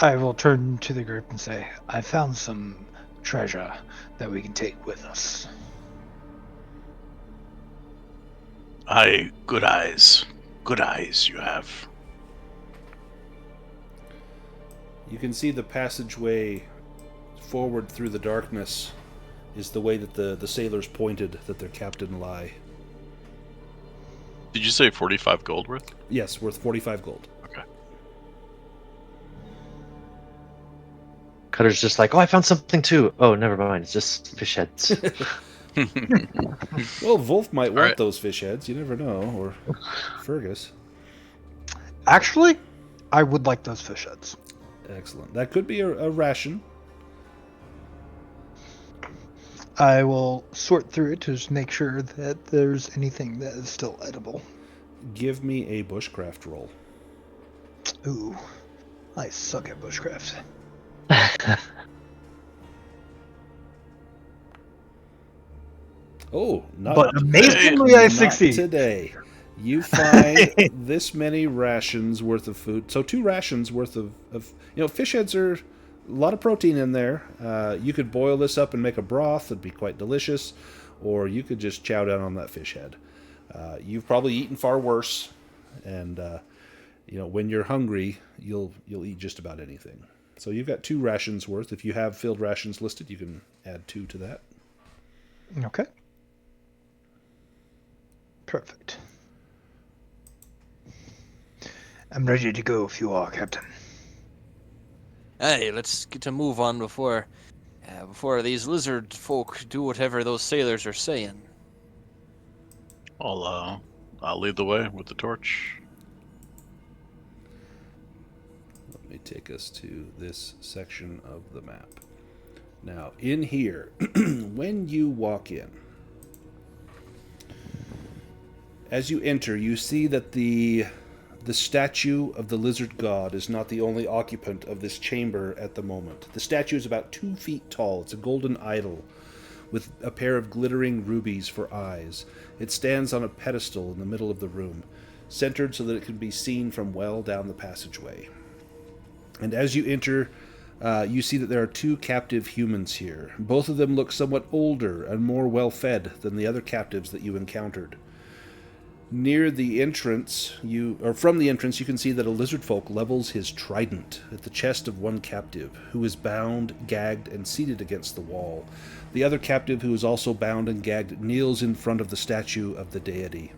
I will turn to the group and say, I found some treasure that we can take with us. Aye, good eyes. Good eyes you have. You can see the passageway forward through the darkness is the way that the sailors pointed that their captain lie. Did you say 45 gold worth? Yes, worth 45 gold. Okay. Cutter's just like, oh, I found something too. Oh, never mind. It's just fish heads. Well, Wolf might want right. those fish heads. You never know. Or Fergus. Actually, I would like those fish heads. Excellent. That could be a ration. I will sort through it to just make sure that there's anything that is still edible. Give me a bushcraft roll. Ooh, I suck at bushcraft. Oh, not But amazingly, I not succeed. today. You find this many rations worth of food. So 2 rations worth of fish heads are lot of protein in there. You could boil this up and make a broth. It'd be quite delicious. Or you could just chow down on that fish head. You've probably eaten far worse. And, when you're hungry, you'll eat just about anything. So you've got 2 rations worth. If you have filled rations listed, you can add 2 to that. Okay. Perfect. I'm ready to go if you are, Captain. Hey, let's get a move on before these lizard folk do whatever those sailors are saying. I'll lead the way with the torch. Let me take us to this section of the map. Now, in here, when you walk in, as you enter, you see that the statue of the lizard god is not the only occupant of this chamber at the moment. The statue is about 2 feet tall. It's a golden idol with a pair of glittering rubies for eyes. It stands on a pedestal in the middle of the room, centered so that it can be seen from well down the passageway. And as you enter, you see that there are 2 captive humans here. Both of them look somewhat older and more well-fed than the other captives that you encountered. Near the entrance, from the entrance, you can see that a lizard folk levels his trident at the chest of one captive, who is bound, gagged, and seated against the wall. The other captive, who is also bound and gagged, kneels in front of the statue of the deity.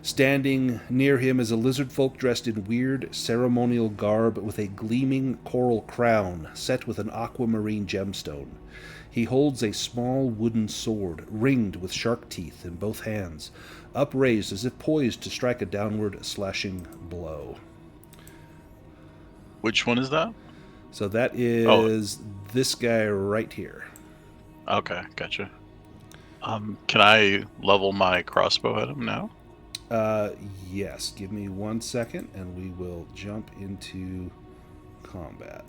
Standing near him is a lizard folk dressed in weird ceremonial garb with a gleaming coral crown set with an aquamarine gemstone. He holds a small wooden sword, ringed with shark teeth in both hands, upraised as if poised to strike a downward slashing blow. Which one is that? So that is this guy right here. Okay, gotcha. Can I level my crossbow at him now? Yes. Give me 1 second, and we will jump into combat.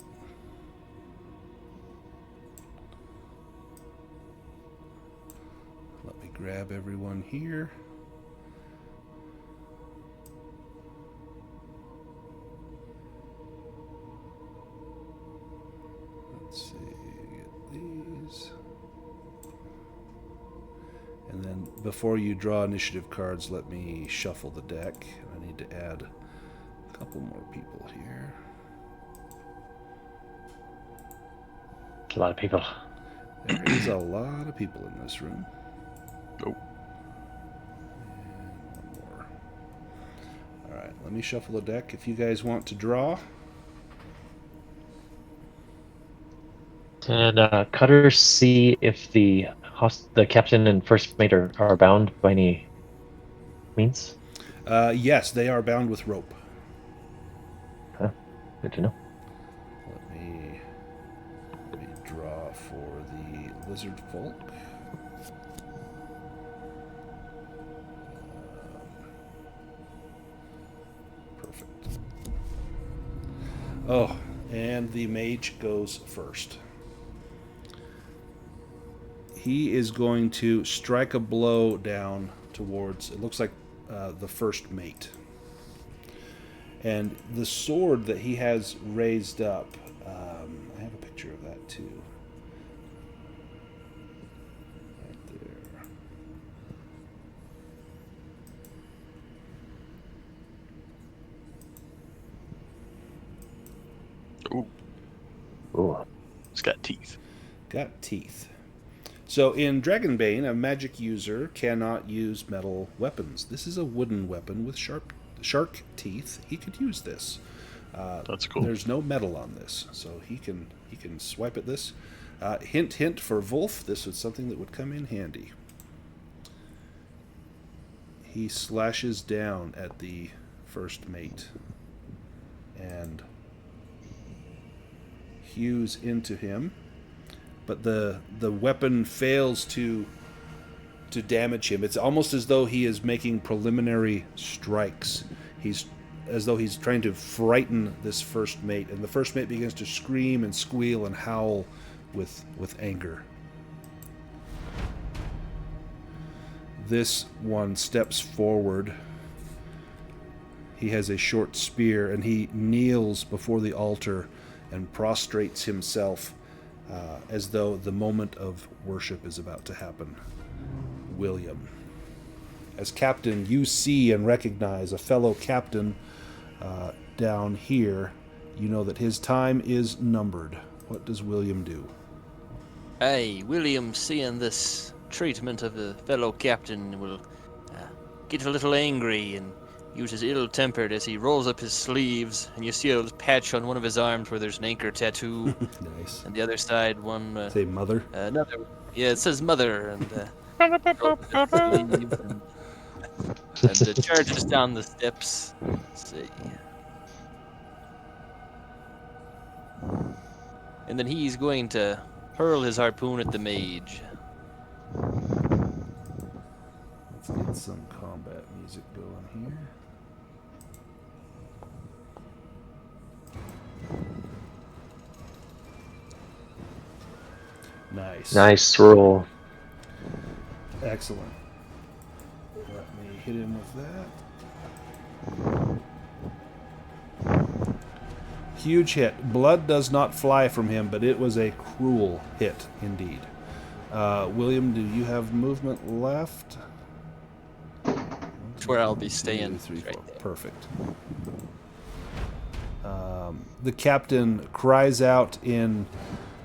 Let me grab everyone here. Let's see, get these. And then before you draw initiative cards, let me shuffle the deck. I need to add a couple more people here. It's a lot of people. There is a lot of people in this room. Oh. And one more. Alright, let me shuffle the deck. If you guys want to draw. Did Cutter see if the captain and first mate are bound by any means? Yes, they are bound with rope. Huh. Good to know. Let me draw for the lizard folk. Perfect. Oh, and the mage goes first. He is going to strike a blow down towards, it looks like the first mate. And the sword that he has raised up, I have a picture of that too. Right there. Ooh. Ooh. It's got teeth. Got teeth. So in Dragonbane, a magic user cannot use metal weapons. This is a wooden weapon with shark teeth. He could use this. That's cool. There's no metal on this, so he can swipe at this. Hint for Wolf, this was something that would come in handy. He slashes down at the first mate and hews into him. But the weapon fails to damage him. It's almost as though he is making preliminary strikes. He's as though he's trying to frighten this first mate, and the first mate begins to scream and squeal and howl with anger. This one steps forward. He has a short spear, and he kneels before the altar and prostrates himself as though the moment of worship is about to happen. William. As captain, you see and recognize a fellow captain down here. You know that his time is numbered. What does William do? Aye, William, seeing this treatment of a fellow captain, will get a little angry and use his ill-tempered as he rolls up his sleeves, and you see a little patch on one of his arms where there's an anchor tattoo. Nice. And the other side, one... Say mother. another... Yeah, it says mother, and... and charges down the steps. Let's see. And then he's going to hurl his harpoon at the mage. Let's get some combat music going here. Nice. Nice roll. Excellent. Let me hit him with that. Huge hit. Blood does not fly from him, but it was a cruel hit indeed. William, do you have movement left? That's where I'll be staying. 2, 3, 4. Right there. Perfect. The captain cries out in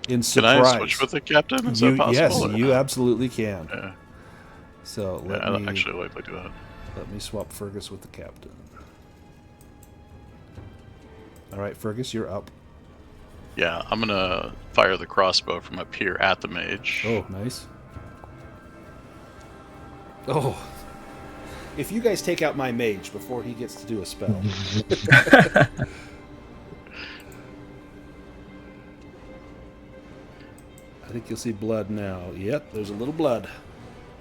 surprise. Can I switch with the captain? Is that possible? Yes, or you not? absolutely can. Yeah. So Yeah, I'd actually like to do that. let me swap Fergus with the captain. All right, Fergus, you're up. Yeah, I'm gonna fire the crossbow from up here at the mage. Oh, nice. Oh. If you guys take out my mage before he gets to do a spell. I think you'll see blood now. Yep, there's a little blood.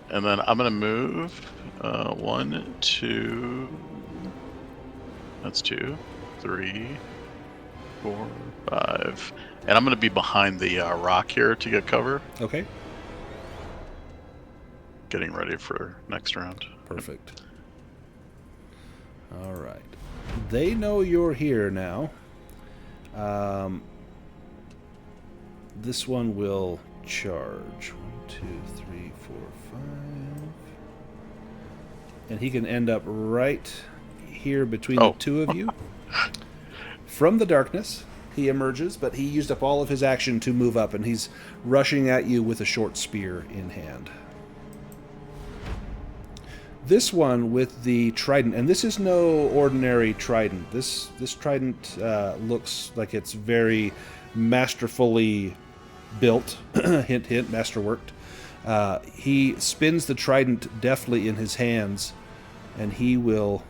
And then I'm gonna move 1, 2. That's 2, 3, 4, 5. And I'm gonna be behind the rock here to get cover. Okay. Getting ready for next round. Perfect. All right. They know you're here now. This one will charge. 1, 2, 3, 4, 5. And he can end up right here between the two of you. From the darkness, he emerges, but he used up all of his action to move up, and he's rushing at you with a short spear in hand. This one with the trident, and this is no ordinary trident. This trident looks like it's very masterfully built. Hint, hint, masterworked. He spins the trident deftly in his hands, and he will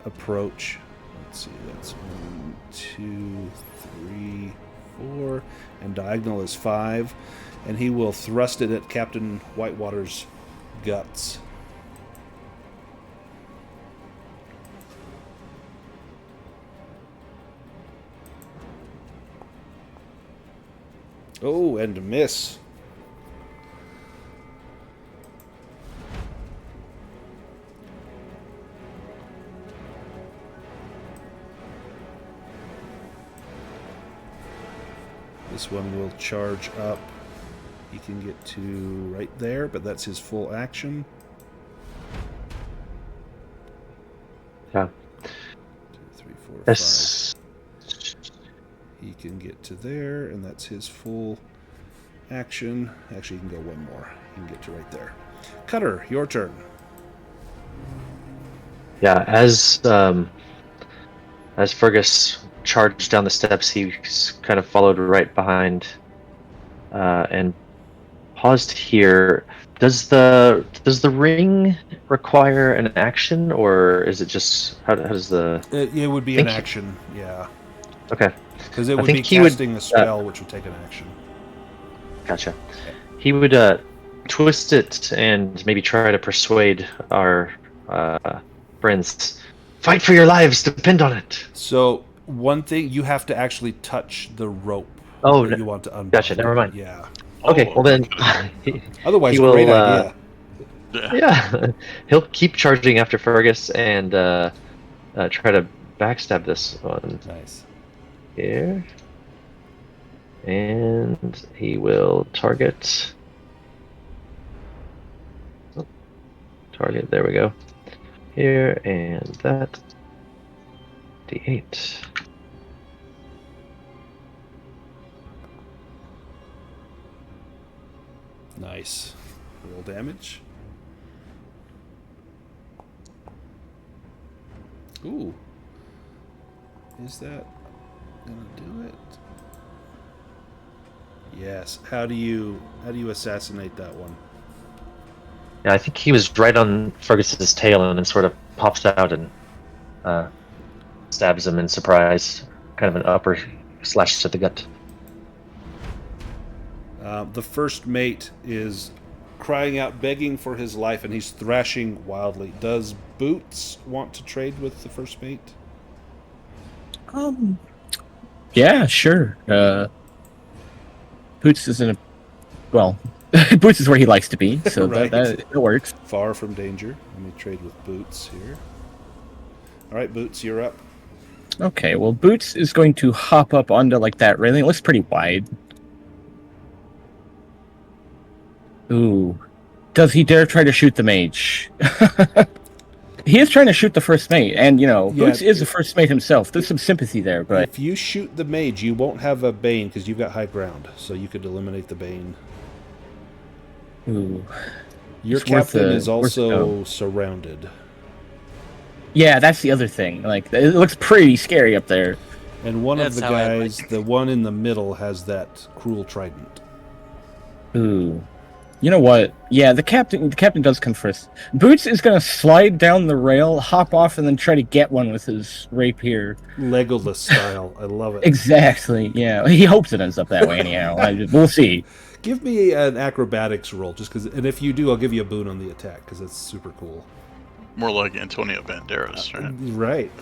approach. Let's see, that's 1, 2, 3, 4, and diagonal is 5, and he will thrust it at Captain Whitewater's guts. Oh, and miss. This one will charge up. He can get to right there, but that's his full action. Yeah. 2, 3, 4, 5. Yes. He can get to there, and that's his full action. Actually, he can go one more. He can get to right there. Cutter, your turn. Yeah, as Fergus charged down the steps, he kind of followed right behind, and paused here. Does the ring require an action, or is it just how does the? It would be an action, yeah. Okay. Because it would be casting a spell, which would take an action. Gotcha. He would twist it and maybe try to persuade our friends. Fight for your lives, depend on it. So one thing, you have to actually touch the rope. Oh, that you want to unbind. Gotcha. Never mind. Yeah. Okay. Well then. Otherwise, he will, great idea. Yeah, he'll keep charging after Fergus and try to backstab this one. Nice. Here. And he will target. Target, there we go. Here, and that. D8. Nice. Roll damage. Ooh. Is that gonna do it? Yes. How do you assassinate that one? Yeah, I think he was right on Fergus's tail and then sort of pops out and stabs him in surprise. Kind of an upper slash to the gut. The first mate is crying out, begging for his life, and he's thrashing wildly. Does Boots want to trade with the first mate? Yeah, sure. Boots is in a... Well, Boots is where he likes to be, so Right. that works. Far from danger. Let me trade with Boots here. All right, Boots, you're up. Okay, well, Boots is going to hop up onto, like, that railing. It looks pretty wide. Ooh. Does he dare try to shoot the mage? He is trying to shoot the first mate, and, you know, Yeah, Boots is the first mate himself. There's some sympathy there, but... If you shoot the mage, you won't have a Bane because you've got high ground, so you could eliminate the Bane. Ooh. Your It's worth captain a- is worth a also go. surrounded. Yeah, that's the other thing. Like, it looks pretty scary up there. And one of That's the how I guys, like. the one in the middle, has that cruel trident. Ooh. You know what? Yeah, the captain does come first. Boots is gonna slide down the rail, hop off, and then try to get one with his rapier. Legolas style. I love it. Exactly. Yeah, he hopes it ends up that way. Anyhow, we'll see. Give me an acrobatics roll, just because. And if you do, I'll give you a boon on the attack because it's super cool. More like Antonio Banderas, right? Right.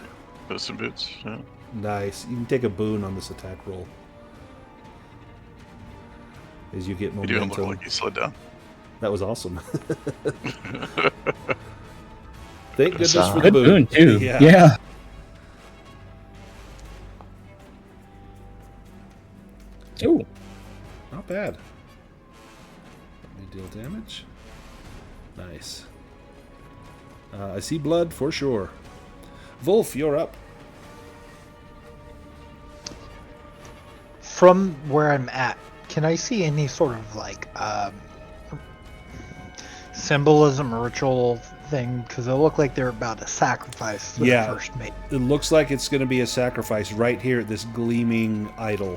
Puss in Boots. Yeah. Nice. You can take a boon on this attack roll as you get You do look momentum. like you slid down. That was awesome. Thank goodness That's for the Good boon. boon too. Yeah. Yeah. Ooh. Not bad. Let me deal damage. Nice. I see blood for sure. Wolf, you're up. From where I'm at, can I see any sort of like symbolism or ritual thing? Because it looked like they're about to sacrifice the Yeah. first mate. It looks like it's going to be a sacrifice right here at this gleaming idol.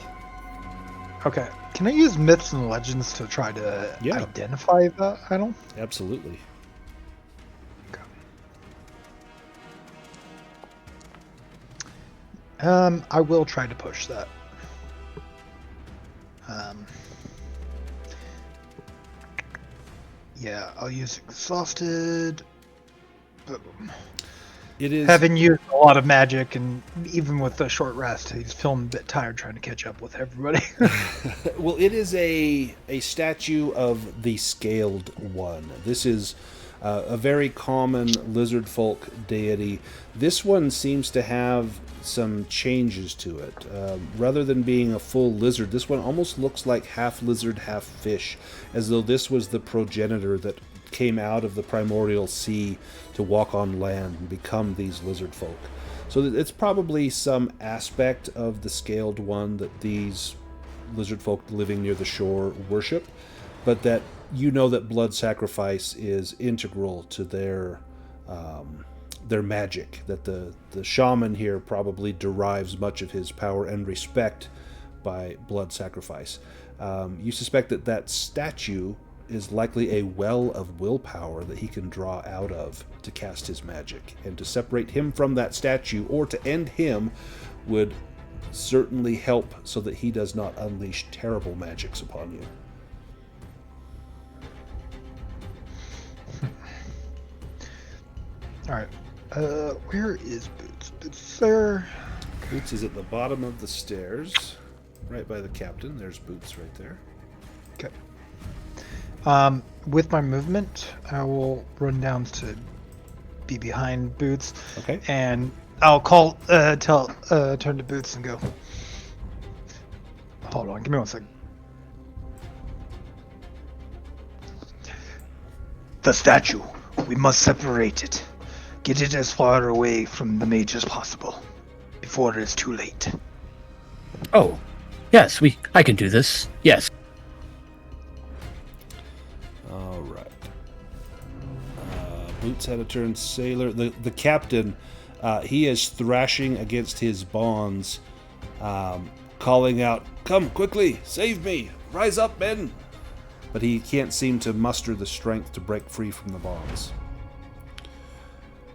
Okay. Can I use myths and legends to try to Yeah. identify the idol? Absolutely. I will try to push that. Yeah, I'll use exhausted. Boom. It is. Having used a lot of magic, and even with the short rest, he's feeling a bit tired trying to catch up with everybody. Well, it is a statue of the Scaled One. This is a very common lizard folk deity. This one seems to have some changes to it. Rather than being a full lizard, this one almost looks like half lizard, half fish, as though this was the progenitor that came out of the primordial sea to walk on land and become these lizard folk. So it's probably some aspect of the Scaled One that these lizard folk living near the shore worship, but that you know that blood sacrifice is integral to their magic, that the shaman here probably derives much of his power and respect by blood sacrifice. You suspect that that statue is likely a well of willpower that he can draw out of to cast his magic, and to separate him from that statue or to end him would certainly help so that he does not unleash terrible magics upon you. Alright. Where is Boots? Boots there. Boots is at the bottom of the stairs, right by the captain. There's Boots right there. Okay. With my movement, I will run down to be behind Boots, Okay. and I'll turn to Boots and go. Hold on, give me 1 second. The statue. We must separate it. Get it as far away from the mage as possible, before it is too late. Oh, yes, I can do this. Yes. All right. Boots had a turn. Sailor. The captain, he is thrashing against his bonds, calling out, "Come quickly, save me! Rise up, men!" But he can't seem to muster the strength to break free from the bonds.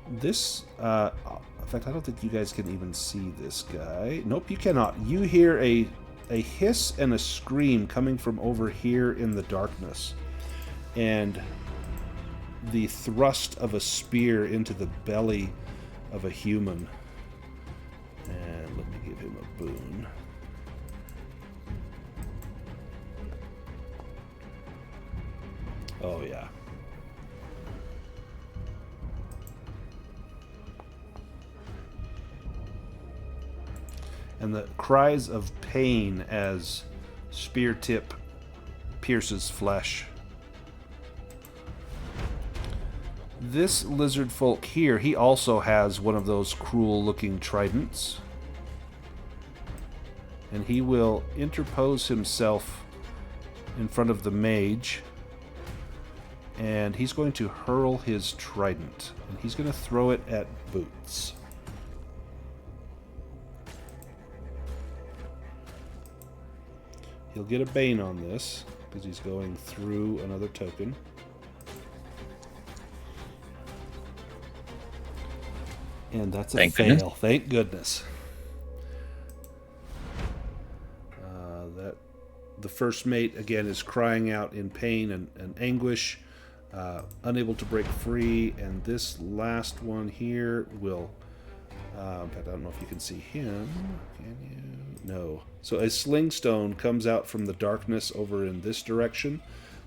This, in fact, I don't think you guys can even see this guy. Nope, you cannot. You hear a hiss and a scream coming from over here in the darkness. And the thrust of a spear into the belly of a human. And let me give him a boon. Oh, yeah. And the cries of pain as spear tip pierces flesh. This lizard folk here, he also has one of those cruel-looking tridents. And he will interpose himself in front of the mage. And he's going to hurl his trident. And he's going to throw it at Boots. He'll get a Bane on this, because he's going through another token. And that's a fail. Goodness. Thank goodness. The first mate, again, is crying out in pain and anguish, unable to break free, and this last one here will... in fact, I don't know if you can see him. Can you? No. So a sling stone comes out from the darkness over in this direction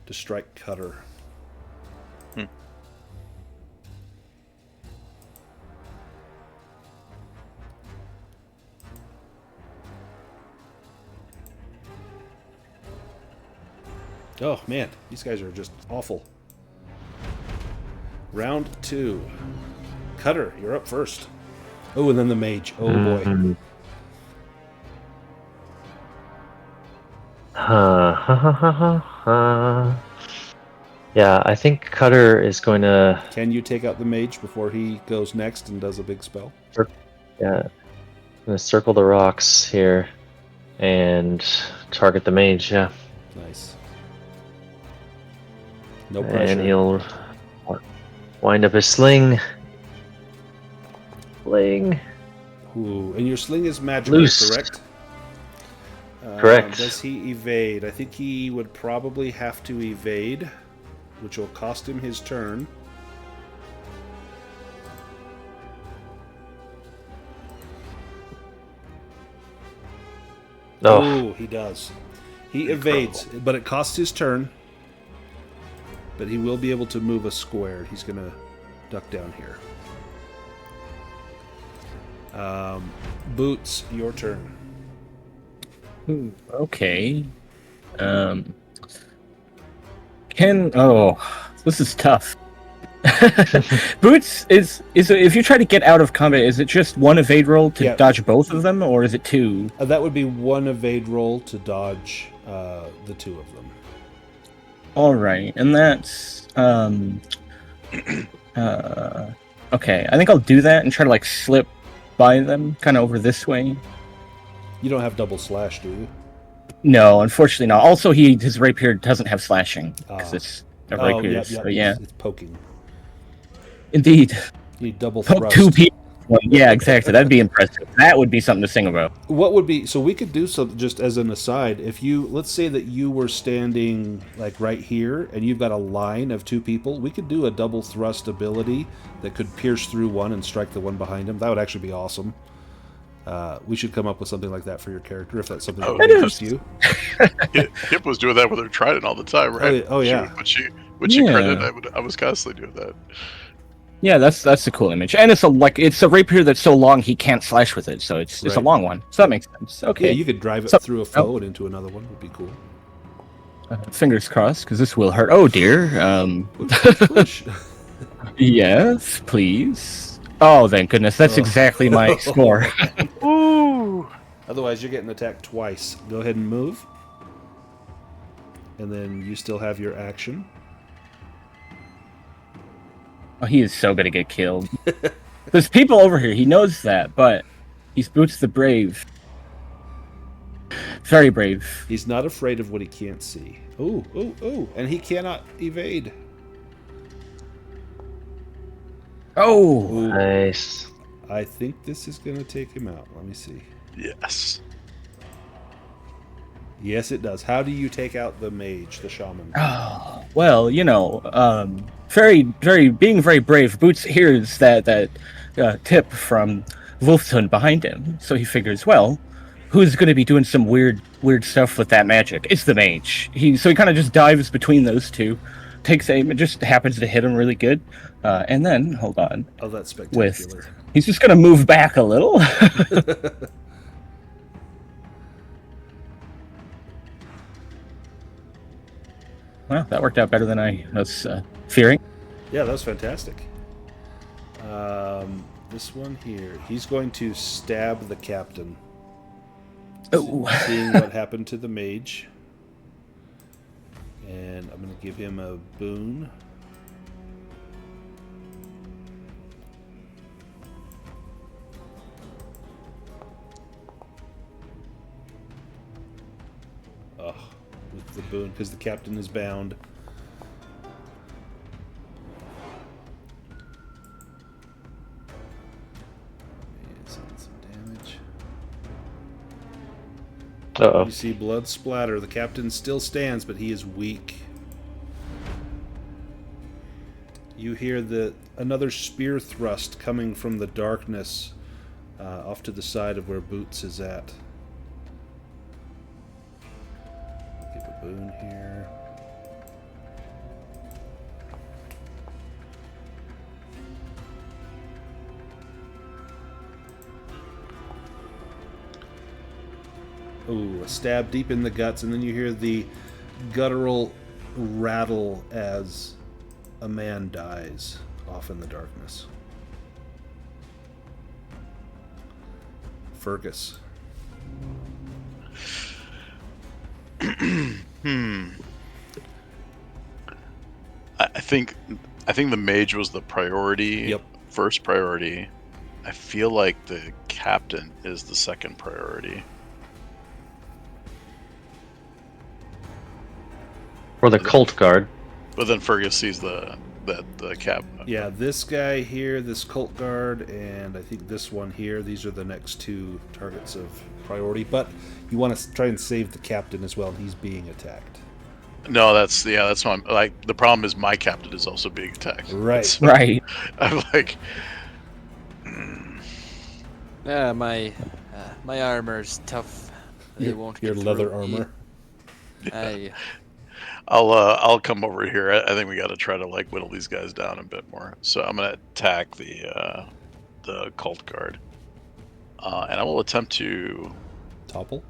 to strike Cutter. Oh, man. These guys are just awful. Round 2. Cutter, you're up first. Oh, and then the mage. Oh, boy. Yeah, I think Cutter is going to... Can you take out the mage before he goes next and does a big spell? Yeah. I'm going to circle the rocks here and target the mage, yeah. Nice. No pressure. And he'll wind up his sling. Ooh, and your sling is magical, loose. Correct? Correct. Does he evade? I think he would probably have to evade, which will cost him his turn. Oh, he does. He evades, but it costs his turn. But he will be able to move a square. He's going to duck down here. Boots, your turn. Okay. This is tough. Boots is if you try to get out of combat, is it just one evade roll to dodge both of them, or is it two? That would be one evade roll to dodge the two of them. All right, and that's okay. I think I'll do that and try to slip by them, kind of over this way. You don't have double slash, do you? No, unfortunately not. Also, his rapier doesn't have slashing because it's a rapier. Yep, so yeah, it's poking. Indeed. You need double poke thrust. 2 people. Well, yeah, exactly. That'd be impressive. That would be something to sing about. What would be so? We could do something just as an aside. If let's say that you were standing right here, and you've got a line of 2 people, we could do a double thrust ability that could pierce through one and strike the one behind him. That would actually be awesome. We should come up with something like that for your character, if that's something that would interest you. Hip was doing that with her trident all the time, right? Oh yeah. When she critted, I was constantly doing that. Yeah, that's a cool image, and it's a rapier that's so long he can't slash with it, so it's a Right. long one. So that makes sense. Okay. Yeah, you could drive it So- through a foe and into another one. Would be cool. Fingers crossed, because this will hurt. Oh dear. Push. Yes, please. Oh, thank goodness. That's exactly my score. Ooh. Otherwise, you're getting attacked twice. Go ahead and move. And then you still have your action. Oh, he is so gonna get killed. There's people over here. He knows that, but he's Boots the Brave. Very brave. He's not afraid of what he can't see. Ooh, ooh, ooh. And he cannot evade. Oh, Ooh. Nice. I think this is going to take him out. Let me see. Yes. Yes, it does. How do you take out the mage, the shaman? well, being very brave. Boots hears that tip from Wolfson behind him, so he figures, well, who's going to be doing some weird stuff with that magic? It's the mage. He kind of just dives between those two, takes aim, and just happens to hit him really good. And then, hold on. Oh, that's spectacular. He's just going to move back a little. Well, that worked out better than I was fearing. Yeah, that was fantastic. This one here, he's going to stab the captain. Oh. Seeing what happened to the mage. And I'm going to give him a boon. Ugh, with the boon, because the captain is bound. Some damage. Uh-oh. You see blood splatter. The captain still stands, but he is weak. You hear another spear thrust coming from the darkness off to the side of where Boots is at. Give a boon here. Ooh, a stab deep in the guts, and then you hear the guttural rattle as a man dies off in the darkness. Fergus. I think the mage was the priority. Yep. First priority. I feel like the captain is the second priority. Or the cult guard. But then Fergus sees the cap. Yeah, this guy here, this cult guard, and I think this one here, these are the next two targets of priority. But you want to try and save the captain as well. He's being attacked. No, that's what I'm like. The problem is my captain is also being attacked. Right. So Right. I'm like, Yeah, my armor's tough. They won't Your get leather through me. armor. Aye. I'll come over here. I think we got to try to like whittle these guys down a bit more. So I'm gonna attack the cult guard, and I will attempt to. Topple?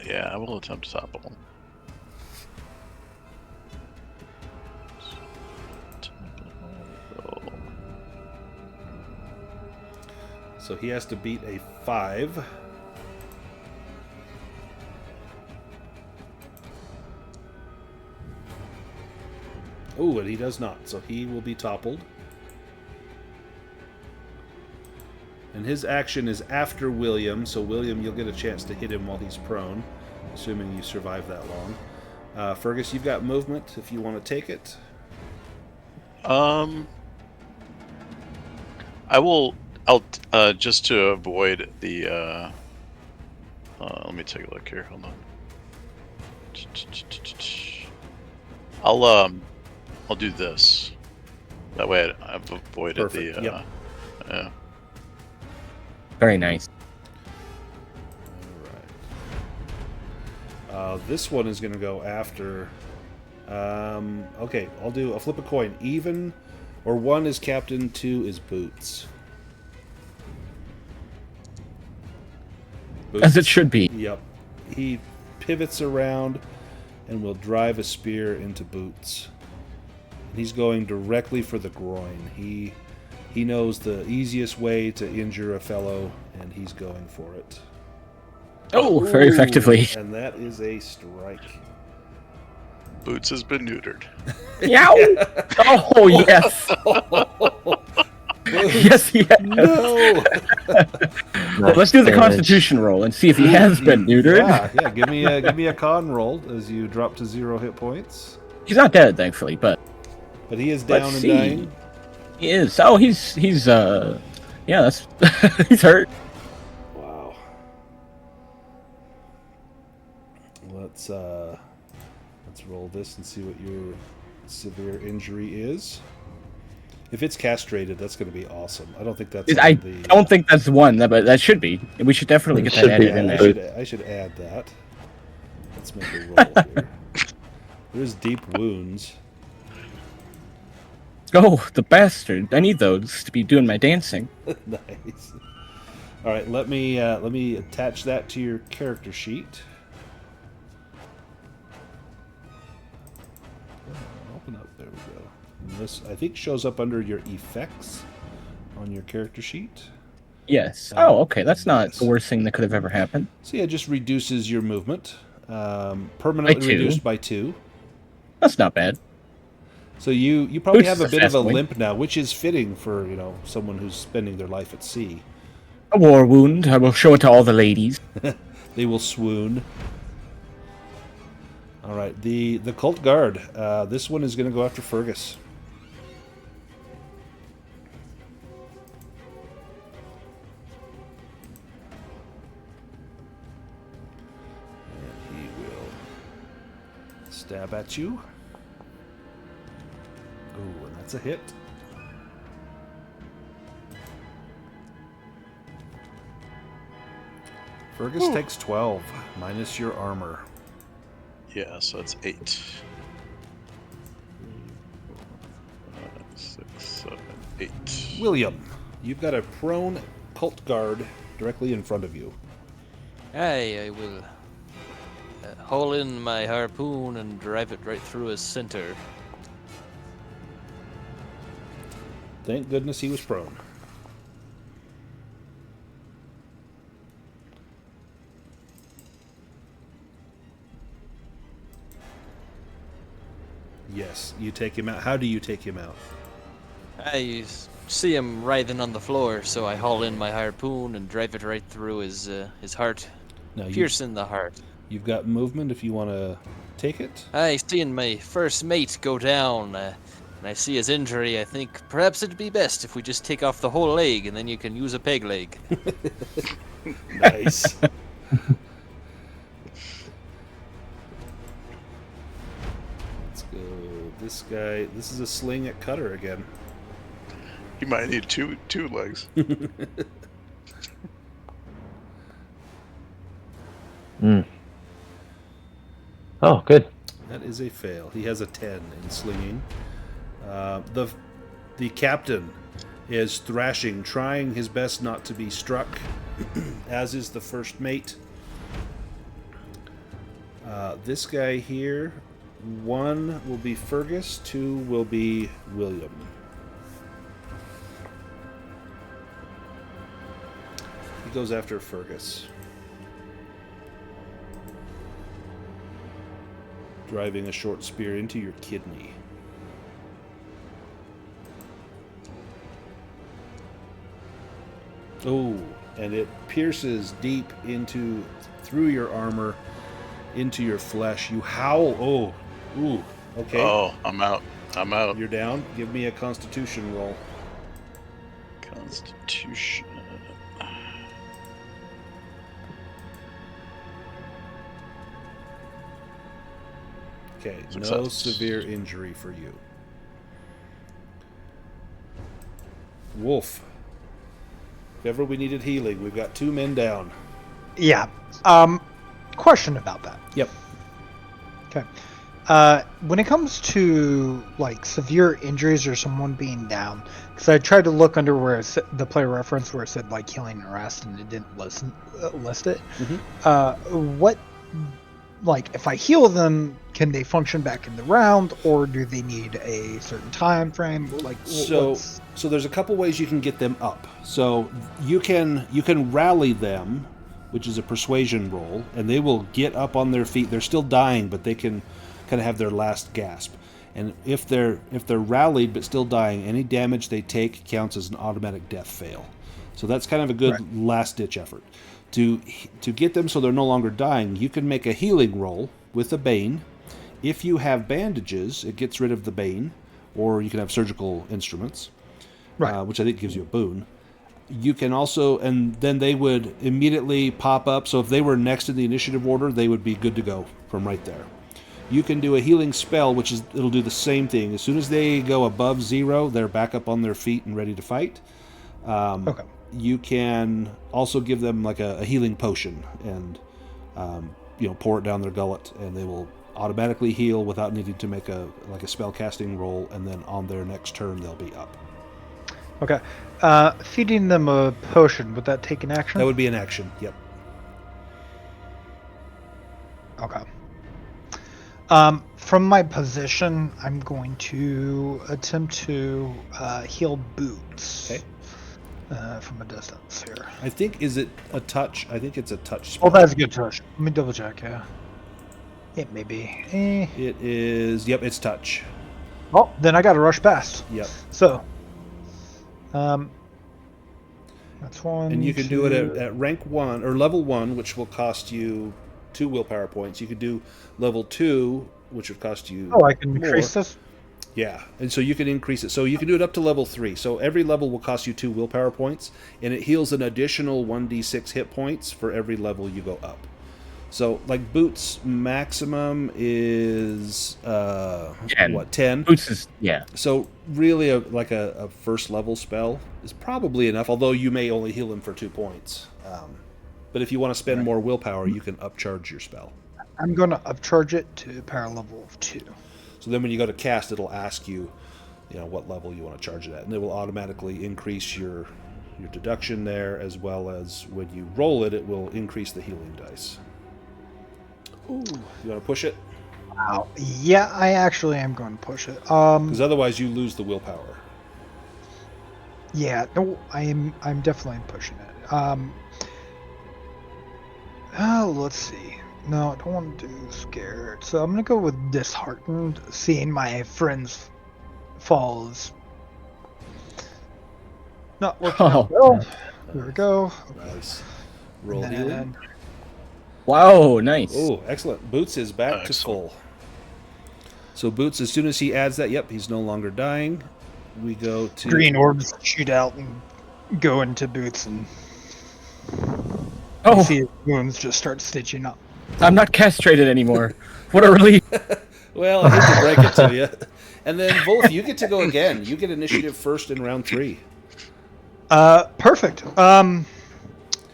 Yeah, I will attempt to topple him. So he has to beat a 5. Oh, and he does not. So he will be toppled. And his action is after William. So William, you'll get a chance to hit him while he's prone, assuming you survive that long. Fergus, you've got movement if you want to take it. I'll just to avoid the. Let me take a look here. Hold on. I'll do this. That way I've avoided Perfect, the. yep. Yeah. Very nice. Alright. This one is going to go after... okay, I'll flip a coin. Even Or 1 is Captain, 2 is Boots. As it should be. Yep. He pivots around and will drive a spear into Boots. He's going directly for the groin. He knows the easiest way to injure a fellow, and he's going for it. Oh, very effectively. And that is a strike. Boots has been neutered. Yow! Oh, yes. Yes, he has. No! Well, let's do the Constitution roll and see if he has been neutered. Yeah. Give me a con roll as you drop to 0 hit points. He's not dead, thankfully, but he is down and dying. He is. Oh, he's yeah, that's he's hurt. Wow. Let's roll this and see what your severe injury is. If it's castrated, that's going to be awesome. I don't think that's. I don't think that's one, but that should be. We should definitely get that added in there. I should add that. Let's make a roll here. There's deep wounds. Oh, the bastard! I need those to be doing my dancing. Nice. All right, let me attach that to your character sheet. Open up. There we go. And this, I think, shows up under your effects on your character sheet. Yes. Oh, okay. That's not the worst thing that could have ever happened. So yeah, it just reduces your movement, permanently reduced by 2. That's not bad. So you probably Boots have a is bit of a fast limp now, which is fitting for someone who's spending their life at sea. A war wound. I will show it to all the ladies. They will swoon. All right, the cult guard. This one is going to go after Fergus. And he will stab at you. Ooh, and that's a hit. Fergus takes 12, minus your armor. Yeah, so that's 8. 5, 6, 7, 8. William, you've got a prone cult guard directly in front of you. I will haul in my harpoon and drive it right through his center. Thank goodness he was prone. Yes, you take him out. How do you take him out? I see him writhing on the floor, so I haul in my harpoon and drive it right through his heart, piercing the heart. You've got movement if you want to take it. I seen my first mate go down, and I see his injury. I think perhaps it'd be best if we just take off the whole leg, and then you can use a peg leg. Nice. Let's go. This guy. This is a sling at Cutter again. You might need two legs. Oh, good. That is a fail. He has a 10 in slinging. The captain is thrashing, trying his best not to be struck, as is the first mate. This guy here, 1 will be Fergus, 2 will be William. He goes after Fergus. Driving a short spear into your kidney. Oh, and it pierces deep through your armor, into your flesh. You howl. Oh, ooh, okay. Oh, I'm out. You're down. Give me a Constitution roll. Constitution. Okay, Success. no severe injury for you. Wolf. If ever we needed healing, we've got 2 men down. Yeah. Question about that. Yep. Okay. When it comes to like severe injuries or someone being down, because I tried to look under where the player reference where it said like healing and rest, and it didn't list it. What, like, if I heal them, can they function back in the round, or do they need a certain time frame? Like, So there's a couple ways you can get them up. So you can rally them, which is a persuasion roll, and they will get up on their feet. They're still dying, but they can kind of have their last gasp. And if they're rallied but still dying, any damage they take counts as an automatic death fail. So that's kind of a good last ditch effort. To get them so they're no longer dying, you can make a healing roll with a bane. If you have bandages, it gets rid of the bane, or you can have surgical instruments, which I think gives you a boon. You can also, and then they would immediately pop up. So if they were next in the initiative order, they would be good to go from right there. You can do a healing spell, which is, it'll do the same thing. As soon as they go above 0, they're back up on their feet and ready to fight. You can also give them like a healing potion and pour it down their gullet, and they will automatically heal without needing to make a spell casting roll, and then on their next turn they'll be up. Okay. Feeding them a potion, would that take an action? That would be an action, yep. Okay. From my position, I'm going to attempt to heal Boots. Okay. From a distance here. I think, is it a touch? I think it's a touch spell. Oh, that's a good touch. Let me double check, yeah. It may be. It is, yep, it's touch. Oh, then I got to rush past. Yep. So, that's one. And you can do it at rank 1, or level 1, which will cost you 2 willpower points. You could do level 2, which would cost you I can increase this? Yeah, and so you can increase it. So you can do it up to level 3. So every level will cost you 2 willpower points, and it heals an additional 1d6 hit points for every level you go up. So, like, Boots' maximum is, 10. 10? Boots is, yeah. So really, a first level spell is probably enough, although you may only heal him for 2 points. But if you want to spend more willpower, you can upcharge your spell. I'm going to upcharge it to power level of 2. So then when you go to cast, it'll ask you, what level you want to charge it at. And it will automatically increase your deduction there, as well as when you roll it, it will increase the healing dice. Ooh, you want to push it? Wow. Yeah, I actually am going to push it. Because otherwise you lose the willpower. Yeah, no, I'm definitely pushing it. Let's see. No, I don't want to do scared. So I'm going to go with disheartened, seeing my friends fall is not working out well. Here we go. Nice. Roll healing. Wow, nice. Oh, excellent. Boots is back to full. So Boots, as soon as he adds that, yep, he's no longer dying. We go to... Green orbs shoot out and go into Boots, and Oh, you see his wounds just start stitching up. I'm not castrated anymore. What a relief. Well, I hate to break it to you. And then, Wolf, you get to go again. You get initiative first in round 3. Perfect.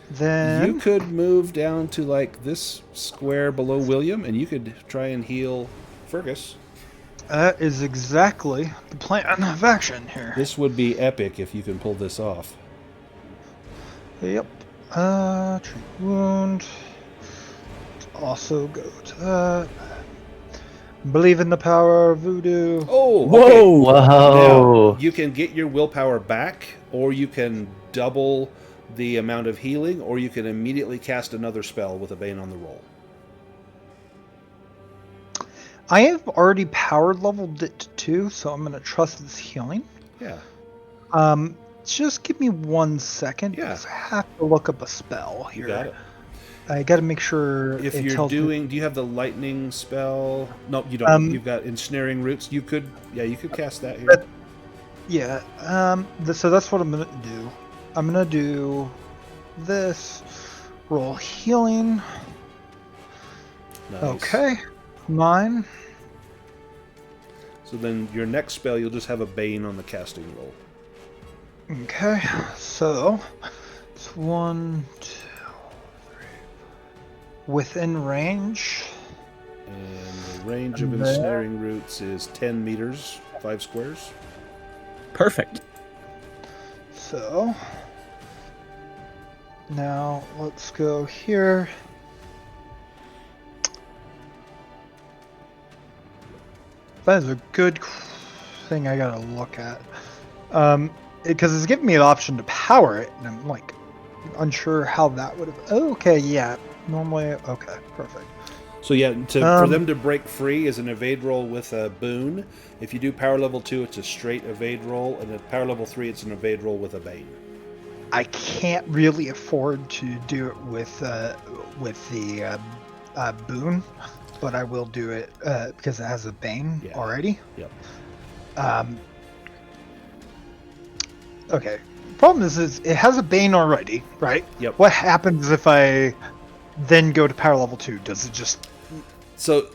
Then you could move down to like this square below William, and you could try and heal Fergus. That is exactly the plan of action here. This would be epic if you can pull this off. Yep. Treat wound. Let's also go to that. Believe in the power of voodoo. Oh, okay. Whoa! Whoa! Now, you can get your willpower back, or you can double the amount of healing, or you can immediately cast another spell with a Bane on the roll. I have already power leveled it to 2, so I'm going to trust this healing. Yeah. Just give me 1 second, because I have to look up a spell here. You got it. I got to make sure If it you're tells me. doing, do you have the lightning spell? No, you don't. You've got ensnaring roots. You could cast that here. Yeah. So that's what I'm gonna do. I'm gonna do this. Roll healing. Nice. Okay. 9. So then your next spell, you'll just have a Bane on the casting roll. Okay. So it's 1, 2, 3. Within range. And the range of ensnaring roots is 10 meters, 5 squares. Perfect. So now let's go here. That is a good thing I gotta look at. Because it's giving me the option to power it, and I'm like unsure how that would have. Oh, okay, yeah. Normally, okay, perfect. So yeah, for them to break free is an evade roll with a boon. If you do power level 2, it's a straight evade roll, and at power level 3, it's an evade roll with a bane. I can't really afford to do it with the boon, but I will do it because it has a bane already. Yep. Okay. Problem is it has a bane already, right? Yep. What happens if I then go to power level 2? Does it just what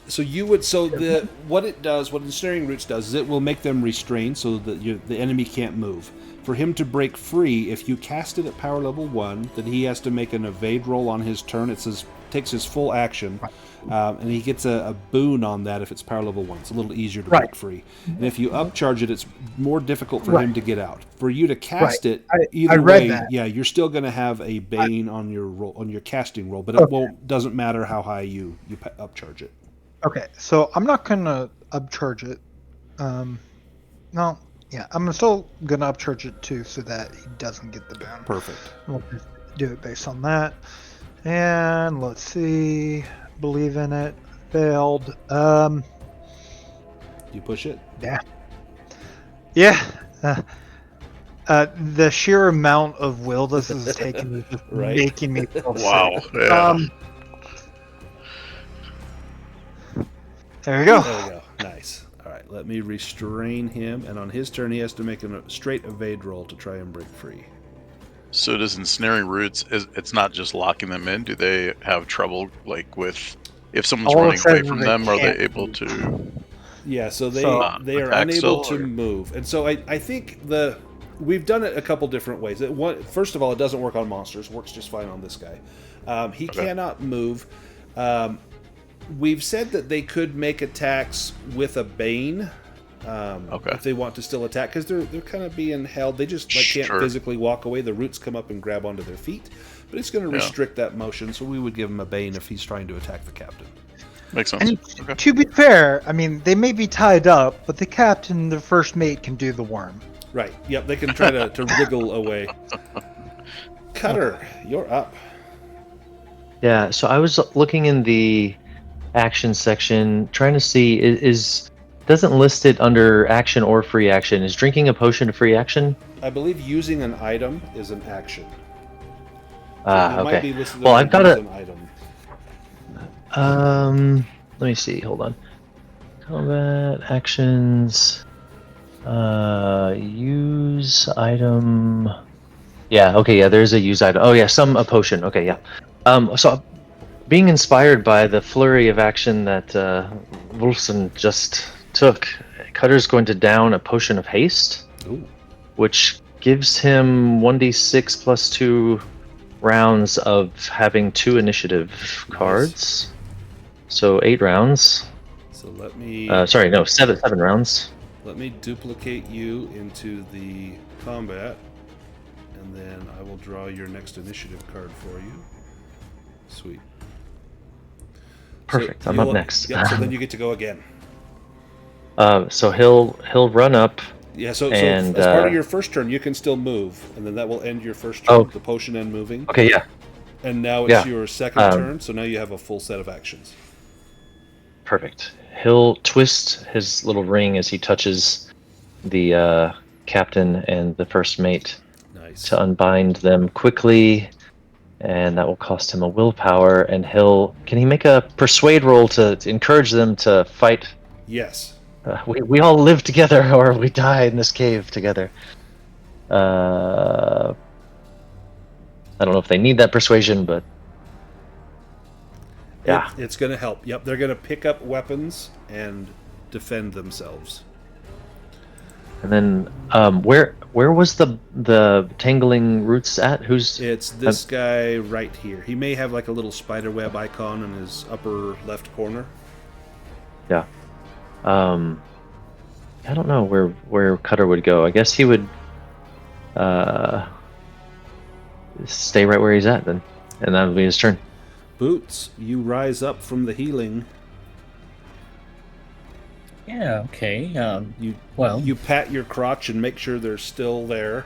ensnaring roots does is it will make them restrained so that the enemy can't move. For him to break free, if you cast it at power level 1, then he has to make an evade roll on his turn. It takes his full action, and he gets a boon on that if it's power level 1. It's a little easier to break free. And if you upcharge it, it's more difficult for him to get out. For you to cast it, either way, you're still going to have a bane on your roll, on your casting roll, but it doesn't matter how high you upcharge it. Okay, so I'm not going to upcharge it. No. Yeah, I'm still going to upcharge it too so that he doesn't get the boon. Perfect. We'll just do it based on that. And let's see. Believe in it. Failed. You push it? Yeah. Yeah. The sheer amount of will this is taking is just making me feel sick. Yeah. There we go. There we go. Nice. All right, let me restrain him, and on his turn he has to make a straight evade roll to try and break free. So does ensnaring roots, it's not just locking them in? Do they have trouble, like, with if someone's running away from them, are they able to... Yeah, so they are unable to move. And so I think we've done it a couple different ways. First of all, it doesn't work on monsters. It works just fine on this guy. He cannot move. We've said that they could make attacks with a bane if they want to still attack, because they're kind of being held. They just can't physically walk away. The roots come up and grab onto their feet, but it's going to restrict that motion, so we would give him a bane if he's trying to attack the captain. Makes sense. And to be fair, I mean, they may be tied up, but the captain and the first mate can do the worm. Right. Yep, they can try to wriggle away. Cutter, you're up. Yeah, so I was looking in the action section, trying to see, doesn't list it under action or free action. Is drinking a potion a free action? I believe using an item is an action. Okay. Well, I've got an item. Let me see. Hold on. Combat actions. Use item. Yeah. Okay. Yeah. There's a use item. Oh yeah. A potion. Okay. Yeah. So being inspired by the flurry of action that Wolfson just took, Cutter's going to down a potion of haste, which gives him 1d6 plus 2 rounds of having 2 initiative cards. So 8 rounds. So let me... 7 rounds. Let me duplicate you into the combat, and then I will draw your next initiative card for you. Sweet. Perfect. I'm up next. Yep, so then you get to go again. So he'll run up. Yeah, so as part of your first turn, you can still move, and then that will end your first turn. The potion end moving. Okay, yeah. And now it's your second turn, so now you have a full set of actions. Perfect. He'll twist his little ring as he touches the captain and the first mate to unbind them quickly, and that will cost him a willpower. And can he make a persuade roll to encourage them to fight? Yes. We all live together, or we die in this cave together. I don't know if they need that persuasion, but yeah, it's going to help. Yep, they're going to pick up weapons and defend themselves. And then, where was the tangling roots at? It's this guy right here. He may have like a little spider web icon in his upper left corner. Yeah. I don't know where Cutter would go. I guess he would stay right where he's at then, and that would be his turn. Boots, you rise up from the healing. Yeah, okay. You Well, you pat your crotch and make sure they're still there.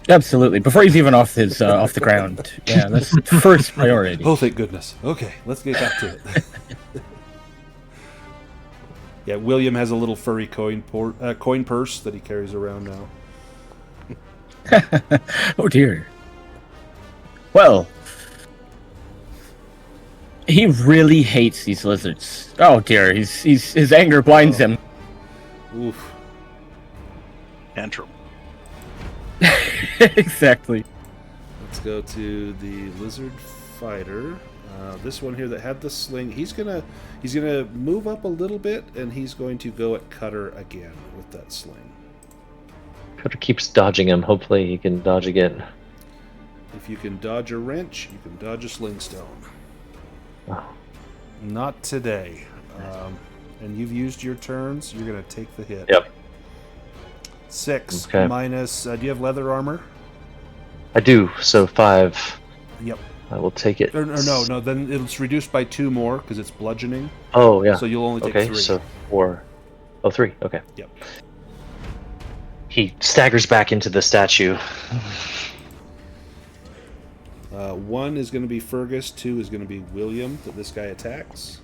absolutely. Before he's even off his off the ground. Yeah, that's first priority. Oh, thank goodness. Okay, let's get back to it. Yeah, William has a little furry coin purse that he carries around now. Oh dear. Well, he really hates these lizards. Oh dear, his anger blinds him. Oof. Tantrum. Exactly. Let's go to the lizard fighter. This one here that had the sling. He's gonna move up a little bit, and he's going to go at Cutter again with that sling. Cutter keeps dodging him. Hopefully he can dodge again. If you can dodge a wrench, you can dodge a sling stone. Oh. Not today. And you've used your turns. You're gonna take the hit. Yep. 6 Okay. minus. Do you have leather armor? I do. So 5. Yep. I will take it. Or no. Then it's reduced by 2 more because it's bludgeoning. Oh yeah. So you'll only take okay, 3. so 4. Oh, 3. Okay. Yep. He staggers back into the statue. 1 is going to be Fergus. 2 is going to be William that this guy attacks.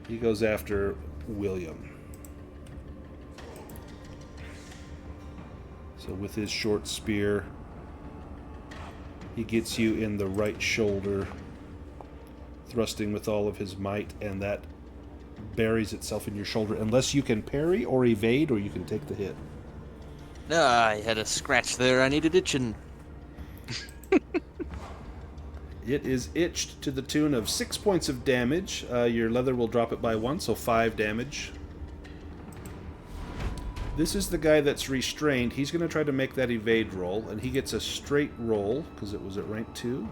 He goes after William. So with his short spear, he gets you in the right shoulder, thrusting with all of his might, and that buries itself in your shoulder unless you can parry or evade, or you can take the hit. I had a scratch there. I needed itching. It is itched to the tune of 6 points of damage. Your leather will drop it by 1, so 5 damage. This is the guy that's restrained. He's going to try to make that evade roll, and he gets a straight roll because it was at rank 2.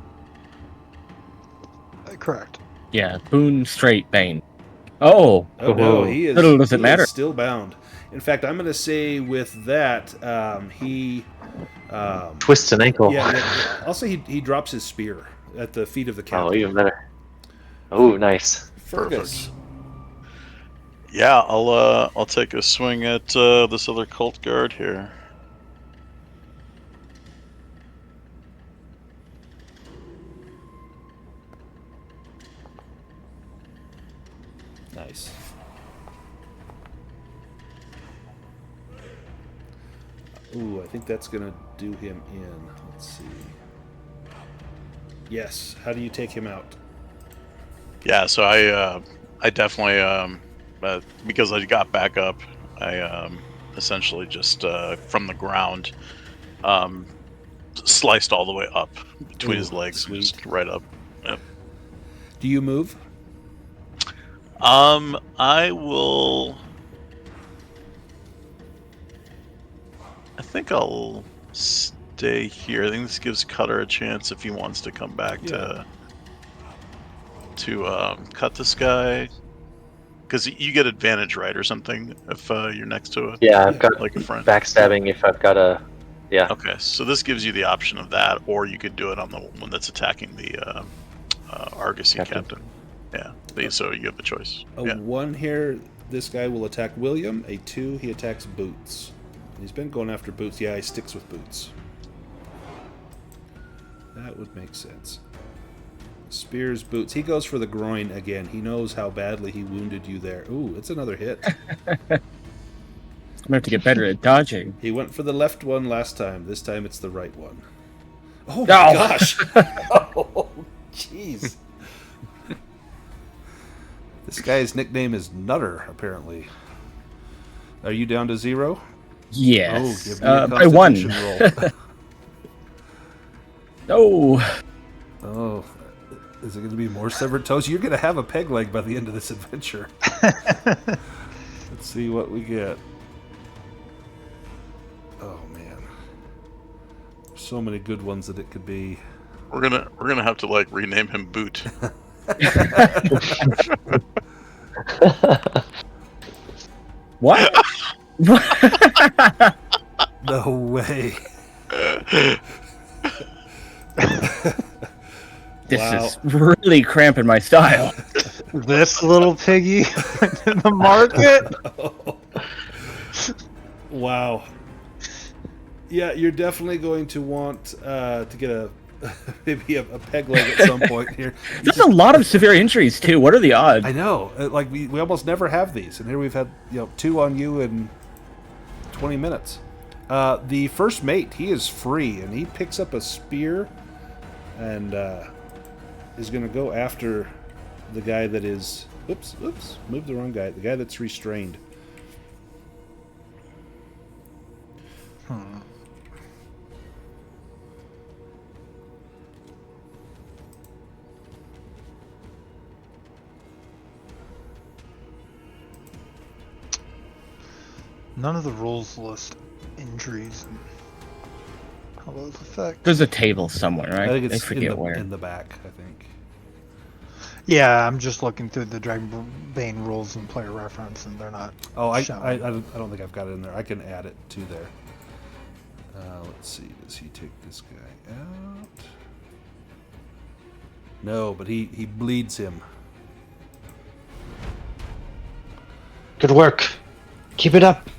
Correct. Yeah, Boone straight Bane. Oh, Oh no, he is. Little does it he matter. is still bound. In fact, I'm going to say with that, he Twists an ankle. Yeah, I'll say he drops his spear at the feet of the Oh, captain. even better. Oh, nice. Fergus. Yeah, I'll take a swing at this other cult guard here. Nice. Ooh, I think that's gonna do him in. Let's see. Yes. How do you take him out? Yeah, so I definitely because I got back up, I essentially just from the ground sliced all the way up between his legs, sweet. just right up. Yep. Do you move? I will. I think I'll stay here. I think this gives Cutter a chance if he wants to come back to cut this guy. Because you get advantage, right, or something if you're next to it. Yeah, I've got like a friend. backstabbing if I've got a. Yeah. Okay, so this gives you the option of that, or you could do it on the one that's attacking the Argosy captain. Yeah, so you have the choice. A 1 here, this guy will attack William. A 2, he attacks Boots. He's been going after Boots. Yeah, he sticks with Boots. That would make sense. Spears Boots. He goes for the groin again. He knows how badly he wounded you there. Ooh, it's another hit. I'm gonna have to get better at dodging. He went for the left one last time. This time it's the right one. Oh my gosh! Oh, jeez. This guy's nickname is Nutter, apparently. Are you down to 0? Yes. Oh, give me a by 1. Constitution No. roll. Oh, is it going to be more severed toes? You're going to have a peg leg by the end of this adventure. Let's see what we get. Oh man, so many good ones that it could be. We're gonna have to like rename him Boot. What? No way. This Wow. is really cramping my style. This little piggy went to the market. Wow. Yeah, you're definitely going to want to get a maybe a peg leg at some point here. There's a lot of severe injuries too. What are the odds? I know. Like we almost never have these, and here we've had 2 on you in 20 minutes. The first mate, he is free, and he picks up a spear, and is going to go after the guy that is. Oops, moved the wrong guy. The guy that's restrained. None of the rules list injuries and how those affect. There's a table somewhere, right? I think it's forget where. in the back, I think. Yeah, I'm just looking through the Dragonbane rules and player reference, and they're not. Oh, I showing. don't think I've got it in there. I can add it to there. Let's see. Does he take this guy out? No, but he bleeds him. Good work. Keep it up.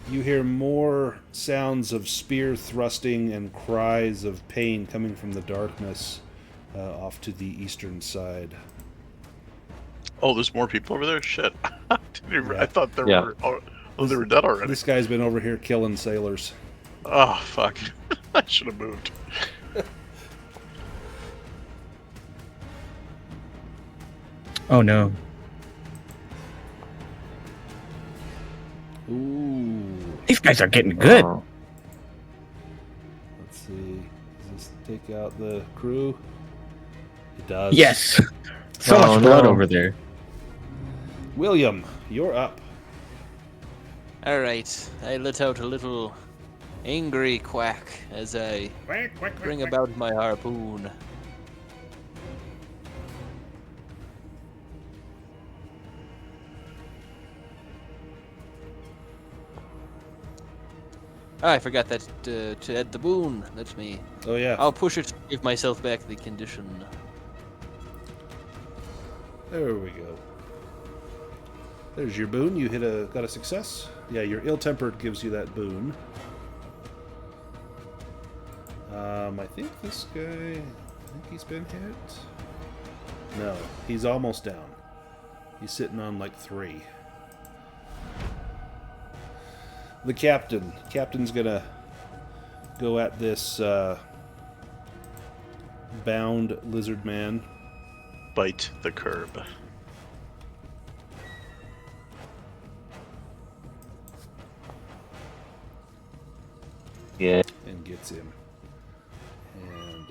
You hear more sounds of spear thrusting and cries of pain coming from the darkness off to the eastern side. Oh, there's more people over there? Shit. Yeah. I thought they Yeah. were they were dead already. This guy's been over here killing sailors. Oh, fuck. I should have moved. Oh no. Ooh. These guys are getting good. Oh. Let's see. Does this take out the crew? It does. Yes. So Oh, much blood no. over there. William, you're up. Alright, I let out a little angry quack as I bring about my harpoon. Ah, I forgot that to add the boon. Let me. Oh yeah. I'll push it to give myself back the condition. There we go. There's your boon. You got a success. Yeah, your ill-tempered gives you that boon. I think this guy. I think he's been hit. No, he's almost down. He's sitting on like 3. The captain's gonna go at this bound lizard man. Bite the curb. Yeah. And gets him. And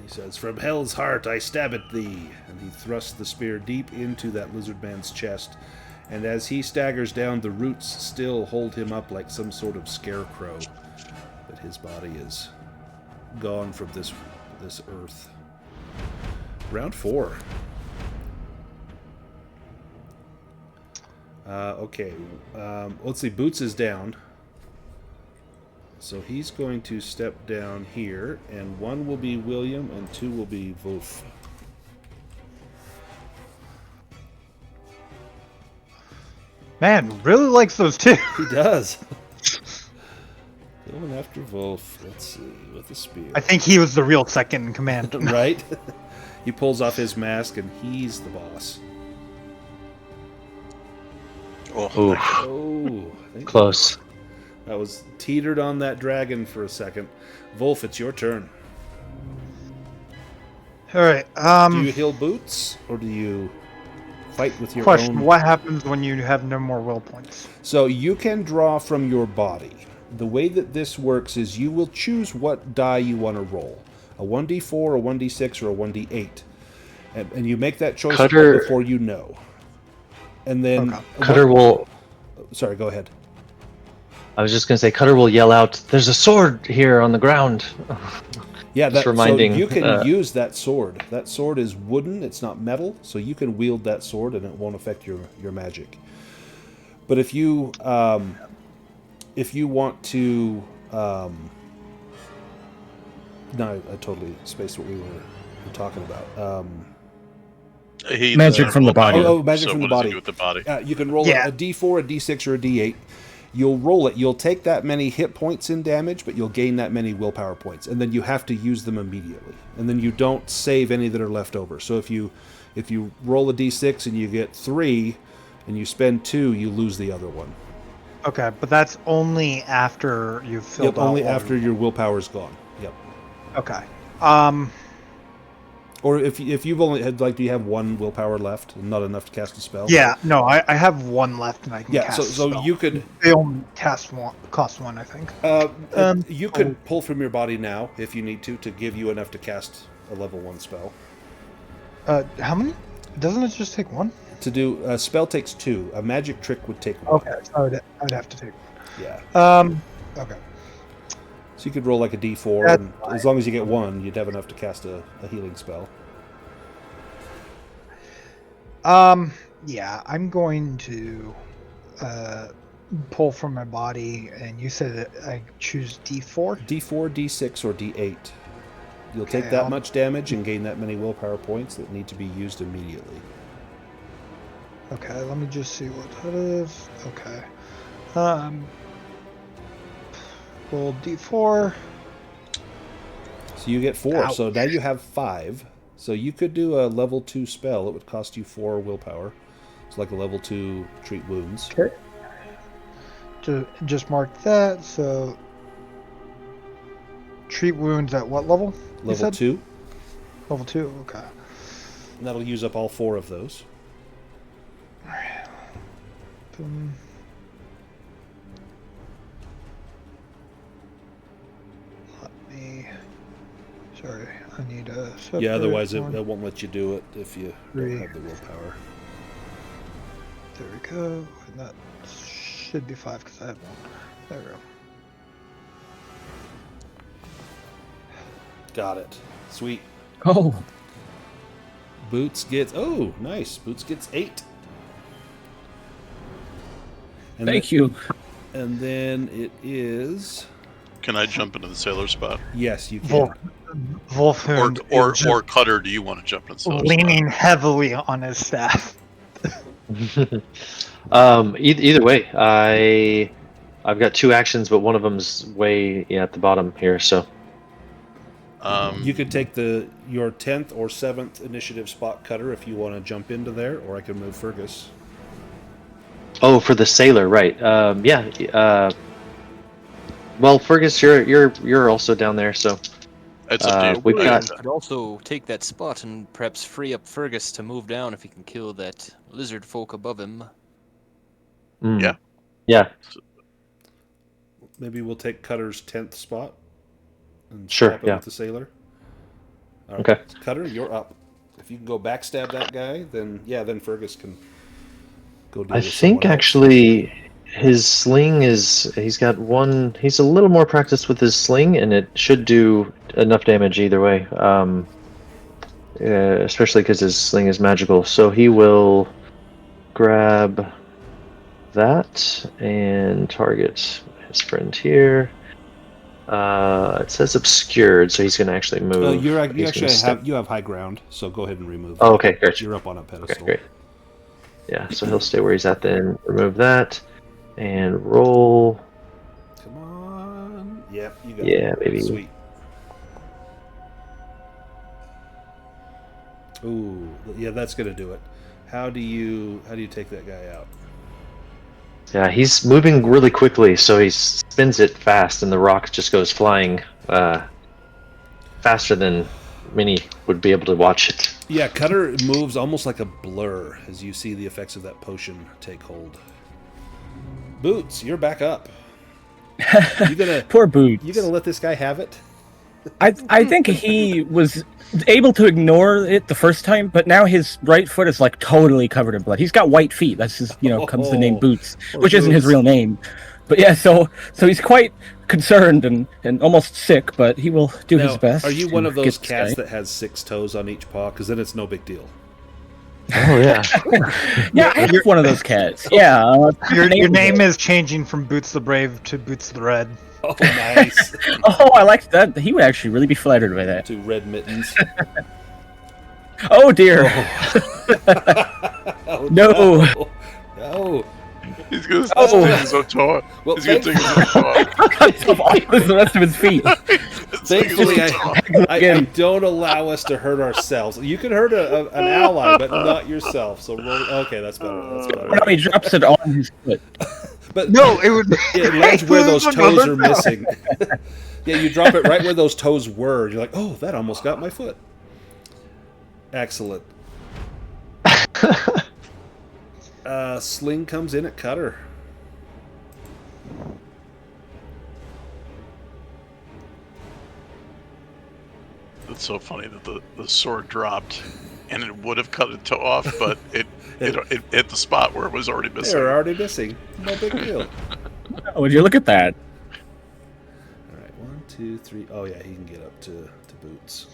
he says, "From hell's heart I stab at thee." And he thrusts the spear deep into that lizard man's chest. And as he staggers down, the roots still hold him up like some sort of scarecrow. But his body is gone from this earth. Round 4. Okay. Let's see. Boots is down. So he's going to step down here, and 1 will be William, and 2 will be Wolf. Man, really likes those two. He does. Going after Wolf. Let's see, with the spear. I think he was the real second in command. Right? He pulls off his mask, and he's the boss. Oh, Oof. Oh, I think Close. that was teetered on that dragon for a second. Wolf, it's your turn. All right. Do you heal Boots, or do you fight with your Question: own? what happens when you have no more will points? So you can draw from your body. The way that this works is you will choose what die you want to roll. A 1d4, a 1d6, or a 1d8. And you make that choice Cutter- before you know. And then... Okay. Cutter will. Sorry, go ahead. I was just gonna say, Cutter will yell out, "There's a sword here on the ground!" Yeah, Just reminding, so you can use that sword. That sword is wooden; it's not metal, so you can wield that sword, and it won't affect your magic. But if you want to, no, I totally spaced what we were talking about. Magic from the body. Magic from the body. What does he do with the body? You can roll a D4, a D6, or a D8. You'll roll it. You'll take that many hit points in damage, but you'll gain that many willpower points, and then you have to use them immediately. And then you don't save any that are left over. So if you roll a D6 and you get 3, and you spend 2, you lose the other one. Okay, but that's only after you've filled out. Only after your willpower's gone. Yep. Okay. Or if you've only had, like, do you have 1 willpower left and not enough to cast a spell? Yeah, no, I have 1 left and I can cast so a spell. you could... They only cost 1, I think. You could pull from your body now, if you need to give you enough to cast a level 1 spell. How many? Doesn't it just take 1? To do... A spell takes 2. A magic trick would take 1. Okay, so I would have to take 1. Yeah. Okay. So you could roll like a D4, and as long as you get 1, you'd have enough to cast a healing spell. Yeah, I'm going to pull from my body, and you said that I choose D4? D4, D6, or D8. You'll take that much damage and gain that many willpower points that need to be used immediately. Okay, let me just see what that is. Okay. Roll D4. So you get 4. Ouch. So now you have 5. So you could do a level 2 spell. It would cost you 4 willpower. It's like a level 2 treat wounds. Okay. Just mark that. So treat wounds at what level? Level 2. Level 2. Okay. And that'll use up all 4 of those. Alright. Sorry, I need a separate. Yeah, otherwise it one. won't let you do it if you don't have the willpower. There we go. And that should be 5 because I have 1. There we go. Got it. Sweet. Oh, Boots gets... Oh, nice. Boots gets 8. And thank you. And then it is... Can I jump into the sailor spot? Yes, you can. Wolfhound Or Cutter, do you want to jump in the sailor leaning heavily on his staff. Either way, I've got 2 actions, but one of them's way at the bottom here. So You could take your 10th or 7th initiative spot, Cutter, if you want to jump into there, or I can move Fergus. Oh, for the sailor, right? Yeah. Well, Fergus, you're also down there, so It's up to you. we've got. Could also take that spot and perhaps free up Fergus to move down if he can kill that lizard folk above him. Yeah. Yeah. Maybe we'll take Cutter's 10th spot and Sure, swap it yeah. with the sailor. All right. Okay. Cutter, you're up. If you can go backstab that guy, then Fergus can go deal I with think someone else. actually his sling he's got 1. He's a little more practiced with his sling, and it should do enough damage either way. Especially because his sling is magical. So he will grab that and target his friend here. It says obscured, so he's going to actually move. You He's actually gonna have high ground, so go ahead and remove Oh, that. okay, great. You're up on a pedestal. Okay, great. Yeah, so he'll stay where he's at then. Remove that and roll. Come on. Yep, you got Yeah, it. maybe. Sweet. Ooh, yeah, that's gonna do it. How do you take that guy out? Yeah, he's moving really quickly, so he spins it fast, and the rock just goes flying faster than many would be able to watch it. Yeah, Cutter moves almost like a blur as you see the effects of that potion take hold. Boots, you're back up. You gonna Poor Boots. You gonna let this guy have it? I think he was able to ignore it the first time, but now his right foot is like totally covered in blood. He's got white feet. That's his, comes the name Boots, Poor which isn't his Boots. real name. But yeah, so he's quite concerned and almost sick, but he will do his Now, best. are you to one of get those this cats guy. that has 6 toes on each paw? Because then it's no big deal. Oh yeah. Yeah, I have one of those cats. Yeah. Your name is changing from Boots the Brave to Boots the Red. Oh, nice. Oh, I like that. He would actually really be flattered by that. 2 red mittens. Oh dear. Oh, No. No. He's gonna Oh. take his own toy. Well, He's gonna take his own toy. Cuts off all the rest of his feet. Thankfully, I Again. don't allow us to hurt ourselves. You can hurt an ally, but not yourself. So okay, that's better. That's better. No, he drops it on his foot. But No, it would. it lands where those It's toes another are missing. Yeah, you drop it right where those toes were. You're like, oh, that almost got my foot. Excellent. Sling comes in at Cutter. It's so funny that the sword dropped, and it would have cut a toe off, but it hit the spot where it was already missing. They're already missing. No big deal. Oh, would you look at that? All right, 1, 2, 3. Oh yeah, he can get up to Boots.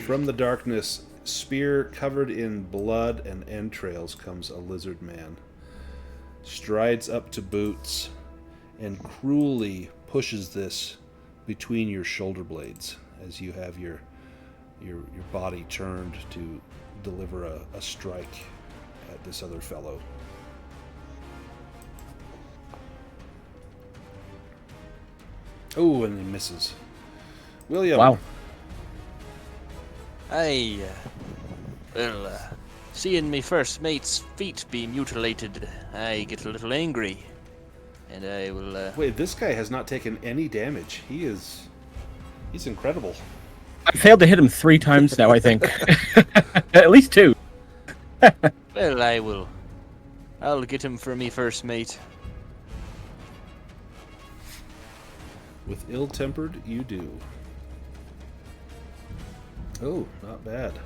From the darkness, spear covered in blood and entrails, comes a lizard man. Strides up to Boots and cruelly pushes this between your shoulder blades as you have your body turned to deliver a strike at this other fellow. Oh, and he misses. William. Wow. Seeing me first mate's feet be mutilated, I get a little angry. And I will, Wait, this guy has not taken any damage. He's incredible. I failed to hit him 3 times now, I think. At least 2. well, I'll get him for me first mate. With ill-tempered, you do. Oh, not bad.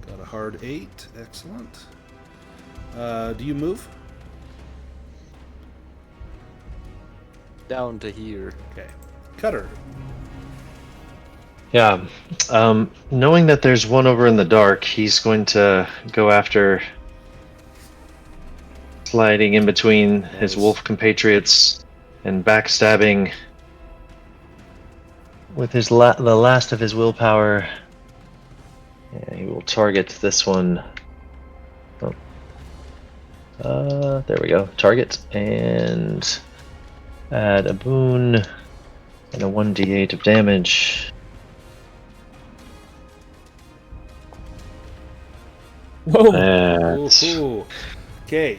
Got a hard 8. Excellent. Do you move? Down to here. Okay. Cutter. Yeah. Knowing that there's one over in the dark, he's going to go after sliding in between his wolf compatriots and backstabbing with his the last of his willpower. And he will target this one. Oh. There we go. Target and add a boon and a 1d8 of damage. Whoa. That's Ooh. Okay.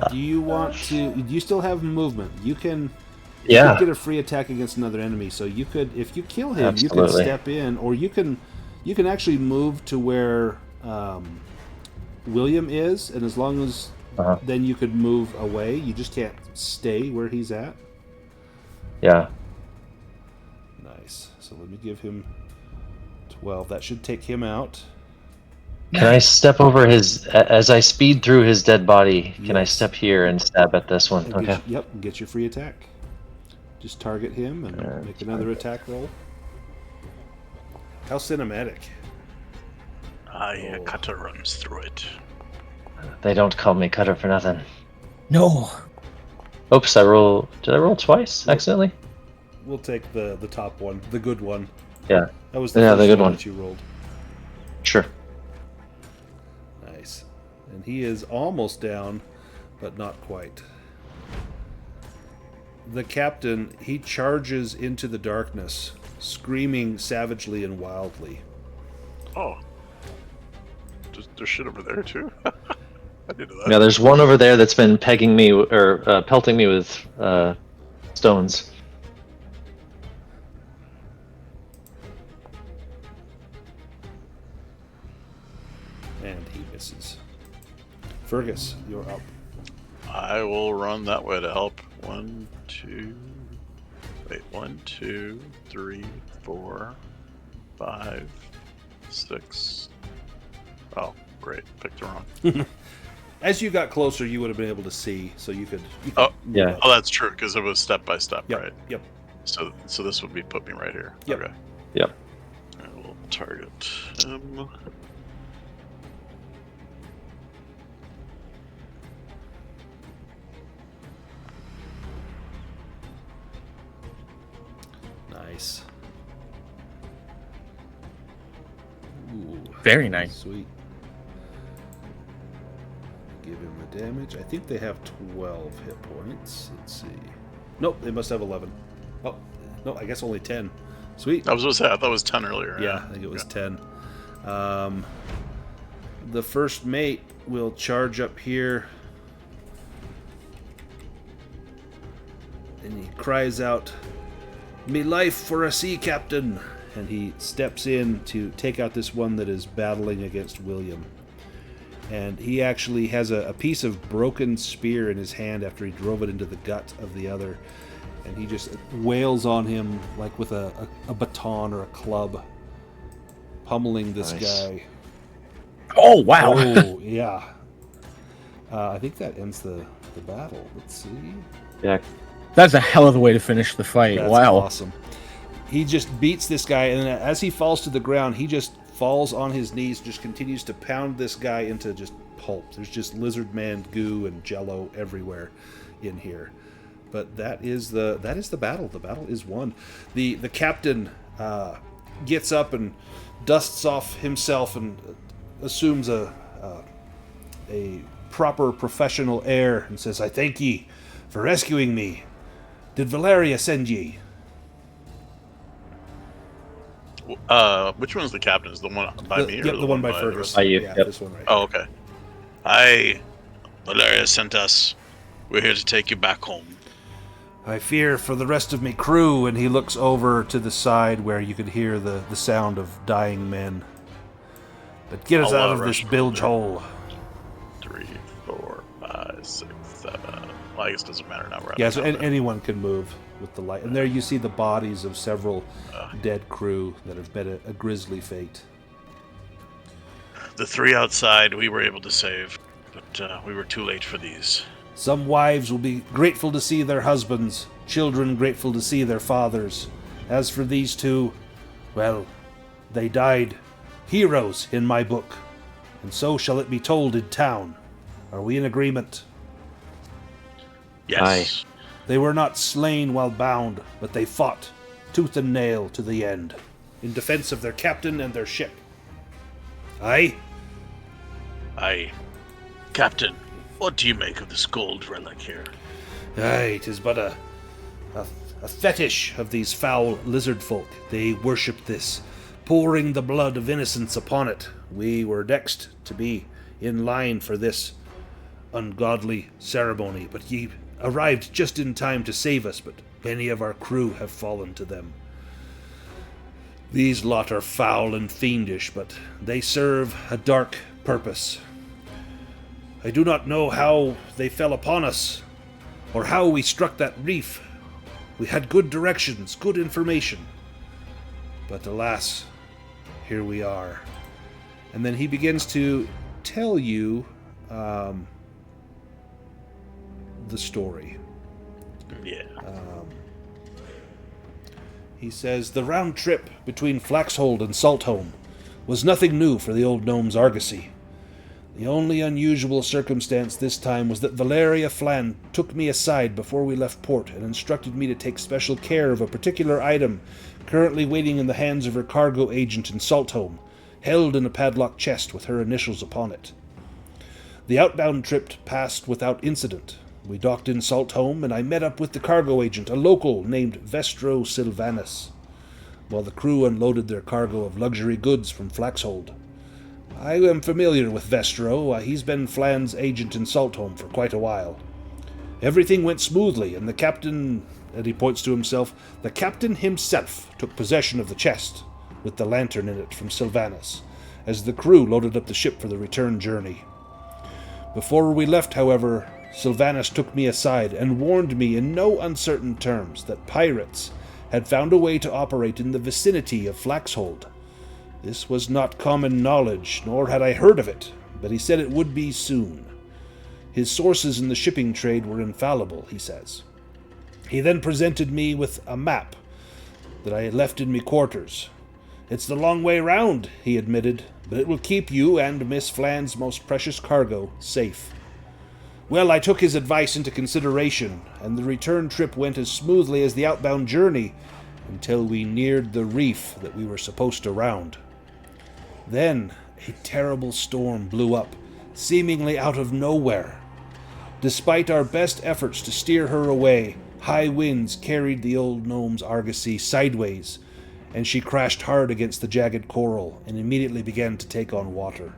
Do you want to? Do you still have movement? You can. You Yeah. could get a free attack against another enemy. So you could, if you kill him, you can Absolutely. step in, or you can actually move to where William is, and as long as then you could move away. You just can't stay where he's at. Yeah. Nice. So let me give him 12. That should take him out. Can I step over his as I speed through his dead body? Can I Yes. step here and stab at this one? And Okay. Yep. Get your free attack. Just target him and make another attack roll. How cinematic. Cutter runs through it. They don't call me Cutter for nothing. No. Oops, did I roll twice accidentally? We'll take the top one, the good one. Yeah. That was the Yeah, first the good one. that you rolled. Sure. Nice. And he is almost down, but not quite. The captain, he charges into the darkness, screaming savagely and wildly. Oh. There's shit over there too? I didn't know that. Yeah, there's one over there that's been pegging me or pelting me with stones. And he misses. Fergus, you're up. I will run that way to help. 1, 2, 3, 4, 5, 6. Oh, great. Picked the wrong. As you got closer, you would have been able to see, so you could Oh, Yeah. Oh, that's true, because it was step by step, Yep. right? Yep. So this would be put me right here. Yep. Okay. Yep. I will target him. Nice. Ooh, Very nice. sweet. Give him the damage. I think they have 12 hit points. Let's see. Nope, they must have 11. Oh, no, I guess only 10. Sweet. I was going to say, I thought it was 10 earlier. Yeah, I think it was 10. The first mate will charge up here. And he cries out, "Me life for a sea captain!" And he steps in to take out this one that is battling against William. And he actually has a piece of broken spear in his hand after he drove it into the gut of the other. And he just wails on him like with a baton or a club, pummeling this Nice. guy. Oh, wow. Oh, yeah. I think that ends the battle. Let's see. Yeah. That's a hell of a way to finish the fight. That's wow. awesome. He just beats this guy, and as he falls to the ground, he just falls on his knees, just continues to pound this guy into just pulp. There's just lizard man goo and jello everywhere in here. But that is the battle. The battle is won. The captain gets up and dusts off himself and assumes a proper professional air and says, "I thank ye for rescuing me. Did Valeria send ye?" Which one's the captain? Is the one by me? Or Yep, the one by the Fergus. rest? By you, Yeah, yep. this one right Oh, okay. Valeria sent us. We're here to take you back home. I fear for the rest of me crew, and he looks over to the side where you could hear the sound of dying men. But get us I'll, out of rush this bilge hole. 3, 4, 5, 6, 7. Well, I guess it doesn't matter now. We're out Yeah, of so time there. anyone can move with the light. And there you see the bodies of several dead crew that have met a grisly fate. The 3 outside we were able to save, but we were too late for these. Some wives will be grateful to see their husbands, children grateful to see their fathers. As for these 2, well, they died heroes in my book, and so shall it be told in town. Are we in agreement? Yes. They were not slain while bound, but they fought tooth and nail to the end, in defense of their captain and their ship. Aye? Aye. Captain, what do you make of this gold relic here? Aye, it is but a fetish of these foul lizard folk. They worship this, pouring the blood of innocents upon it. We were next to be in line for this ungodly ceremony, but ye arrived just in time to save us, but many of our crew have fallen to them. These lot are foul and fiendish, but they serve a dark purpose. I do not know how they fell upon us, or how we struck that reef. We had good directions, good information. But alas, here we are. And then he begins to tell you the story. Yeah. He says, the round trip between Flaxhold and Saltholm was nothing new for the old gnome's Argosy. The only unusual circumstance this time was that Valeria Flan took me aside before we left port and instructed me to take special care of a particular item currently waiting in the hands of her cargo agent in Saltholm, held in a padlocked chest with her initials upon it. The outbound trip passed without incident. We docked in Saltholm, and I met up with the cargo agent, a local named Vestro Sylvanus, while the crew unloaded their cargo of luxury goods from Flaxhold. I am familiar with Vestro. He's been Flan's agent in Saltholm for quite a while. Everything went smoothly, and the captain, and he points to himself, the captain himself took possession of the chest, with the lantern in it from Sylvanus, as the crew loaded up the ship for the return journey. Before we left, however, Sylvanus took me aside and warned me in no uncertain terms that pirates had found a way to operate in the vicinity of Flaxhold. This was not common knowledge, nor had I heard of it, but he said it would be soon. His sources in the shipping trade were infallible, he says. He then presented me with a map that I had left in me quarters. It's the long way round, he admitted, but it will keep you and Miss Flan's most precious cargo safe. Well, I took his advice into consideration, and the return trip went as smoothly as the outbound journey until we neared the reef that we were supposed to round. Then a terrible storm blew up, seemingly out of nowhere. Despite our best efforts to steer her away, high winds carried the old gnome's Argosy sideways, and she crashed hard against the jagged coral and immediately began to take on water.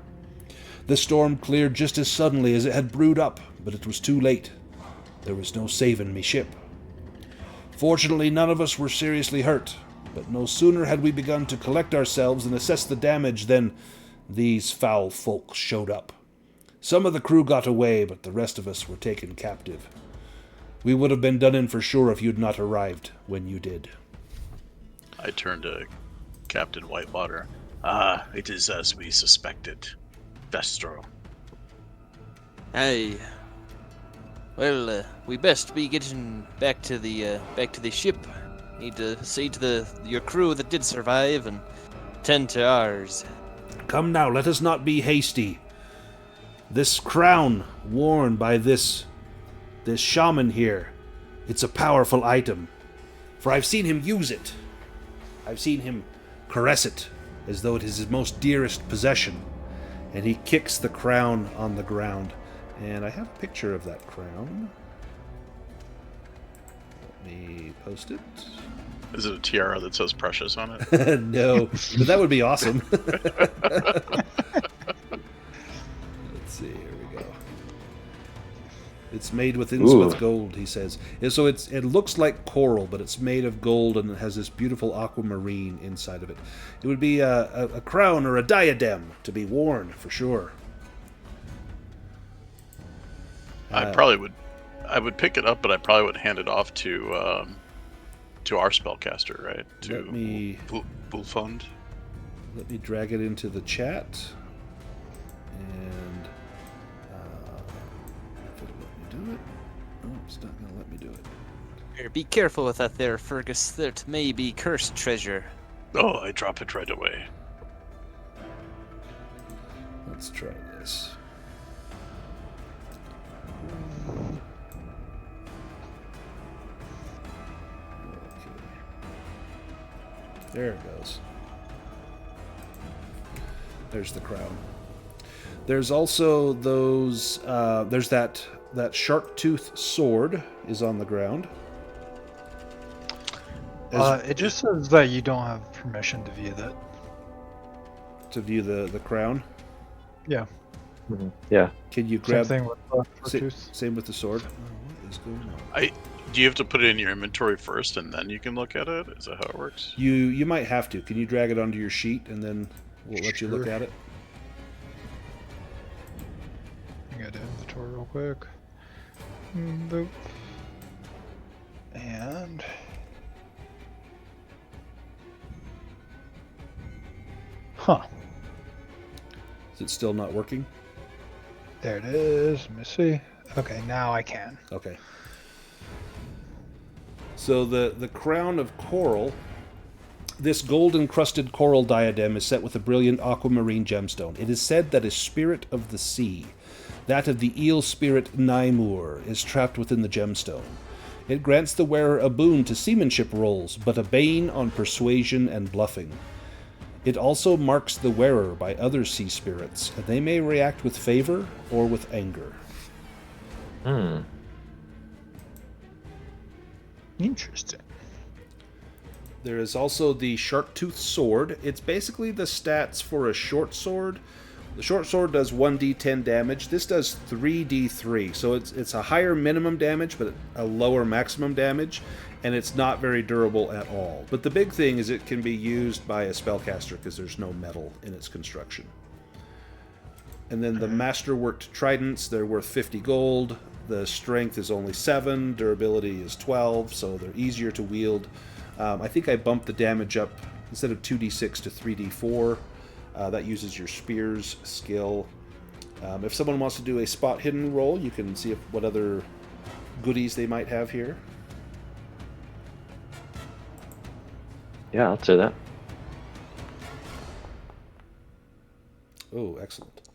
The storm cleared just as suddenly as it had brewed up, but it was too late. There was no saving me ship. Fortunately, none of us were seriously hurt, but no sooner had we begun to collect ourselves and assess the damage than these foul folk showed up. Some of the crew got away, but the rest of us were taken captive. We would have been done in for sure if you'd not arrived when you did. I turned to Captain Whitewater. It is as we suspected. Vestro. Aye. Well, we best be getting back to the ship. Need to see to your crew that did survive and tend to ours. Come now, let us not be hasty. This crown worn by this shaman here, it's a powerful item. For I've seen him use it. I've seen him caress it as though it is his most dearest possession. And he kicks the crown on the ground. And I have a picture of that crown. Let me post it. Is it a tiara that says precious on it? No, but that would be awesome. Let's see, here we go. It's made with Innsmouth gold, he says. And so it looks like coral, but it's made of gold and it has this beautiful aquamarine inside of it. It would be a crown or a diadem to be worn, for sure. I would pick it up, but I probably would hand it off to our spellcaster, right? To Bulfund. Let me drag it into the chat. And if it'll let me do it. Oh, it's not going to let me do it. Here, be careful with that there, Fergus. That may be cursed treasure. Oh, I drop it right away. Let's try this. There it goes. There's the crown. There's also those. There's that shark tooth sword is on the ground. It just says that you don't have permission to view that. To view the crown. Yeah. Mm-hmm. Yeah. Can you grab? Same thing with the shark tooth. Same with the sword. What is going on? Do you have to put it in your inventory first and then you can look at it? Is that how it works? You might have to. Can you drag it onto your sheet and then we'll let you look at it? I got to inventory real quick. Boop. And Is it still not working? there it is. Let me see. Okay, now I can. Okay. So the crown of coral, this gold-encrusted coral diadem is set with a brilliant aquamarine gemstone. It is said that a spirit of the sea, that of the eel spirit Naimur, is trapped within the gemstone. It grants the wearer a boon to seamanship rolls, but a bane on persuasion and bluffing. It also marks the wearer by other sea spirits, and they may react with favor or with anger. Interesting. There is also the Sharktooth Sword. It's basically the stats for a short sword. The short sword does 1d10 damage. This does 3d3. So it's a higher minimum damage, but a lower maximum damage. And it's not very durable at all. But the big thing is it can be used by a spellcaster because there's no metal in its construction. And then the Masterworked Tridents, they're worth 50 gold. The strength is only 7, durability is 12, so they're easier to wield. I think I bumped the damage up, instead of 2d6 to 3d4. That uses your spear's skill. If someone wants to do a spot hidden roll, you can see what other goodies they might have here. Yeah, I'll do that. Oh, excellent.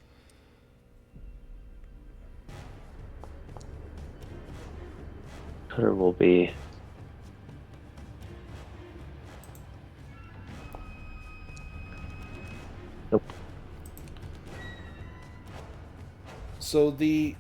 Cutter will be... Nope. So the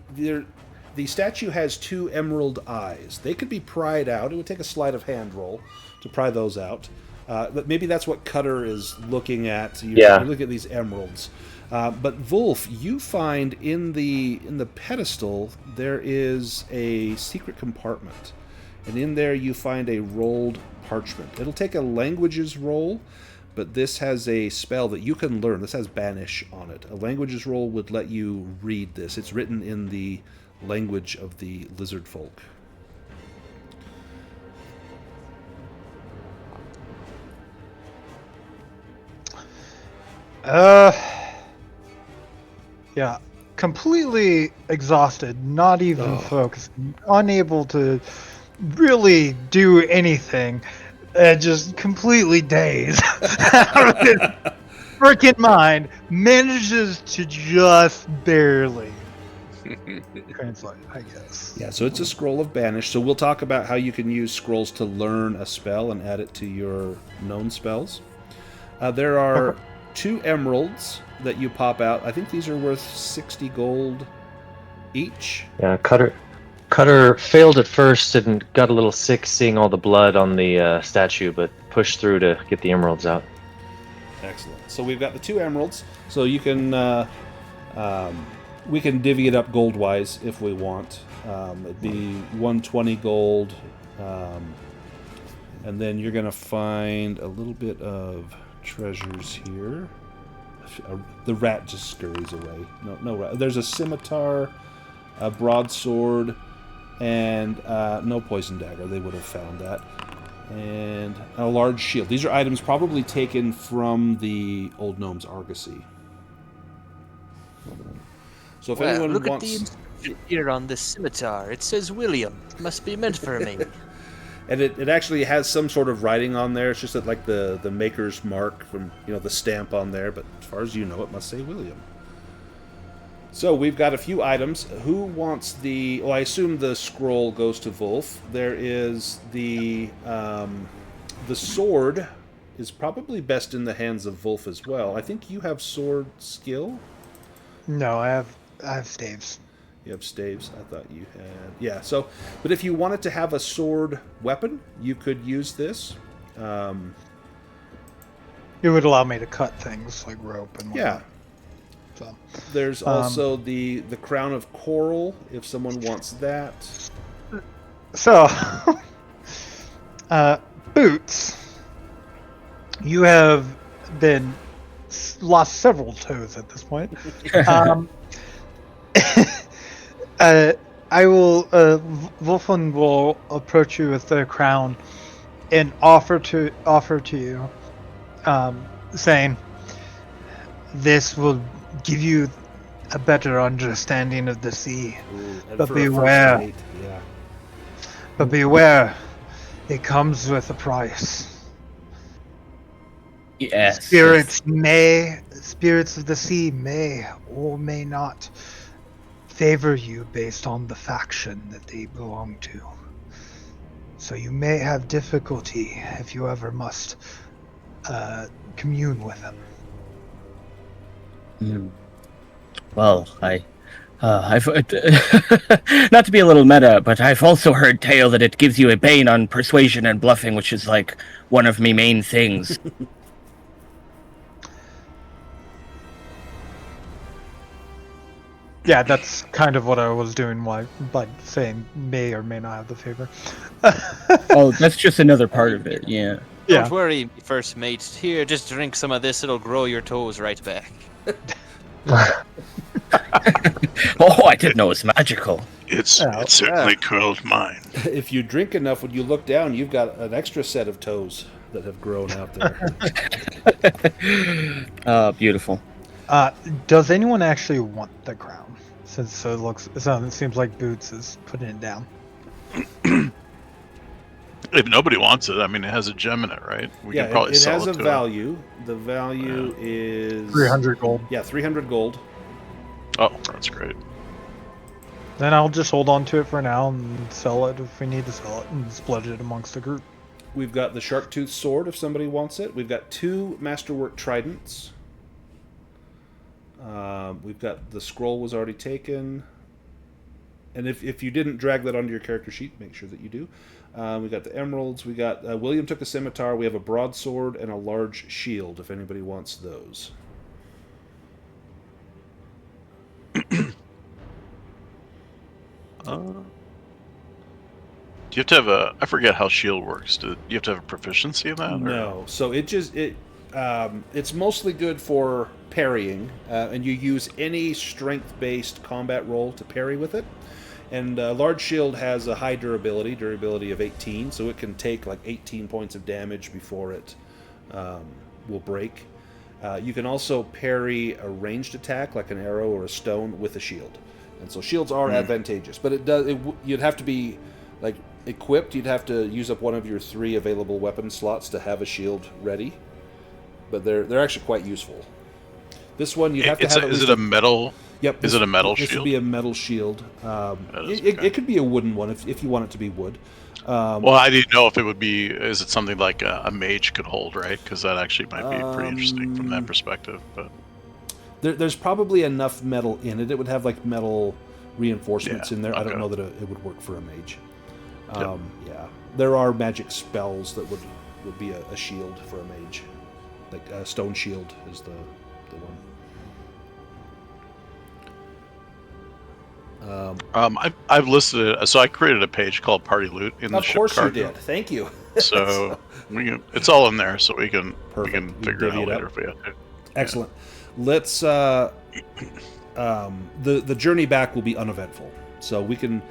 statue has 2 emerald eyes. They could be pried out. It would take a sleight of hand roll to pry those out. But maybe that's what Cutter is looking at. You look at these emeralds. But Wolf, you find in the pedestal there is a secret compartment, and in there you find a rolled parchment. It'll take a languages roll, but this has a spell that you can learn. This has Banish on it. A languages roll would let you read this. It's written in the language of the lizard folk. Yeah, completely exhausted, not even focused, unable to really do anything, just completely dazed out of his freaking mind, manages to just barely translate, I guess. Yeah, so it's a scroll of Banish. So we'll talk about how you can use scrolls to learn a spell and add it to your known spells. There are 2 emeralds that you pop out. I think these are worth 60 gold each. Yeah, Cutter failed at first and got a little sick seeing all the blood on the statue, but pushed through to get the emeralds out. Excellent. So we've got the 2 emeralds. So you can we can divvy it up gold-wise if we want. It'd be 120 gold, and then you're going to find a little bit of treasures here. The rat just scurries away. No rat. There's a scimitar, a broadsword, and no poison dagger. They would have found that. And a large shield. These are items probably taken from the old gnome's Argosy. So if anyone look wants... at the inscription here on this scimitar. It says William. Must be meant for me. And it actually has some sort of writing on there. It's just that, like, the maker's mark from, the stamp on there. But as far as you know, it must say William. So we've got a few items. Who wants the... Well, I assume the scroll goes to Wolf. There is the sword is probably best in the hands of Wolf as well. I think you have sword skill? No, I have staves. You have staves? I thought you had... Yeah, so... But if you wanted to have a sword weapon, you could use this. It would allow me to cut things like rope and whatnot. Yeah. So. There's also the Crown of Coral, if someone wants that. So, Boots, you have been lost several toes at this point. I will, Wolfen will approach you with the crown and offer to you, saying, "This will give you a better understanding of the sea. But beware. Yeah. But beware, it comes with a price. Yes. Spirits of the sea may or may not favor you based on the faction that they belong to. So you may have difficulty if you ever must commune with them." Well, I've not to be a little meta, but I've also heard tale that it gives you a bane on persuasion and bluffing, which is like one of me main things. Yeah, that's kind of what I was doing by saying may or may not have the favor. Oh, that's just another part of it, yeah. Don't worry, first mate. Here, just drink some of this. It'll grow your toes right back. Oh, I didn't know it was magical. It certainly curled mine. If you drink enough, when you look down, you've got an extra set of toes that have grown out there. Oh, beautiful. Does anyone actually want the crown? Since it seems like Boots is putting it down. If nobody wants it, I mean, it has a gem in it, right? We could probably it sell has it a to value. The value is 300 gold. Yeah, 300 gold. Oh, that's great. Then I'll just hold on to it for now and sell it if we need to sell it and split it amongst the group. We've got the shark tooth sword if somebody wants it. We've got 2 masterwork tridents. We've got the scroll was already taken. And if you didn't drag that onto your character sheet, make sure that you do. We got the emeralds. We got William took a scimitar. We have a broadsword and a large shield. If anybody wants those. Do you have to have a? I forget how shield works. Do you have to have a proficiency in that? Or? No. So it's mostly good for parrying, and you use any strength-based combat roll to parry with it. And large shield has a high durability of 18, so it can take like 18 points of damage before it will break. You can also parry a ranged attack like an arrow or a stone with a shield, and so shields are advantageous. But you'd have to be like equipped. You'd have to use up one of your 3 available weapon slots to have a shield ready. But they're actually quite useful. This one you'd have to have. Is it a metal? Yep. Is it a metal shield? This would be a metal shield. It could be a wooden one if you want it to be wood. Well, I didn't know if it would be. Is it something like a mage could hold, right? Because that actually might be pretty interesting from that perspective. But there's probably enough metal in it. It would have like metal reinforcements in there. Okay. I don't know that it would work for a mage. Yeah, there are magic spells that would be a shield for a mage. Like a stone shield is the one. I've listed it. So I created a page called Party Loot in the ship. Of course cargo. you did. Thank you. So it's all in there, so we can figure it out later if we have to. Excellent. Let's. The journey back will be uneventful, so we can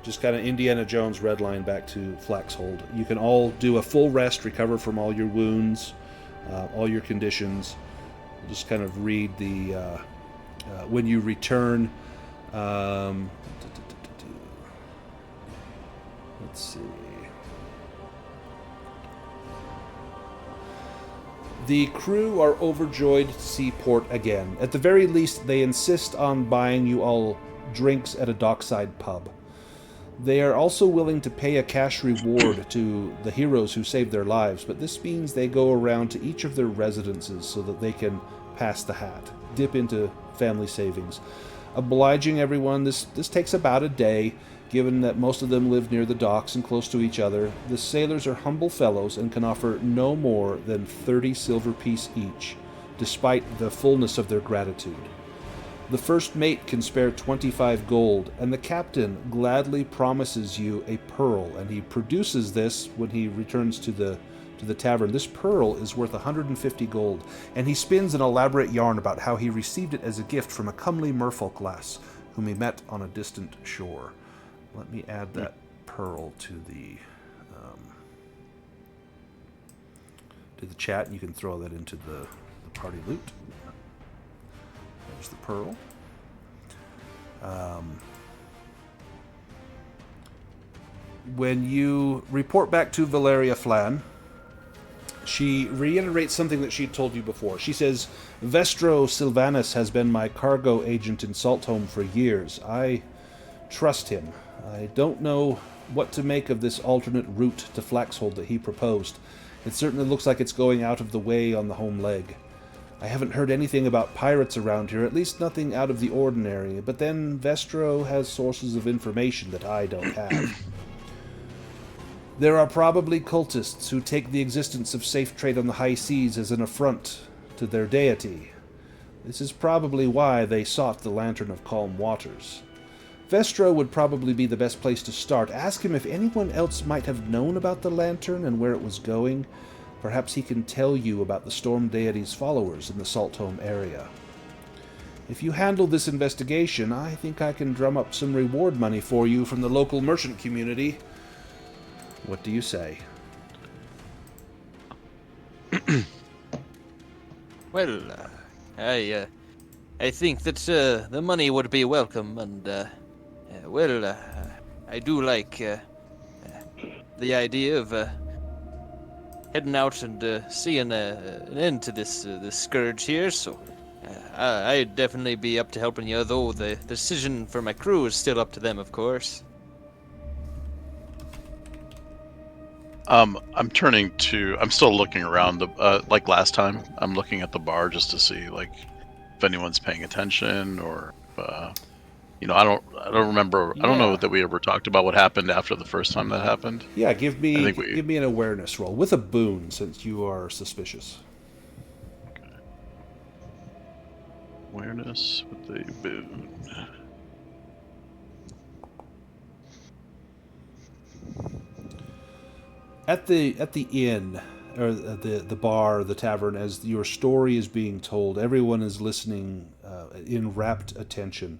just kind of Indiana Jones redline back to Flaxhold. You can all do a full rest, recover from all your wounds, all your conditions. Just kind of read the when you return. Let's see. The crew are overjoyed to see port again. At the very least, they insist on buying you all drinks at a dockside pub. They are also willing to pay a cash reward to the heroes who saved their lives, but this means they go around to each of their residences so that they can pass the hat, dip into family savings. Obliging everyone, this takes about a day, given that most of them live near the docks and close to each other. The sailors are humble fellows and can offer no more than 30 silver piece each, despite the fullness of their gratitude. The first mate can spare 25 gold, and the captain gladly promises you a pearl, and he produces this when he returns to the tavern. This pearl is worth 150 gold, and he spins an elaborate yarn about how he received it as a gift from a comely merfolk lass whom he met on a distant shore. Let me add that pearl to the chat, and you can throw that into the party loot. There's the pearl. When you report back to Valeria Flan, she reiterates something that she told you before. She says, Vestro Sylvanus has been my cargo agent in Saltholm for years. I trust him. I don't know what to make of this alternate route to Flaxhold that he proposed. It certainly looks like it's going out of the way on the home leg. I haven't heard anything about pirates around here, at least nothing out of the ordinary, but then Vestro has sources of information that I don't have. There are probably cultists who take the existence of safe trade on the high seas as an affront to their deity. This is probably why they sought the Lantern of Calm Waters. Vestro would probably be the best place to start. Ask him if anyone else might have known about the lantern and where it was going. Perhaps he can tell you about the Storm Deity's followers in the Saltholm area. If you handle this investigation, I think I can drum up some reward money for you from the local merchant community. What do you say? Well, I think that the money would be welcome, and I do like the idea of heading out and seeing an end to this scourge here. So I'd definitely be up to helping you, though the decision for my crew is still up to them, of course. I'm still looking around like last time. I'm looking at the bar just to see like if anyone's paying attention or I don't remember. I don't know Yeah. that we ever talked about what happened after the first time that happened. Yeah, give I me think give me an awareness roll with a boon since you are suspicious. Awareness with a boon. At the inn, or the bar, the tavern, as your story is being told, everyone is listening in rapt attention.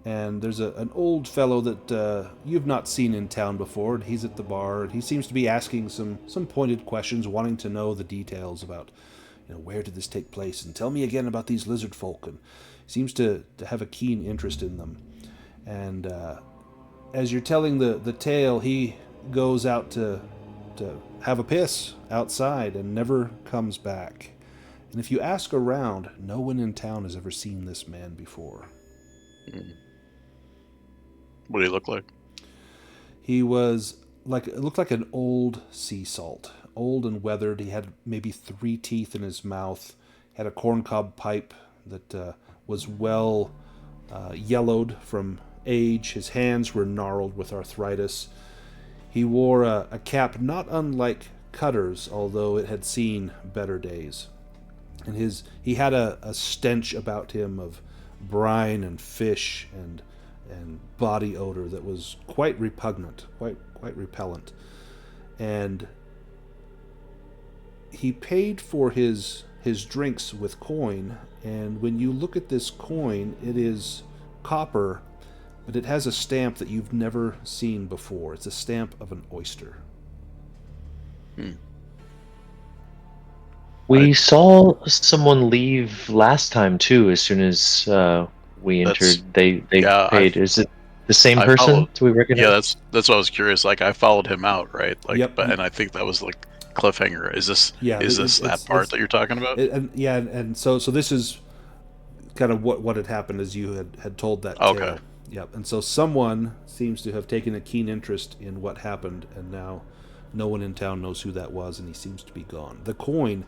And there's an old fellow that you've not seen in town before, and he's at the bar, and he seems to be asking some pointed questions, wanting to know the details about, where did this take place, and tell me again about these lizard folk, and seems to have a keen interest in them. And as you're telling the tale, he goes out to have a piss outside and never comes back. And if you ask around, no one in town has ever seen this man before. What do he look like? He was it looked like an old sea salt, old and weathered. He had maybe 3 teeth in his mouth. He had a corncob pipe that was well yellowed from age. His hands were gnarled with arthritis. He wore a cap not unlike Cutter's, although it had seen better days. And he had a stench about him of brine and fish and body odor that was quite repugnant, quite repellent. And he paid for his drinks with coin, and when you look at this coin, it is copper, but it has a stamp that you've never seen before. It's a stamp of an oyster. We saw someone leave last time too. As soon as we That's- entered, they yeah, paid. Is it the same I person? followed- Do we recognize? Yeah, that's what I was curious. Like I followed him out, right? Like, Yep. and I think that was like cliffhanger. Is this Yeah, that part that you're talking about? And so this is kind of what had happened as you had told that Okay. tale. Yep. And so someone seems to have taken a keen interest in what happened, and now no one in town knows who that was, and he seems to be gone. The coin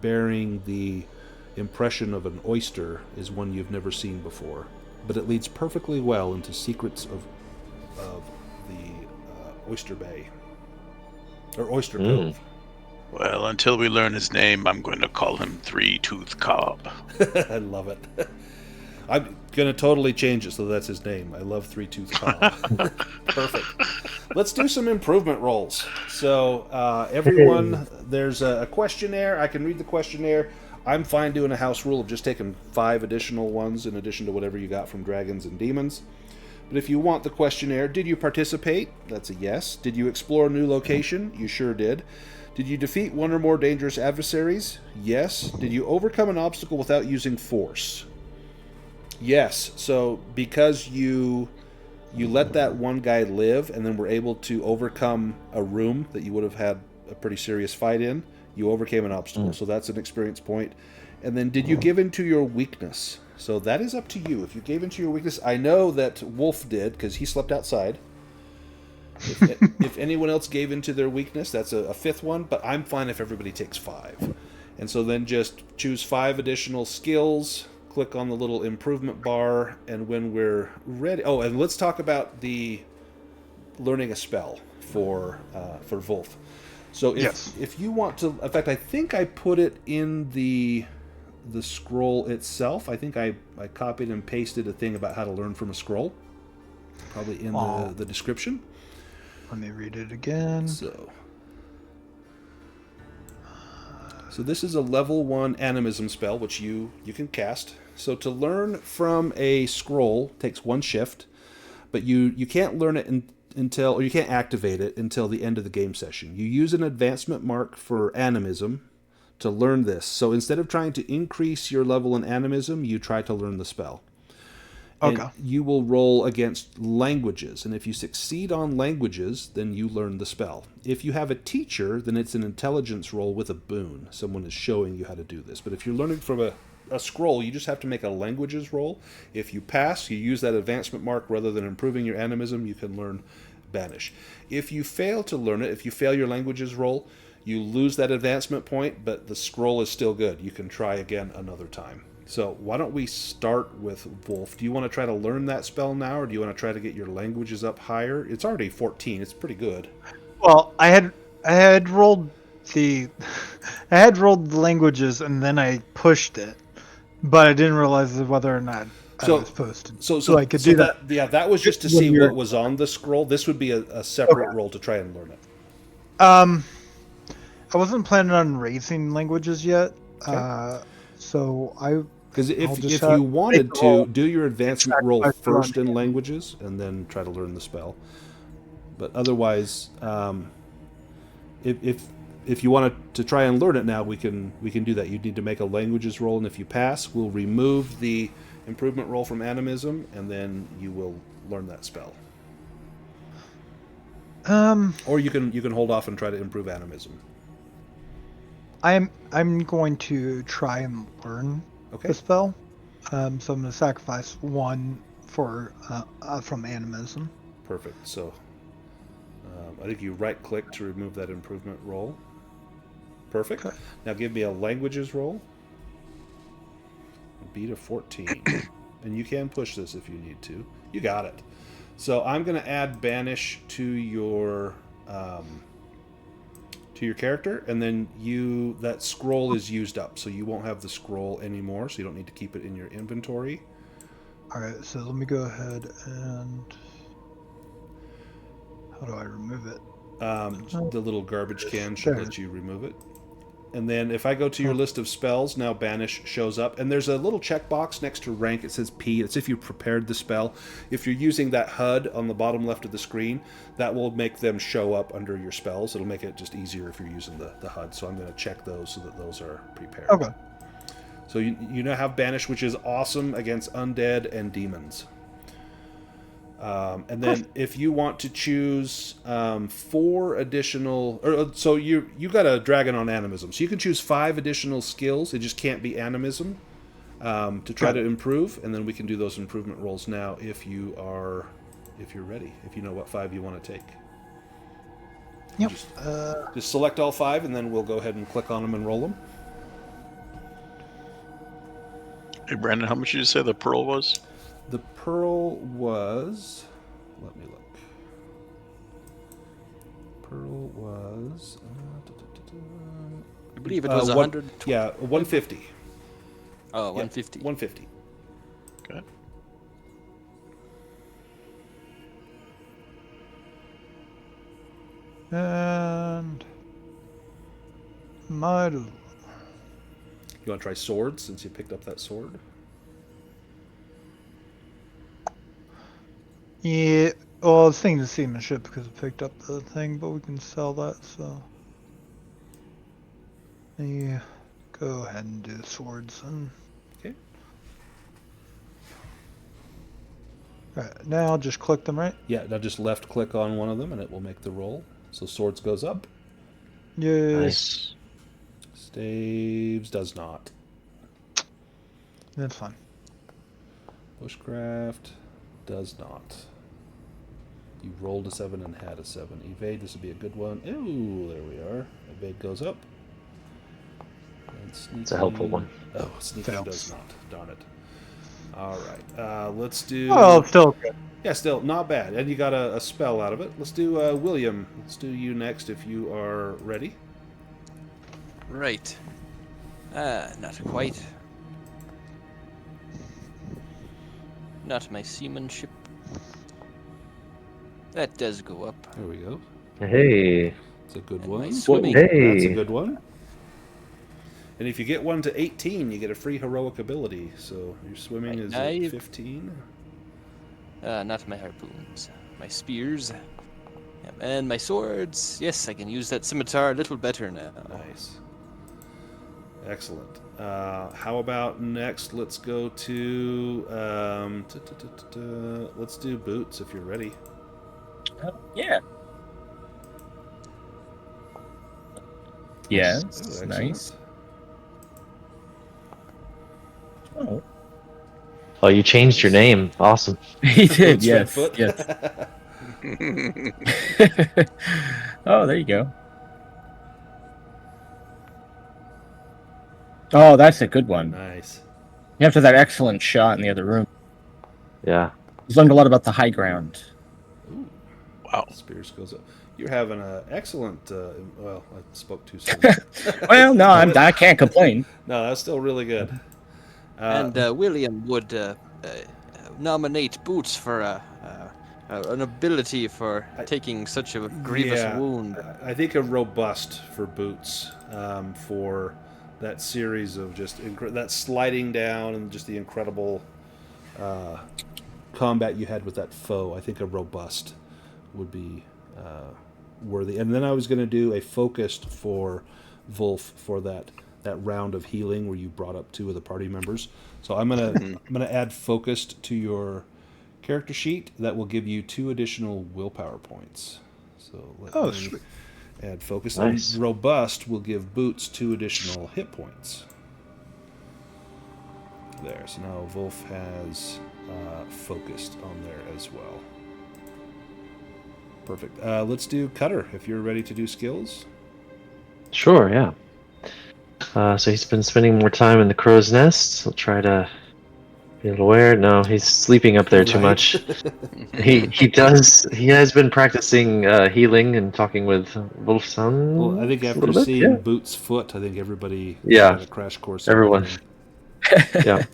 bearing the impression of an oyster is one you've never seen before, but it leads perfectly well into secrets of the Oyster Bay or Oyster Cove. Well, until we learn his name, I'm going to call him Three-Tooth Cobb. I love it. I'm going to totally change it so that's his name. I love Three-Tooth Cobb. Perfect. Let's do some improvement rolls. So, everyone, there's a questionnaire. I can read the questionnaire. I'm fine doing a house rule of just taking 5 additional ones in addition to whatever you got from Dragons and Demons. But if you want the questionnaire, did you participate? That's a yes. Did you explore a new location? You sure did. Did you defeat one or more dangerous adversaries? Yes. Did you overcome an obstacle without using force? Yes. So because you let that one guy live and then were able to overcome a room that you would have had a pretty serious fight in, you overcame an obstacle. So that's an experience point. And then did you give into your weakness? So that is up to you. If you gave into your weakness, I know that Wolf did because he slept outside. If anyone else gave into their weakness, that's a 5th one, but I'm fine if everybody takes 5. And so then just choose 5 additional skills, click on the little improvement bar, and when we're ready... Oh, and let's talk about the learning a spell for Wolf. So if you want to... In fact, I think I put it in the scroll itself. I think I copied and pasted a thing about how to learn from a scroll. Probably in the description. Let me read it again. So this is a level 1 animism spell, which you can cast. So to learn from a scroll takes 1 shift, but you can't learn it until, or you can't activate it until the end of the game session. You use an advancement mark for animism to learn this. So instead of trying to increase your level in animism, you try to learn the spell. And Okay. you will roll against languages, and if you succeed on languages, then you learn the spell. If you have a teacher, then it's an intelligence roll with a boon. Someone is showing you how to do this. But if you're learning from a scroll, you just have to make a languages roll. If you pass, you use that advancement mark. Rather than improving your animism, you can learn Banish. If you fail to learn it, if you fail your languages roll, you lose that advancement point, but the scroll is still good. You can try again another time. So why don't we start with Wolf? Do you want to try to learn that spell now, or do you want to try to get your languages up higher? It's already 14. It's pretty good. Well, I had rolled the I had rolled the languages and then I pushed it, but I didn't realize whether or not I was supposed to. So I could do that. Yeah, that was just to When see you're- what was on the scroll. This would be a separate roll to try and learn it. I wasn't planning on raising languages yet. So Because I'll if just you wanted make the roll. to, do your advancement roll my first in front. languages, and then try to learn the spell. But otherwise, if you wanted to try and learn it now, we can do that. You need to make a languages roll, and if you pass, we'll remove the improvement roll from animism, and then you will learn that spell. Or you can hold off and try to improve animism. I'm going to try and learn Okay. the spell. So I'm going to sacrifice one for from animism. Perfect. So I think you right-click to remove that improvement roll. Perfect. Okay. Now give me a languages roll. Beat a 14. And you can push this if you need to. You got it. So I'm going to add Banish to your character, and then that scroll is used up, so you won't have the scroll anymore, so you don't need to keep it in your inventory. Alright, so let me go ahead and... How do I remove it? The little garbage can should There. let you remove it. And then if I go to your list of spells, now Banish shows up. And there's a little checkbox next to rank. It says P. It's if you prepared the spell. If you're using that HUD on the bottom left of the screen, that will make them show up under your spells. It'll make it just easier if you're using the HUD. So I'm going to check those so that those are prepared. Okay. So you now have Banish, which is awesome against undead and demons. And then if you want to choose 4 additional... so you got a dragon on animism. So you can choose 5 additional skills. It just can't be animism to try to improve. And then we can do those improvement rolls now if you're ready. If you know what 5 you want to take. Yep. Just select all 5, and then we'll go ahead and click on them and roll them. Hey, Brandon, how much did you say the pearl was? The pearl was... Let me look. Pearl was... I believe it was 100. Yeah, 150. Oh, 150. 150. Okay. And... My... You want to try swords since you picked up that sword? Yeah, well, I was thinking the seamanship because I picked up the thing, but we can sell that, so... Yeah, go ahead and do swords and... Okay. Alright, now I'll just click them, right? Yeah, now just left click on one of them and it will make the roll. So swords goes up. Yay. Nice. Staves does not. That's fine. Bushcraft does not. You rolled a 7 and had a 7. Evade, this would be a good one. Ooh, there we are. Evade goes up. And sneaking... It's a helpful one. Oh, sneaking Fails. does not. Darn it. All right. Let's do... Oh, still good. Yeah, still not bad. And you got a spell out of it. Let's do William. Let's do you next if you are ready. Right. Not quite. Not my seamanship. That does go up. There we go. Hey. It's a good And one. my swimming. Hey. That's a good one. And if you get one to 18, you get a free heroic ability. So your swimming is at 15. Not my harpoons. My spears. Yep, and my swords. Yes, I can use that scimitar a little better now. Nice. Excellent. How about next? Let's go to let's do Boots if you're ready. Yeah. Yes. Oh, Nice. Oh. Oh, you changed your name. Awesome. He did. Boots Yes. Redfoot. Yes. Oh, there you go. Oh, that's a good one. Nice. After that excellent shot in the other room, Yeah. he's learned a lot about the high ground. Ooh. Wow. Spears goes up. You're having an excellent. Well, I spoke too soon. Well, no, I can't complain. No, that's still really good. And William would nominate Boots for an ability for taking such a grievous wound. I think a robust for Boots for that series of just that sliding down and just the incredible combat you had with that foe. I think a robust would be worthy. And then I was going to do a focused for Wolf for that round of healing where you brought up 2 of the party members. So I'm gonna add focused to your character sheet. That will give you 2 additional willpower points. So let me add focus. Nice. And robust will give Boots 2 additional hit points. There. So now Wolf has focused on there as well. Perfect. Let's do Cutter if you're ready to do skills. Sure, yeah. So he's been spending more time in the crow's nest. He'll try to be a little aware. No, he's sleeping up there too much. He has been practicing healing and talking with Wolfson. Well, I think after seeing Boots' foot, I think everybody had a crash course. Everyone. Yeah.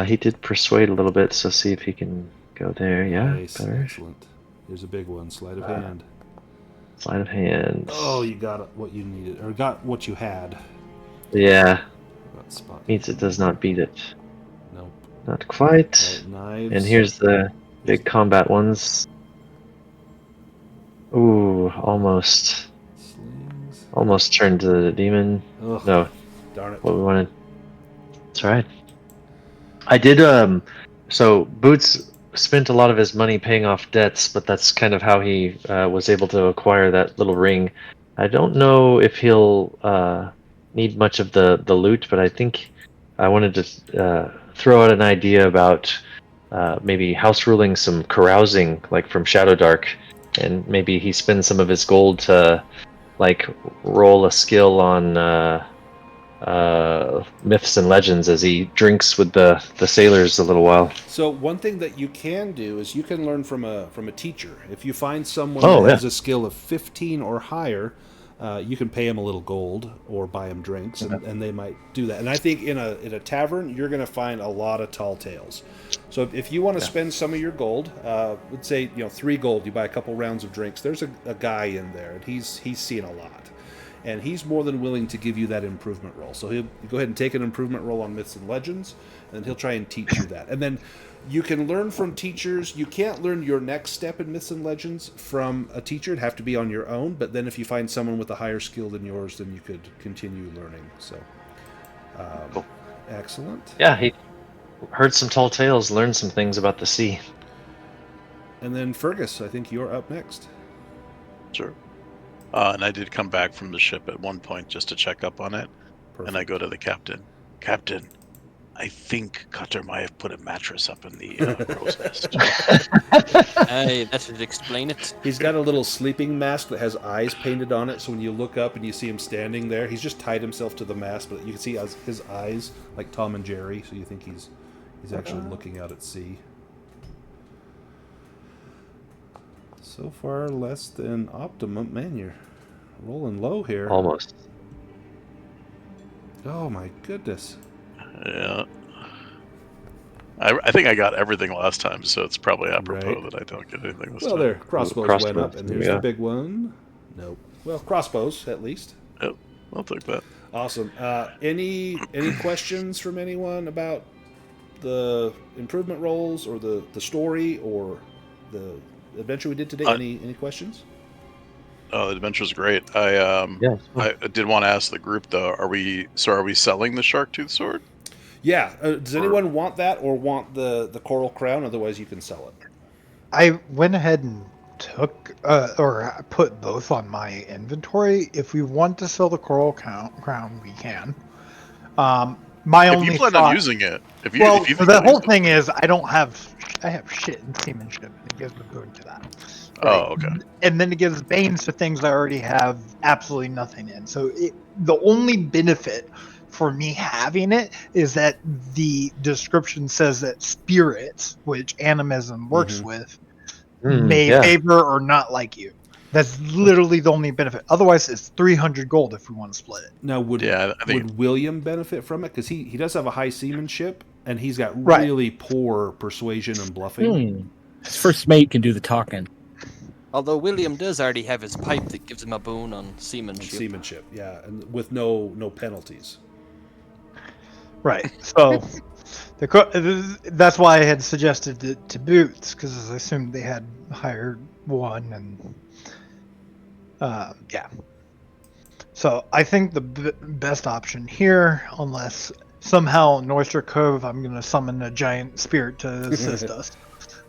He did persuade a little bit, so see if he can go there. Yeah. Nice. Better. Excellent. Here's a big one. Sleight of hand. Sleight of hand. Oh, you got what you needed, or got what you had. Yeah. That spot. Means it does not beat it. Nope. Not quite. Right, knives. And here's the big combat ones. Ooh, almost. Slings. Almost turned to the demon. Ugh, No, darn it. what we wanted. It's alright. I did, so Boots spent a lot of his money paying off debts, but that's kind of how he was able to acquire that little ring. I don't know if he'll need much of the loot, but I think I wanted to throw out an idea about maybe house ruling some carousing, like from Shadowdark, and maybe he spends some of his gold to like roll a skill on myths and legends as he drinks with the sailors a little while. So one thing that you can do is you can learn from a teacher. If you find someone that has a skill of 15 or higher, you can pay them a little gold or buy them drinks, and they might do that. And I think in a tavern, you're going to find a lot of tall tales. So if you want to spend some of your gold, let's say 3 gold, you buy a couple rounds of drinks. There's a guy in there, and he's seen a lot. And he's more than willing to give you that improvement roll. So he'll go ahead and take an improvement roll on Myths and Legends, and then he'll try and teach you that. And then you can learn from teachers. You can't learn your next step in Myths and Legends from a teacher. It'd have to be on your own. But then if you find someone with a higher skill than yours, then you could continue learning. So, Cool. Excellent. Yeah, he heard some tall tales, learned some things about the sea. And then Fergus, I think you're up next. Sure. And I did come back from the ship at one point just to check up on it. Perfect. And I go to the captain. Captain, I think Cutter might have put a mattress up in the crow's nest. Hey, that should explain it. He's got a little sleeping mask that has eyes painted on it, so when you look up and you see him standing there, he's just tied himself to the mast, but you can see his eyes like Tom and Jerry, so you think he's actually looking out at sea. So far, less than optimum. Man, you're rolling low here. Almost. Oh my goodness. Yeah. I think I got everything last time, so it's probably apropos Right. that I don't get anything this Well, time. there, crossbows went up, and there's yeah. the big one. Nope. Well, crossbows, at least. Yep, I'll take that. Awesome. Any questions from anyone about the improvement rolls or the story or the adventure we did today? Any questions? Oh, the adventure's great. I Yeah. I did want to ask the group though. Are we selling the shark tooth sword? Yeah. Does anyone want that or want the coral crown? Otherwise, you can sell it. I went ahead and took or put both on my inventory. If we want to sell the coral crown, we can. My If only you plan on thought, using it, if you well, think the you'll whole use it. thing is I have shit in seamanship, and it gives a boon to that. Right. Oh, okay. And then it gives banes to things I already have absolutely nothing in. So the only benefit for me having it is that the description says that spirits, which animism works Mhm. with, Mm, may yeah. favor or not like you. That's literally the only benefit. Otherwise, it's 300 gold if we want to split it. Now, would Yeah, I think William benefit from it? Because he does have a high seamanship, and he's got Right. really poor persuasion and bluffing. His first mate can do the talking. Although William does already have his pipe that gives him a boon on On seamanship. seamanship, yeah, and with no penalties. Right. So that's why I had suggested it to Boots, because I assumed they had hired one, and yeah. So I think the best option here, unless somehow in Oyster Cove I'm going to summon a giant spirit to assist us.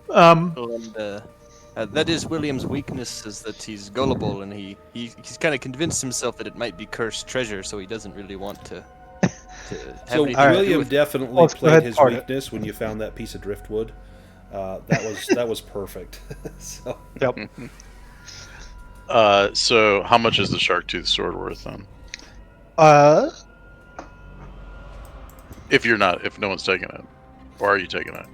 And that is William's weakness, is that he's gullible, and he's kind of convinced himself that it might be cursed treasure, so he doesn't really want to have So anything to do William with it. definitely Let's go played ahead his part it. weakness when you found that piece of driftwood. That was perfect. So, Yep. So how much is the shark tooth sword worth then? If no one's taking it, or are you taking it?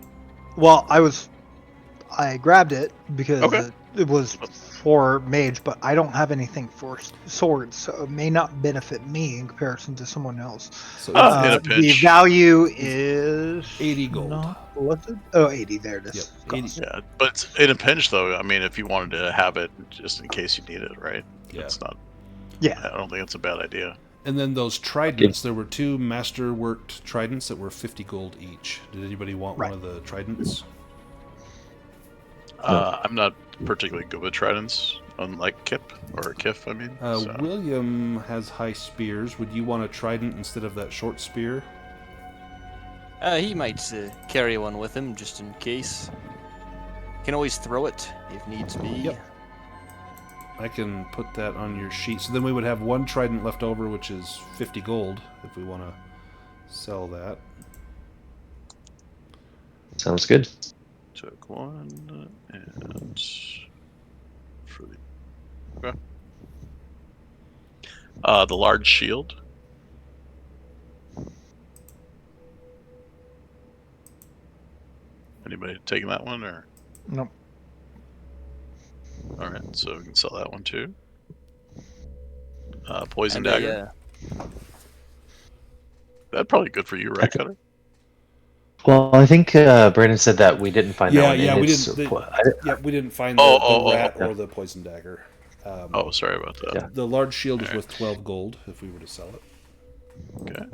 Well, I grabbed it because Okay. it was for mage, but I don't have anything for swords, so it may not benefit me in comparison to someone else. so In a The pinch. value is 80 gold. Not, what's it? Oh, 80. There it is. Yep, 80. Yeah, but it's in a pinch though. I mean, if you wanted to have it just in case you need it, right? Yeah. It's not. Yeah. I don't think it's a bad idea. And then those tridents, there were 2 master-worked tridents that were 50 gold each. Did anybody want one of the tridents? I'm not particularly good with tridents, unlike Kip or Kif. I mean, so. William has high spears. Would you want a trident instead of that short spear? He might carry one with him just in case. Can always throw it if needs be. Yep. I can put that on your sheet. So then we would have 1 trident left over, which is 50 gold, if we want to sell that. Sounds good. Took 1 and for the okay. The large shield. Anybody taking that one or? Nope. All right, so we can sell that one too. Poison And dagger. That's probably good for you, right, Cutter? Well, I think Brandon said that we didn't find that one. Yeah, and we it's- didn't. We didn't find the rat or the poison dagger. Oh, sorry about that. Yeah. The large shield is worth 12 gold if we were to sell it. Okay.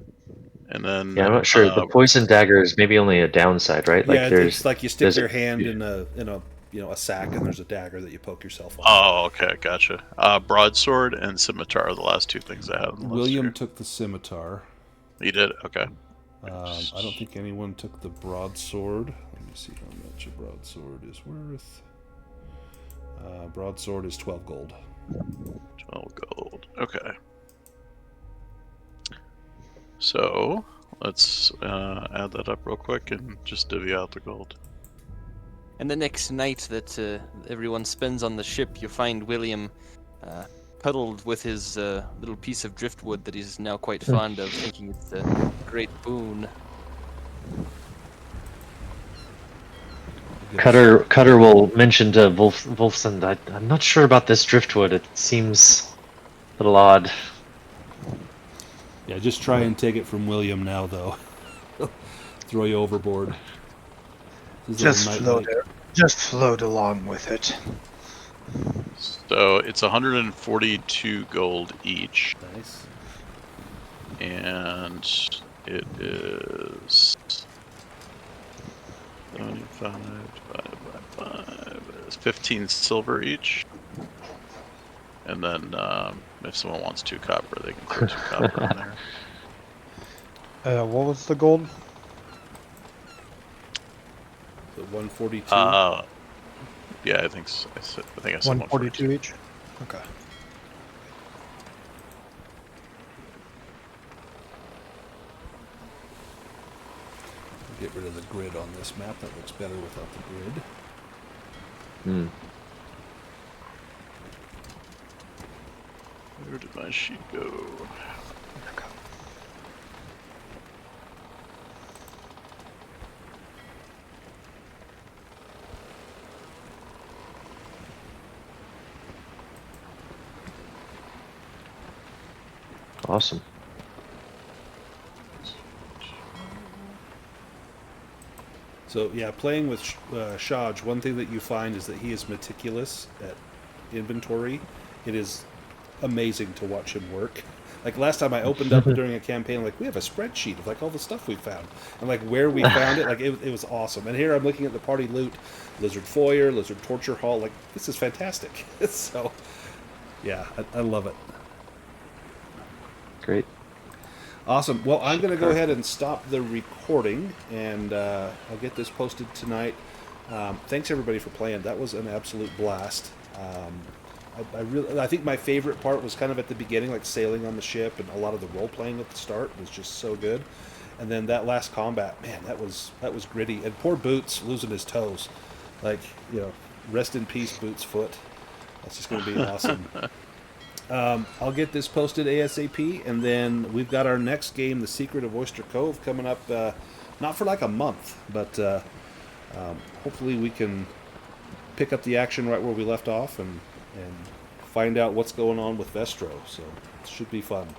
And then Yeah, I'm not sure. The poison dagger is maybe only a downside, right? Like Yeah, there's it's like you stick your hand in a a sack and there's a dagger that you poke yourself on. Oh, okay, gotcha. Broadsword and scimitar are the last 2 things I had on the list William here. took the scimitar. You did? Okay. I don't think anyone took the broadsword. Let me see how much a broadsword is worth. Broadsword is 12 gold. 12 gold. Okay. So let's add that up real quick and just divvy out the gold. And the next night that everyone spends on the ship, you find William cuddled with his little piece of driftwood that he's now quite fond of, thinking it's a great boon. Cutter will mention to Wolfson, I'm not sure about this driftwood. It seems a little odd. Yeah, just try and take it from William now, though. Throw you overboard. Just float along with it. So it's 142 gold each. Nice. And it is 75 divided by 5. It's 15 silver each. And then if someone wants 2 copper, they can throw 2 copper in there. What was the gold? The 142. Yeah, I think so. I think I said 142 each? Okay. Get rid of the grid on this map. That looks better without the grid. Hmm. Where did my sheet go? Awesome. So yeah, playing with Shaj, one thing that you find is that he is meticulous at inventory. It is amazing to watch him work. Like last time I opened up during a campaign, like we have a spreadsheet of like all the stuff we found and like where we found it. Like it was awesome. And here I'm looking at the party loot, Lizard Foyer, Lizard Torture Hall. Like this is fantastic. So yeah, I love it. Great. Awesome. Well, I'm going to go ahead and stop the recording, and I'll get this posted tonight. Thanks everybody for playing. That was an absolute blast. I think my favorite part was kind of at the beginning, like sailing on the ship, and a lot of the role playing at the start was just so good. And then that last combat, man, that was gritty. And poor Boots losing his toes, like rest in peace, Boots' foot. That's just going to be awesome. I'll get this posted ASAP, and then we've got our next game, The Secret of Oyster Cove, coming up, not for like a month, but hopefully we can pick up the action right where we left off and find out what's going on with Vestro, so it should be fun.